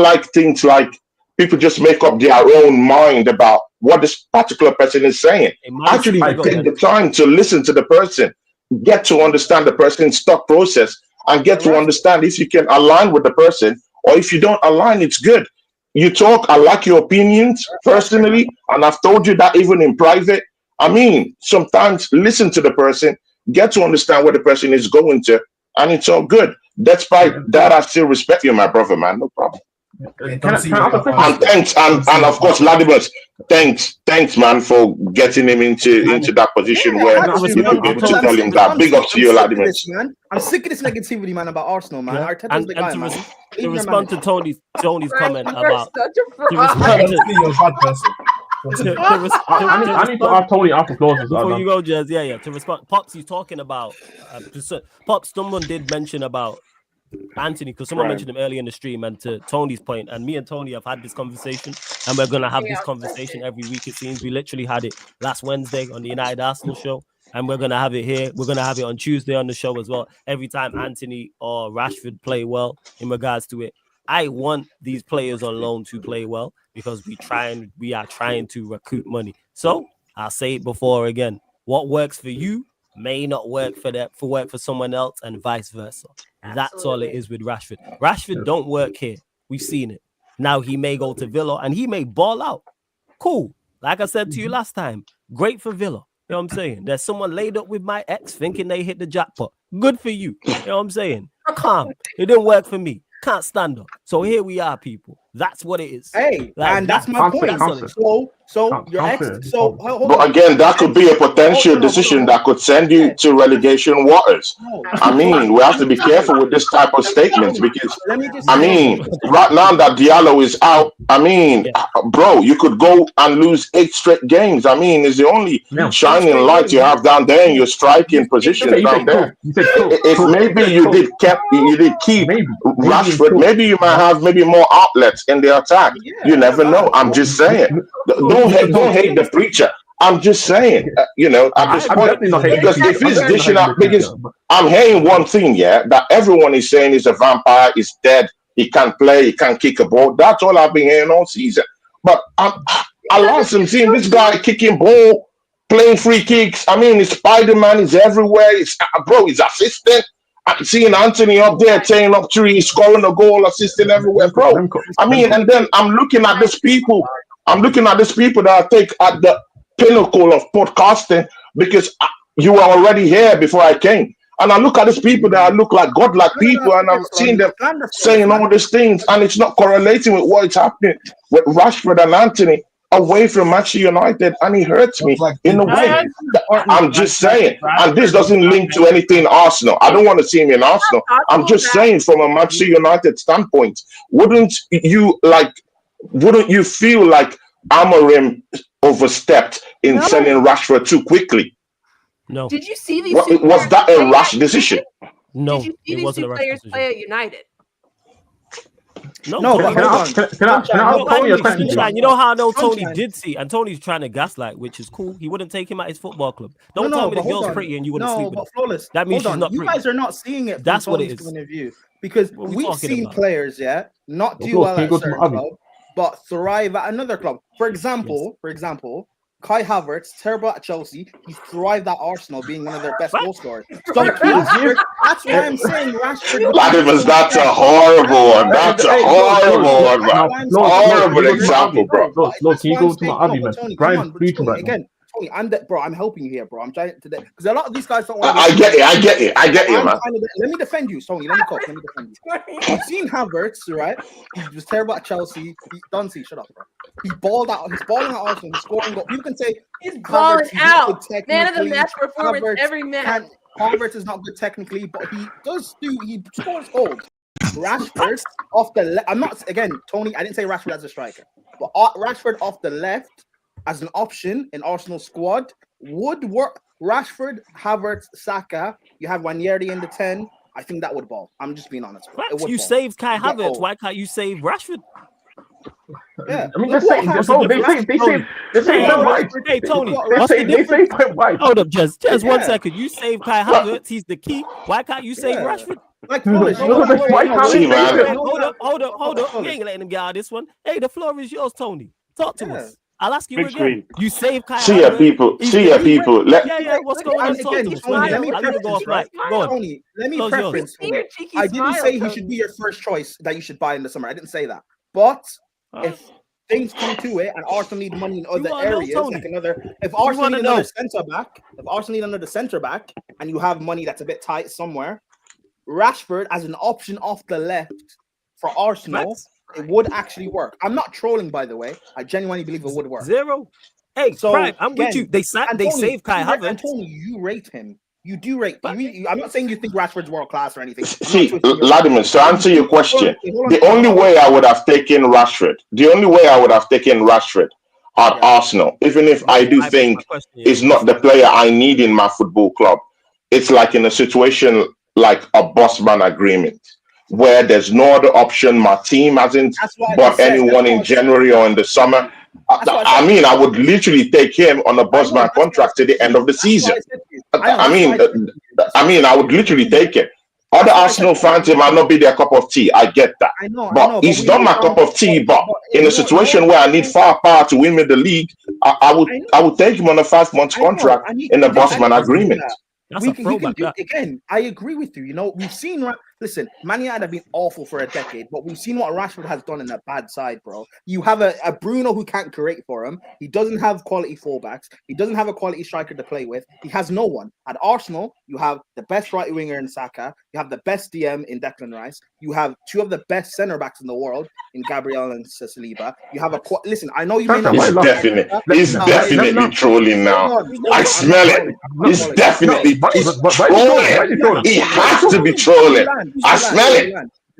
like things like people just make up their own mind about what this particular person is saying. Actually, take the time to listen to the person, get to understand the person's thought process, and get to understand if you can align with the person, or if you don't align, it's good. You talk, I like your opinions personally, and I've told you that even in private. I mean, sometimes listen to the person, get to understand where the person is going to, and it's all good. Despite that, I still respect you, my brother, man. No problem. And thanks, and of course, Ladibus, thanks, man, for getting him into that position where you know, able to tell him that. Big up to you, Ladibus. I'm sick of this negativity, man, about Arsenal, man. And to respond to Tony's comment about I need to ask Tony after closes. Before you go, Jez, yeah. To respond, Pops, he's talking about Pops. Someone did mention about Anthony because someone mentioned him earlier in the stream, and to Tony's point, and me and Tony have had this conversation, and we're gonna have this conversation every week. It seems we literally had it last Wednesday on the United Arsenal show, and we're gonna have it here. We're gonna have it on Tuesday on the show as well. Every time Anthony or Rashford play well in regards to it, I want these players on loan to play well because we are trying to recruit money. So I'll say it before again. What works for you may not work for someone else, and vice versa. That's all it is with Rashford. Rashford don't work here. We've seen it. Now he may go to Villa and he may ball out. Cool. Like I said to you last time, great for Villa. You know what I'm saying? There's someone laid up with my ex thinking they hit the jackpot. Good for you. You know what I'm saying? Calm. It didn't work for me. Can't stand up. So here we are, people. That's what it is. Hey, like, and that's my point. So your ex. So but again, that could be a potential decision that could send you to relegation waters. I mean, we have to be careful with this type of statements because I mean, right now that Diallo is out, I mean, bro, you could go and lose 8 straight games. I mean, it's the only shining light you have down there in your striking position down there. If maybe you did keep Rashford, maybe you might have more outlets in the attack. You never know. I'm just saying. Don't hate the preacher. I'm just saying, at this point, because if he's dishing out, because I'm hearing one thing, that everyone is saying is a vampire, is dead, he can't play, he can't kick a ball. That's all I've been hearing all season. But I lost him seeing this guy kicking ball, playing free kicks. I mean, his Spider-Man is everywhere. He's assistant. I'm seeing Anthony up there tearing up three, scoring a goal, assisting everywhere, bro. I mean, and then I'm looking at these people that I take at the pinnacle of podcasting because you were already here before I came. And I look at these people that look like godlike people, and I'm seeing them saying all these things, and it's not correlating with what is happening with Rashford and Anthony away from Manchester United, and he hurts me in a way. I'm just saying, and this doesn't link to anything Arsenal. I don't want to see him in Arsenal. I'm just saying, from a Manchester United standpoint, wouldn't you feel like Amorim overstepped in selling Rashford too quickly? No. Did you see these? Was that a rash decision? No, Did you see these two players play at United? No, can I ask Tony a question? You know how I know Tony did see, and Tony's trying to gaslight, which is cool. He wouldn't take him at his football club. Don't tell me the girl's pretty and you wouldn't sleep with her. Flawless. That means she's not you pretty. guys are not seeing it. That's from what it Tony's is. point of view, because we've seen about? players, not do well at a certain club, but thrive at another club. For example, Kai Havertz, terrible at Chelsea. He's thrived at Arsenal, being one of their best goal scorers. So that's why I'm saying Rashford. That's a horrible one. That's a horrible one, man. Horrible example, bro. Look, can you go to my argument? Brian, again. Tony, I'm helping you here, bro. I'm trying to, because a lot of these guys don't want to. I get it, man. Let me defend you, Tony. Let me defend you. I've seen Havertz, right? He was terrible at Chelsea. Shut up, bro. He balled out. He's balling at Arsenal. He's scoring goals. You can say he's balling out. Man of the match performance every match. Havertz is not good technically, but he scores goals. Rashford off the left. I'm not, again, Tony, I didn't say Rashford as a striker, but Rashford off the left as an option in Arsenal squad would work. Rashford, Havertz, Saka, you have Wanyeri in the 10. I think that would ball. I'm just being honest. You saved Kai Havertz. Why can't you save Rashford? Yeah, I mean, they say right. Hey, Tony, what's the difference? Hold up, just 1 second. You save Kai Havertz. He's the key. Why can't you save Rashford? Like, hold up. You ain't letting him get out of this one. Hey, the floor is yours, Tony. Talk to us. I'll ask you Big again. Screen. You save Kai. See ya, people. What's going on? Let me preference. I didn't say he should be your first choice that you should buy in the summer. I didn't say that. But if things come to it and Arsenal need money in other areas, if Arsenal need another centre back, and you have money that's a bit tight somewhere, Rashford as an option off the left for Arsenal. It would actually work. I'm not trolling, by the way. I genuinely believe it would work. Zero. Hey, so Prime, I'm with you. They saved Kai Havertz. Tony, you rate him. You do rate. I'm not saying you think Rashford's world class or anything. See, Vladimir, to answer your question, the only way I would have taken Rashford at Arsenal, even if I do think it's not the player I need in my football club, it's like in a situation like a boss-man agreement, where there's no other option. My team hasn't bought anyone in January or in the summer. I mean, I would literally take him on a bossman contract to the end of the season. I mean, I would literally take it. Other Arsenal fans, it might not be their cup of tea. I get that. But he's not my cup of tea. But in a situation where I need firepower to win me the league, I would take him on a 5-month contract in a bossman agreement. Again, I agree with you. You know, we've seen. Listen, Man United have been awful for a decade, but we've seen what Rashford has done in the bad side, bro. You have a Bruno who can't create for him. He doesn't have quality fullbacks. He doesn't have a quality striker to play with. He has no one. At Arsenal, you have the best right winger in Saka. You have the best DM in Declan Rice. You have two of the best centre backs in the world in Gabriel and Saliba. You have listen. I know you may not. He's definitely trolling now. I smell it. He's definitely trolling. He has to be trolling. I smell it.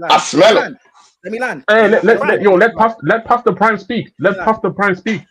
I smell it. Let me land. Hey, let Pastor Prime speak. Let Pastor Prime speak.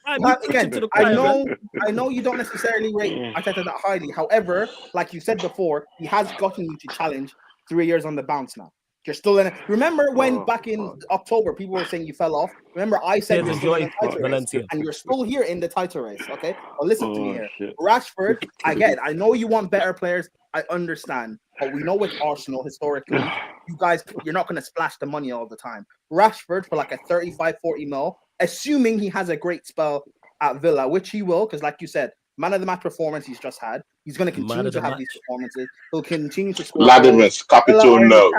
Again, I know you don't necessarily rate Arteta that highly. However, like you said before, he has gotten you to challenge 3 years on the bounce now. You're still in it. Remember when back in October people were saying you fell off? Remember I said you're still in the title race, and you're still here in the title race. Okay, well listen to me here. Shit. Rashford, I know you want better players. I understand, but we know with Arsenal historically, you're not going to splash the money all the time. Rashford for like a 35-40 mil, assuming he has a great spell at Villa, which he will, because like you said, man of the match performance he's just had. He's going to continue to have these performances. He'll continue to score. Latimer's capital no.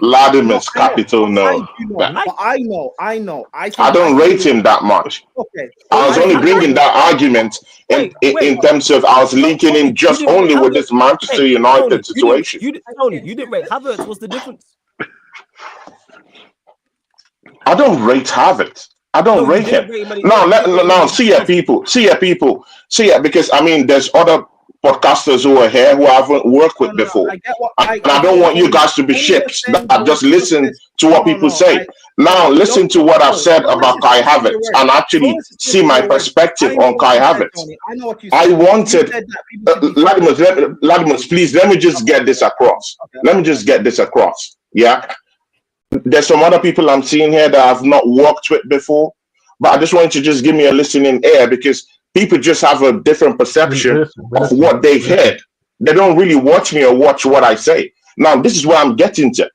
Latimer's capital no. I know. I don't rate him that much. Okay. I was only bringing that argument in terms of I was linking in just only with this Manchester United situation. You didn't rate Havertz. What's the difference? I don't rate Havertz. I don't rate him. No, see ya, people. Because I mean, there's other podcasters who are here who I haven't worked with before. I don't want you guys to be ships that just listen to what people say. Now, listen to what I've said about Kai Havertz and actually see my perspective on Kai Havertz. I wanted, Latimus, please, let me just get this across. Yeah. There's some other people I'm seeing here that I've not worked with before, but I just want you to just give me a listening ear because people just have a different perception of what they've heard. They don't really watch me or watch what I say. Now, this is what I'm getting to.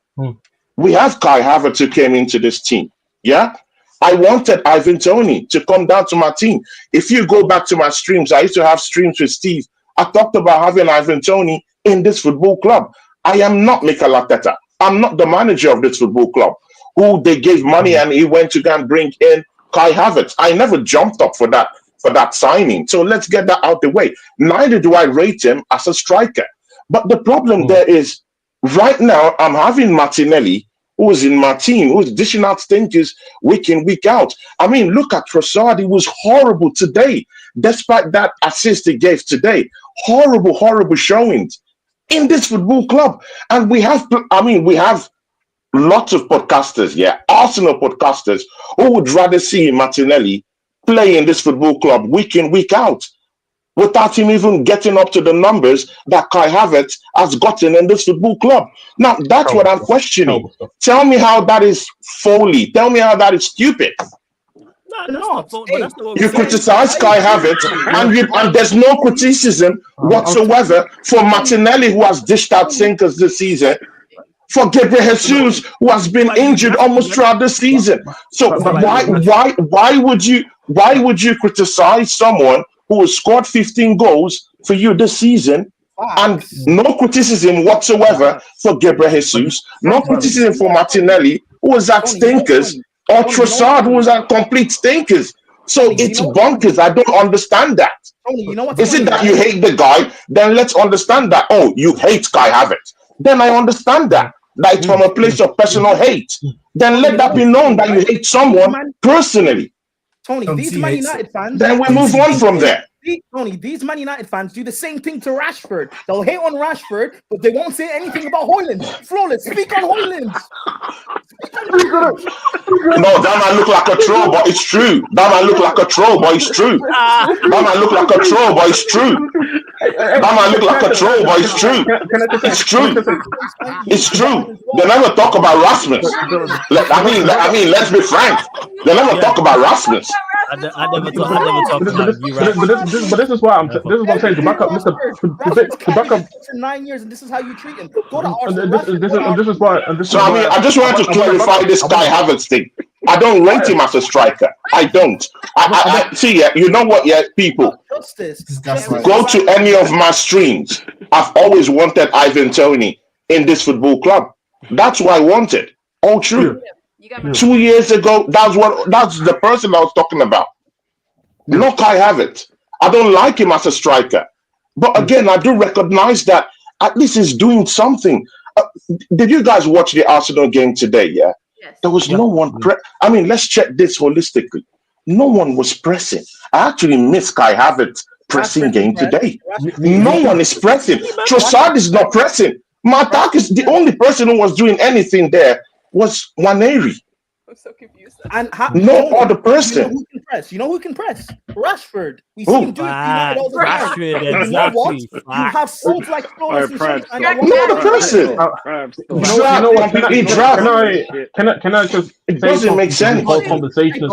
We have Kai Havertz who came into this team. Yeah. I wanted Ivan Toney to come down to my team. If you go back to my streams, I used to have streams with Steve. I talked about having Ivan Toney in this football club. I am not Mikel Arteta. I'm not the manager of this football club who they gave money and he went to go and bring in Kai Havertz. I never jumped up for that signing. So let's get that out the way. Neither do I rate him as a striker. But the problem there is right now I'm having Martinelli, who is in my team, who's dishing out stinkers week in, week out. I mean, look at Trossard. He was horrible today, despite that assist he gave today. Horrible showings in this football club. And we have lots of podcasters, Arsenal podcasters, who would rather see Martinelli play in this football club week in, week out, without him even getting up to the numbers that Kai Havertz has gotten in this football club. Now, that's what I'm questioning. Tell me how that is folly. Tell me how that is stupid. You criticize Kai Havertz, and there's no criticism whatsoever for Martinelli, who has dished out sinkers this season, for Gabriel Jesus, who has been injured almost throughout the season. So why would you criticize someone who has scored 15 goals for you this season, and no criticism whatsoever for Gabriel Jesus, no criticism for Martinelli, who was at stinkers, or Trossard, who was at complete stinkers? So it's bonkers. I don't understand that. Is it that you hate the guy? Then let's understand that. Oh, you hate Kai Havertz. Then I understand that. Like from a place of personal hate. Then let that be known that you hate someone personally. Tony, these Man United fans. Then we move on from there. Tony, these Man United fans do the same thing to Rashford. They'll hate on Rashford, but they won't say anything about Højlund. Flawless, speak on Højlund. No, that man look like a troll, but it's true. That man look like a troll, but it's true. That man look like a troll, but it's true. That man look like a troll, but it's true. It's true. It's true. They never talk about Rasmus. I mean, let's be frank. They never talk about Rasmus. I never talk about you, right? But this is what I'm saying. To back up, to back up for 9 years, and this is how you treat him. Go to Arsenal. This is why. So I mean, I just want to clarify this Kai Havertz thing. I don't rate him as a striker. I don't. I see. You know what? People, go to any of my streams. I've always wanted Ivan Toney in this football club. That's what I wanted. All true. 2 years ago, that's the person I was talking about. Not Kai Havertz. I don't like him as a striker. But again, I do recognize that at least he's doing something. Did you guys watch the Arsenal game today? Yeah? Yes. There was no one. I mean, let's check this holistically. No one was pressing. I actually missed Kai Havertz pressing game today. No one is pressing. Trossard is not pressing. Matak is the only person who was doing anything there was Waneri. I'm so confused. And no other person. You know who can press? Rashford. We see him do it all the time. Rashford, exactly. You have souls like Flawless. No other person. You know what? Can I just? It doesn't make sense. Conversations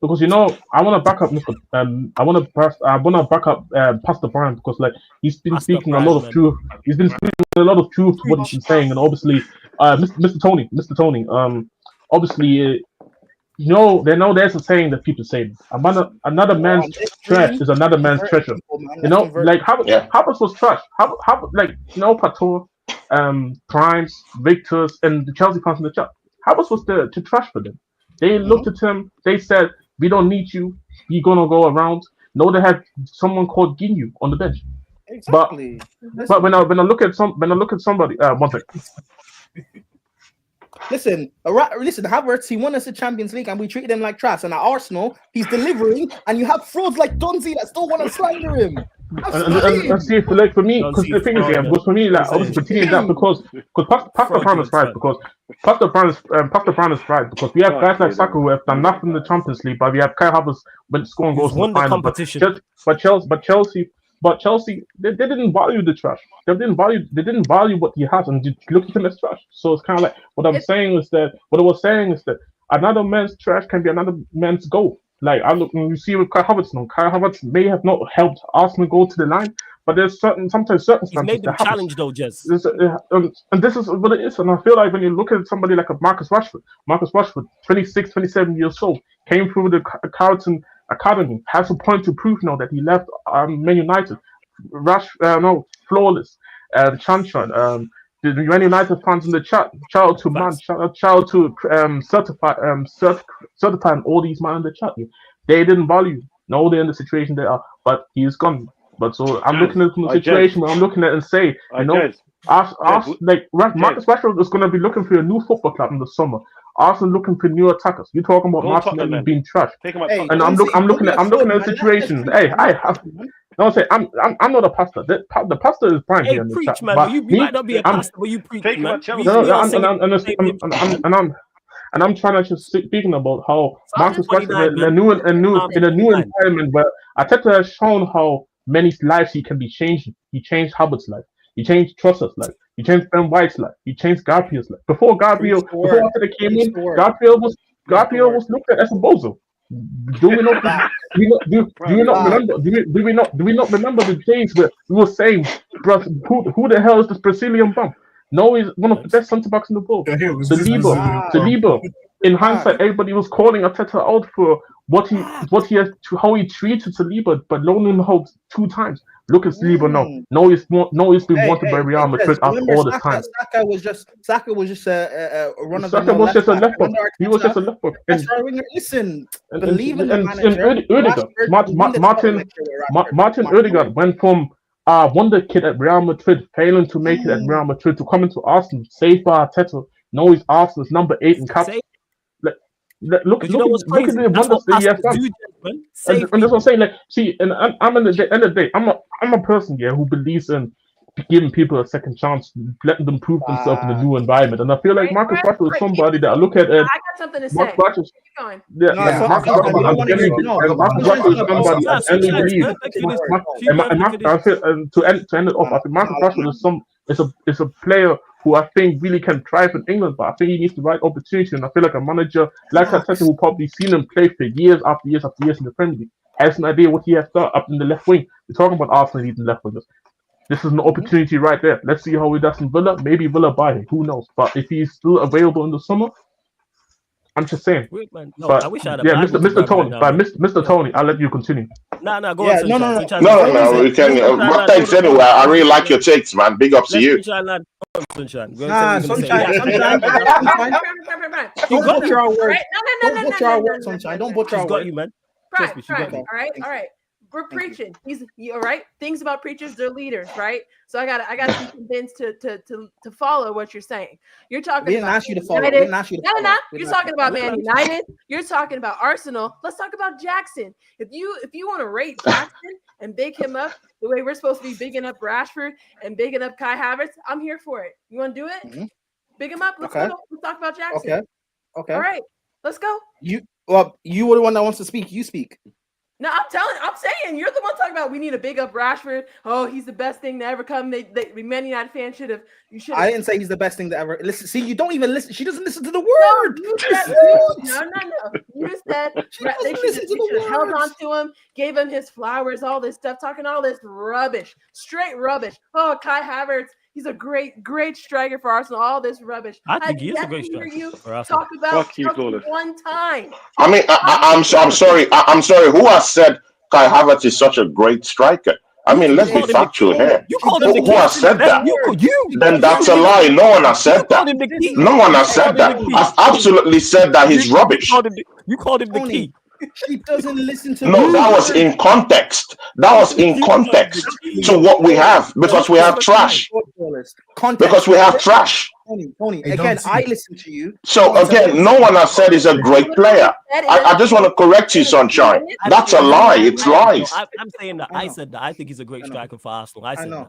because you know I want to back up Mr. I want to back up Pastor Brian because like he's been speaking a lot of truth. He's been speaking a lot of truth to what he's been saying, and obviously, Mr. Tony, obviously, they know there's a saying that people say, another man's trash is another man's treasure. You know, like Havertz was trash. How like Pato, Primes, Victors, and the Chelsea fans in the chat. Havertz was the trash for them. They looked at him. They said, "We don't need you. You're gonna go around." No, they had someone called Ginyu on the bench. Exactly. But when I look at somebody, one second. Listen, Havertz, he won us the Champions League and we treated him like trash. And at Arsenal, he's delivering, and you have frauds like Donzi that still want to slander him. And see, like for me, because the thing is, because for me, like obviously continuing that because Pastor Brown is right, because Pastor Brown is right, because we have guys like Saka who have done nothing in the Champions League, but we have Kai Havertz when scoring goals in the final. But Chelsea, they didn't value the trash. They didn't value what he has, and look at him as trash. So it's kind of like what I was saying is that another man's trash can be another man's goal. Like you see with Kai Havertz now. Kai Havertz may have not helped Arsenal go to the line, but there's sometimes circumstances. He's made them challenge though, Jez. And this is what it is. And I feel like when you look at somebody like a Marcus Rashford, 26, 27 years old, came through the Carlton Academy, has a point to prove now that he left Man United. Flawless, Chanchan, the Man United fans in the chat, shout out to certifying all these men in the chat. They didn't value. No, they're in the situation they are, but he's gone. But so I'm looking at it from the situation where I'm looking at it and say, Marcus Rashford is going to be looking for a new football club in the summer. Arsenal looking for new attackers. You're talking about Martinelli being trash, and I'm looking at the situation. I'm not a pastor. The pastor is Brian here in the chat. Man, you might not be a pastor, but you preach, man. And I'm trying to just speaking about how Marcus Rashford in a new environment where Arteta has shown how many lives he can be changing. He changed Havertz's life. He changed Trossard's life. He changed Ben White's life. He changed Gabriel's life. Before Arteta came in, Gabriel was looked at as a bozo. Do we not remember the days where we were saying, who the hell is this Brazilian bum? No, he's one of the best centre backs in the world. Saliba. In hindsight, everybody was calling Arteta out for how he treated Saliba, but loaning him out 2 times. Look at Saliba now. No, he's been wanted by Real Madrid after all the time. Saka was just a run of the Saka was just a left back. He was just a left back. Listen, believe in the manager. Martin Odegaard went from wonder kid at Real Madrid, failing to make it at Real Madrid, to come into Arsenal, saved by Arteta. Now he's Arsenal's number 8 in cap. Look at the wonders that he has done. And that's what I'm saying. Like, see, and I'm in the end of the day, I'm a person who believes in giving people a second chance, letting them prove themselves in a new environment. And I feel like Marcus Rashford is somebody that I look at. I got something to say. Marcus Rashford is somebody to end it off. I think Marcus Rashford is a player who I think really can thrive in England, but I think he needs the right opportunity. And I feel like a manager like Arteta, who probably seen him play for years after years after years in the Premier League, has an idea what he has done up in the left wing. We're talking about Arsenal needing left wingers. This is an opportunity right there. Let's see how he does in Villa. Maybe Villa buy him. Who knows? But if he's still available in the summer, I'm just saying. I wish I had Mr. Tony. Mr. Tony, I'll let you continue. Go on. No, we can. Thanks anyway. I really like your takes, man. Big up to you. Sunshine. Don't butcher our words. Don't butcher our words, Sunshine. Don't butcher our words. You, man. All right. We're preaching. He's all right. Things about preachers, they're leaders, right? So I gotta be convinced to follow what you're saying. You're talking about you to follow. You're talking about Man United. You're talking about Arsenal. Let's talk about Jackson. If you want to rate Jackson and big him up the way we're supposed to be bigging up Rashford and bigging up Kai Havertz, I'm here for it. You want to do it? Mm-hmm. Big him up. Let's go. Let's talk about Jackson. Okay. All right. Let's go. You were the one that wants to speak. You speak. No, I'm saying you're the one talking about we need to big up Rashford. Oh, he's the best thing to ever come. Man United fans should have. I didn't say he's the best thing to ever listen. See, you don't even listen. She doesn't listen to the word. No. You said they should have held on to him, gave him his flowers, all this stuff, talking all this rubbish, straight rubbish. Oh, Kai Havertz, He's a great striker for Arsenal. All this rubbish. I think he is a great striker for Arsenal. Talk about one time. I mean, I'm sorry. I'm sorry. Who has said Kai Havertz is such a great striker? I mean, let's be factual here. Who has said that? Then that's a lie. No one has said that. No one has said that. I've absolutely said that he's rubbish. You called him the key. She doesn't listen to No, that was in context. That was in context to what we have, because we have trash. Because we have trash. Tony, again, I listen to you. So again, no one has said he's a great player. I just want to correct you, Sunshine. That's a lie. It's lies. I'm saying that. I said that. I think he's a great striker for Arsenal. I know.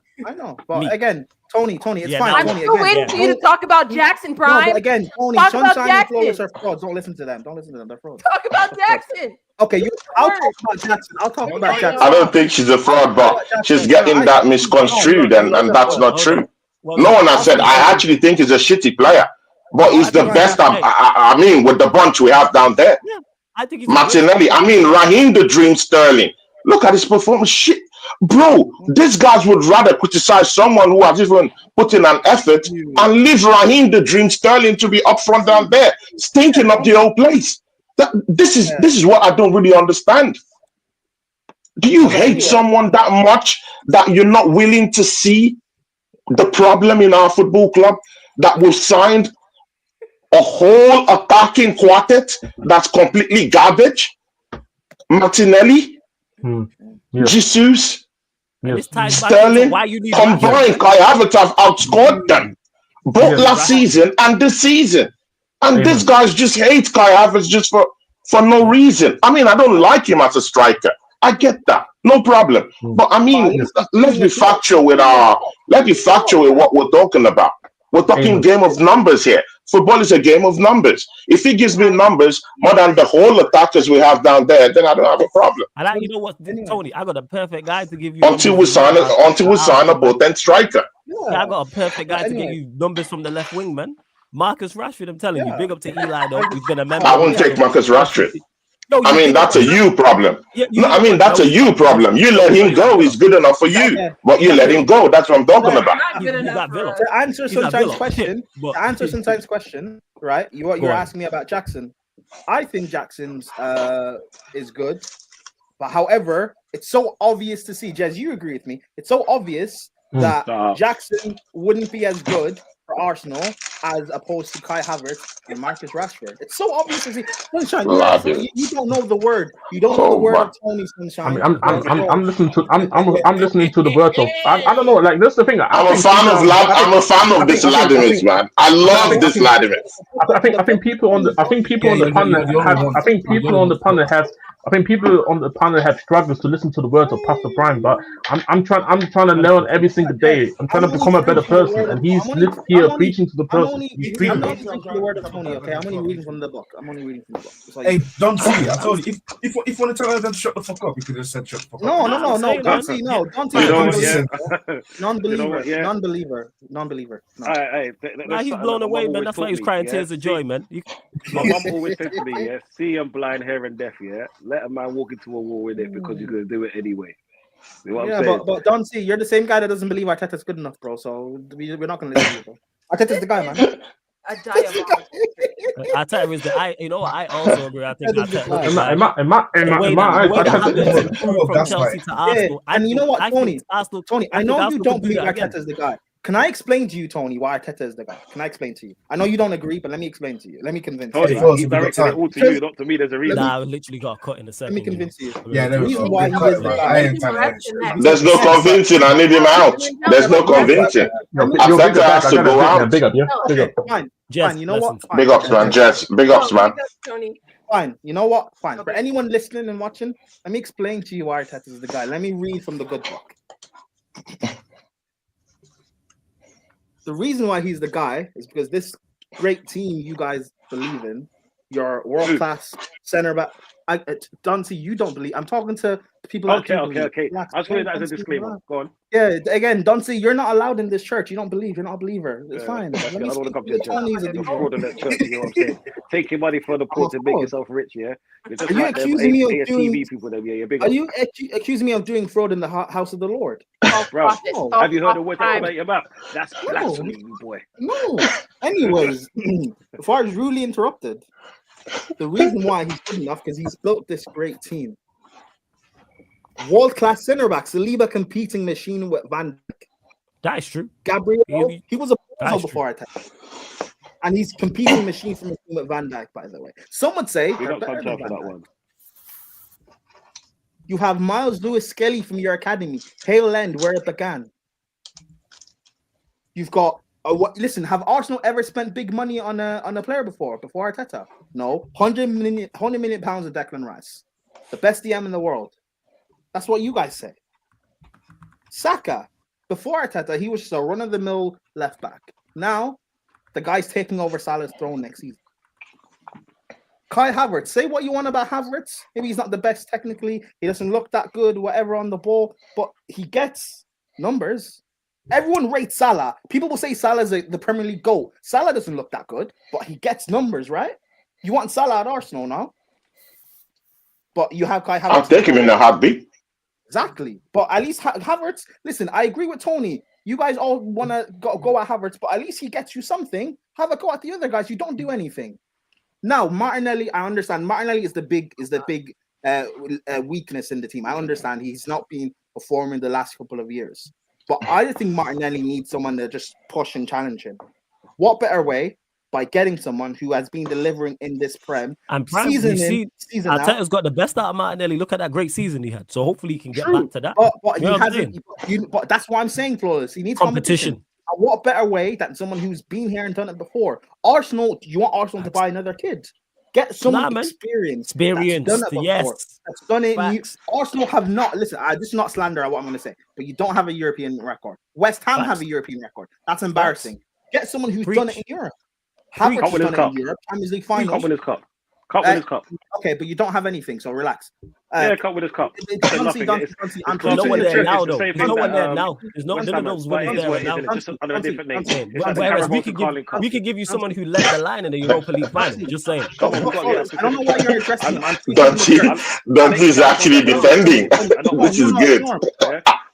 But again, Tony, it's fine. I'm Tony, still waiting for you to talk about Jackson Prime. No, again, Tony, Sunshine and Flawless are frauds. Don't listen to them. They're frauds. Talk about Jackson. Okay, I'll talk about Jackson. I don't think she's a fraud, but she's getting that misconstrued, and that's not true. No one has said. I actually think he's a shitty player, but he's the best. I mean, with the bunch we have down there. Yeah, I think he's Martinelli. I mean, Raheem the Dream Sterling. Look at his performance. Shit, bro. These guys would rather criticize someone who has even put in an effort and leave Raheem the Dream Sterling to be up front down there, stinking up the whole place. This is what I don't really understand. Do you hate someone that much that you're not willing to see the problem in our football club, that we've signed a whole attacking quartet that's completely garbage? Martinelli, Jesus, Sterling, combined, Kai Havertz have outscored them both last season and this season. And these guys just hate Kai Havertz just for no reason. I mean, I don't like him as a striker. I get that, no problem. But I mean, let's be factual with what we're talking about. We're talking game of numbers here. Football is a game of numbers. If he gives me numbers more than the whole attackers we have down there, then I don't have a problem. And you know what, Tony, I got a perfect guy to give you. Until we sign a potent striker. I got a perfect guy to get you numbers from the left wing, man. Marcus Rashford, I'm telling you, big up to Eli though. He's been a member. I won't take Marcus Rashford. I mean, that's a you problem. That's a you problem. You let him go. He's good enough for you, but you let him go. That's what I'm talking about. To answer sometimes question, right? You're asking me about Jackson. I think Jackson's is good, but however, it's so obvious to see. Jez, you agree with me? It's so obvious that Jackson wouldn't be as good for Arsenal as opposed to Kai Havertz and Marcus Rashford. It's so obvious to see. Sunshine, you don't know the word. You don't know the word of Tony Sunshine. I'm listening to the words of. I don't know. Like this is the thing. I'm a fan of this Vladimir, man. I love this Vladimir. I think people on the panel have struggles to listen to the words of Pastor Prime, but I'm trying to learn every single day. I'm trying to become a better person, and he's here preaching to the person. I'm not listening to the word of Tony, okay? I'm only reading from the book. Like, hey, don't see. I told you, if you want to tell them to shut the fuck up, you could have said shut the fuck up. No. Don't see. Non-believer. He's blown away, man. That's why he's crying tears of joy, man. My mum always said to me, see him blind, hair and deaf, let a man walk into a war with it because you're going to do it anyway. You know what I'm saying? But Don C, you're the same guy that doesn't believe Arteta's good enough, bro. So we're not going to listen to you, bro. Arteta's the guy, man. Arteta is the you know what? I also agree. I think Arteta from Chelsea to Arsenal. And you know what, Tony? I know you don't believe Arteta's the guy. Can I explain to you, Tony, why Arteta is the guy? Can I explain to you? I know you don't agree, but let me explain to you. Let me convince you. He's directed it all to you, not to me. There's a reason. Nah, I literally got cut in a second. Let me convince you. Yeah, the reason why he is the guy. There's no convincing. I need him out. There's no convincing. Arteta has to go out. Big up, yeah. Big up. Fine. You know what? Big ups, man. Jess. Big ups, man. Fine. You know what? Fine. For anyone listening and watching, let me explain to you why Arteta is the guy. Let me read from the good book. The reason why he's the guy is because this great team you guys believe in, your world-class center back, Duncy, you don't believe. I'm talking to people. Okay. I was putting that as a disclaimer. Go on. Yeah, again, Duncy, you're not allowed in this church. You don't believe. You're not a believer. It's fine. I don't want to come to your church. Fraudulent church, you know what I'm saying? Taking money from the poor to make yourself rich, yeah? You're just like accusing me of doing TV people that you're big. Are you accusing me of doing fraud in the house of the Lord? Bro, have you heard the word that come out your mouth? That's blasphemy, boy. No. Anyways, before I was rudely interrupted, the reason why he's good enough because he's built this great team. World-class centre back, Saliba competing machine with Van Dijk. That is true. Gabriel, he was a pro before I tell you. And he's competing machine for machine with Van Dijk, by the way. Some would say we don't come for that one. You have Miles Lewis Skelly from your academy. Hale End, where it began. You've got listen, have Arsenal ever spent big money on a player before Arteta? No. 100 million pounds of Declan Rice. The best DM in the world. That's what you guys say. Saka, before Arteta, he was just a run-of-the-mill left back. Now, the guy's taking over Salah's throne next season. Kai Havertz, say what you want about Havertz. Maybe he's not the best technically. He doesn't look that good, whatever on the ball, but he gets numbers. Everyone rates Salah. People will say Salah's the Premier League GOAT. Salah doesn't look that good, but he gets numbers, right? You want Salah at Arsenal now? But you have Kai Havertz. I'll take him in a heartbeat. Exactly. But at least Havertz, listen, I agree with Tony. You guys all want to go at Havertz, but at least he gets you something. Have a go at the other guys. You don't do anything. Now, Martinelli, I understand. Martinelli is the big weakness in the team. I understand he's not been performing the last couple of years. But I think Martinelli needs someone to just push and challenge him. What better way by getting someone who has been delivering in this Prem and season Arteta's got the best out of Martinelli. Look at that great season he had. So hopefully he can get back to that. But he hasn't. But that's why I'm saying, Flawless. He needs competition. And what better way than someone who's been here and done it before? Arsenal. You want Arsenal to buy another kid? Get someone experienced. Yes. That's done it. Arsenal have not. Listen, this is not slander. What I'm going to say, but you don't have a European record. West Ham have a European record. That's embarrassing. Get someone who's done it in Europe. Havertz done it in Europe. Champions League finals. Cup Winners' Cup. Okay, but you don't have anything, so relax. Cup Winners' Cup. There's no one there now, though. There's no one there now. There's no one there now. Just under a different name. Whereas we could give you someone who led the line in the Europa League final. Just saying. I don't know why you're addressing. Dante's actually defending, which is good.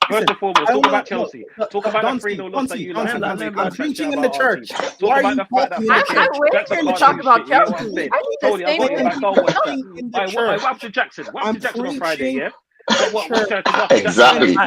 First and foremost, talk about Chelsea. Talk about that 3-0 loss that you lost. I'm preaching in the church. Talk about the fact that I'm waiting to talk about Chelsea. Tony, I'm waiting about what happened to Jackson? What happened to Jackson on Friday, yeah? Exactly.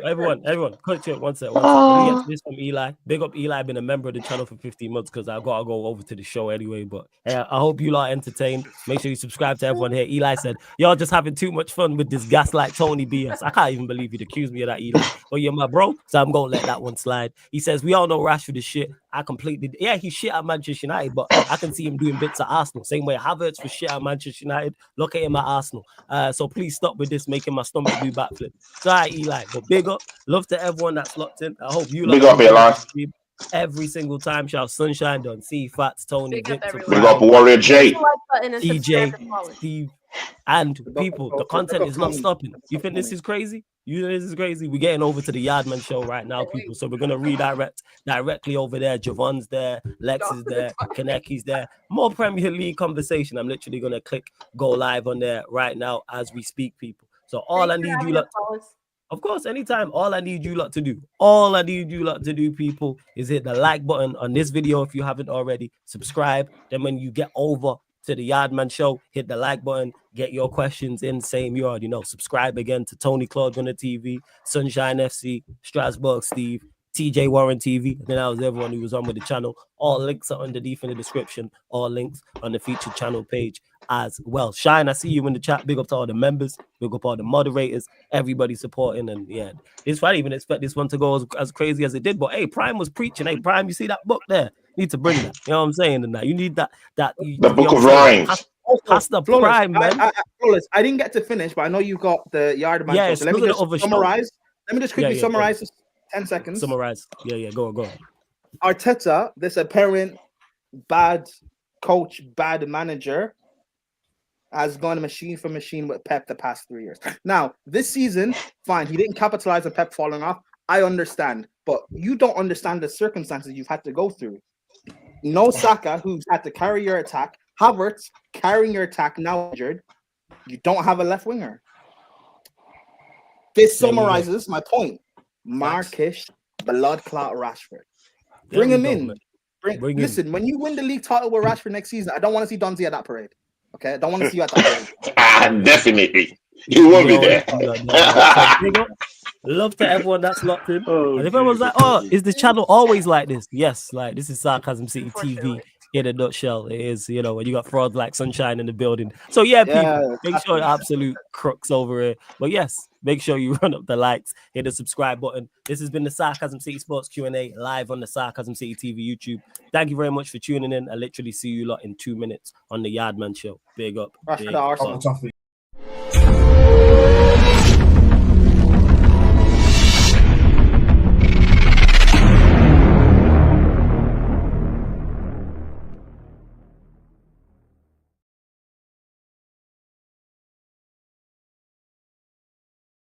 Everyone, quick check, one sec. We get this from Eli. Big up Eli, been a member of the channel for 15 months because I gotta go over to the show anyway. But I hope you lot entertained. Make sure you subscribe to everyone here. Eli said, y'all just having too much fun with this gaslight Tony BS. I can't even believe you'd accuse me of that, Eli. But you're my bro, so I'm gonna let that one slide. He says, we all know Rashford is shit. He's shit at Manchester United, but I can see him doing bits at Arsenal. Same way Havertz was shit at Manchester United. Look at him at Arsenal. So please stop with this making my stomach do backflip. Sorry, Eli, but big up. Love to everyone that's locked in. I hope you big up, Eli. Every single time. Shout Sunshine, Don C, Fats, Tony, big up Warrior J, DJ, Steve, and people. The content is not stopping. You think this is crazy? This is crazy. We're getting over to the Yardman show right now, people. So we're gonna redirect directly over there. Javon's there, Lex is there, Kaneki's there. More Premier League conversation. I'm literally gonna click go live on there right now as we speak, people. So all I need you lot, of course, anytime. All I need you lot to do, people, is hit the like button on this video if you haven't already. Subscribe. Then when you get over to the Yardman show, hit the like button, get your questions in. Same, you already know. Subscribe again to Tony Claude on the TV, Sunshine FC, Strasbourg Steve, TJ Warren TV. And then that was everyone who was on with the channel. All links are underneath in the description. All links on the featured channel page as well. Shine, I see you in the chat. Big up to all the members, big up all the moderators, everybody supporting. And yeah, it's I didn't even expect this one to go as crazy as it did. But hey, Prime was preaching. Hey, Prime, you see that book there? Need to bring that. You know what I'm saying? And that you need that the book of rhymes. That's the Prime, man. I didn't get to finish, but I know you've got the Yardman. Yeah, so let me just summarize. Let me just quickly summarize. 10 seconds. Summarize. Yeah. Go on. Arteta, this apparent bad coach, bad manager, has gone machine for machine with Pep the past 3 years. Now, this season, fine, he didn't capitalize on Pep falling off. I understand, but you don't understand the circumstances you've had to go through. No Saka, who's had to carry your attack. Havertz carrying your attack, now injured. You don't have a left winger. This summarizes my point. Markish, blood clot Rashford. Bring him in. Listen, when you win the league title with Rashford next season, I don't want to see Donzi at that parade. Okay, I don't want to see you at that parade. Definitely. You won't be there. Love to everyone that's locked in. And if everyone's like, oh, is the channel always like this? Yes, like this is Sarcasm City TV in a nutshell. It is, you know, when you got frauds like Sunshine in the building. So yeah, people, make sure absolute crooks over here. But yes, make sure you run up the likes, hit the subscribe button. This has been the Sarcasm City Sports Q&A live on the Sarcasm City TV YouTube. Thank you very much for tuning in. I literally see you lot in 2 minutes on the Yardman Show. Big up. Big up.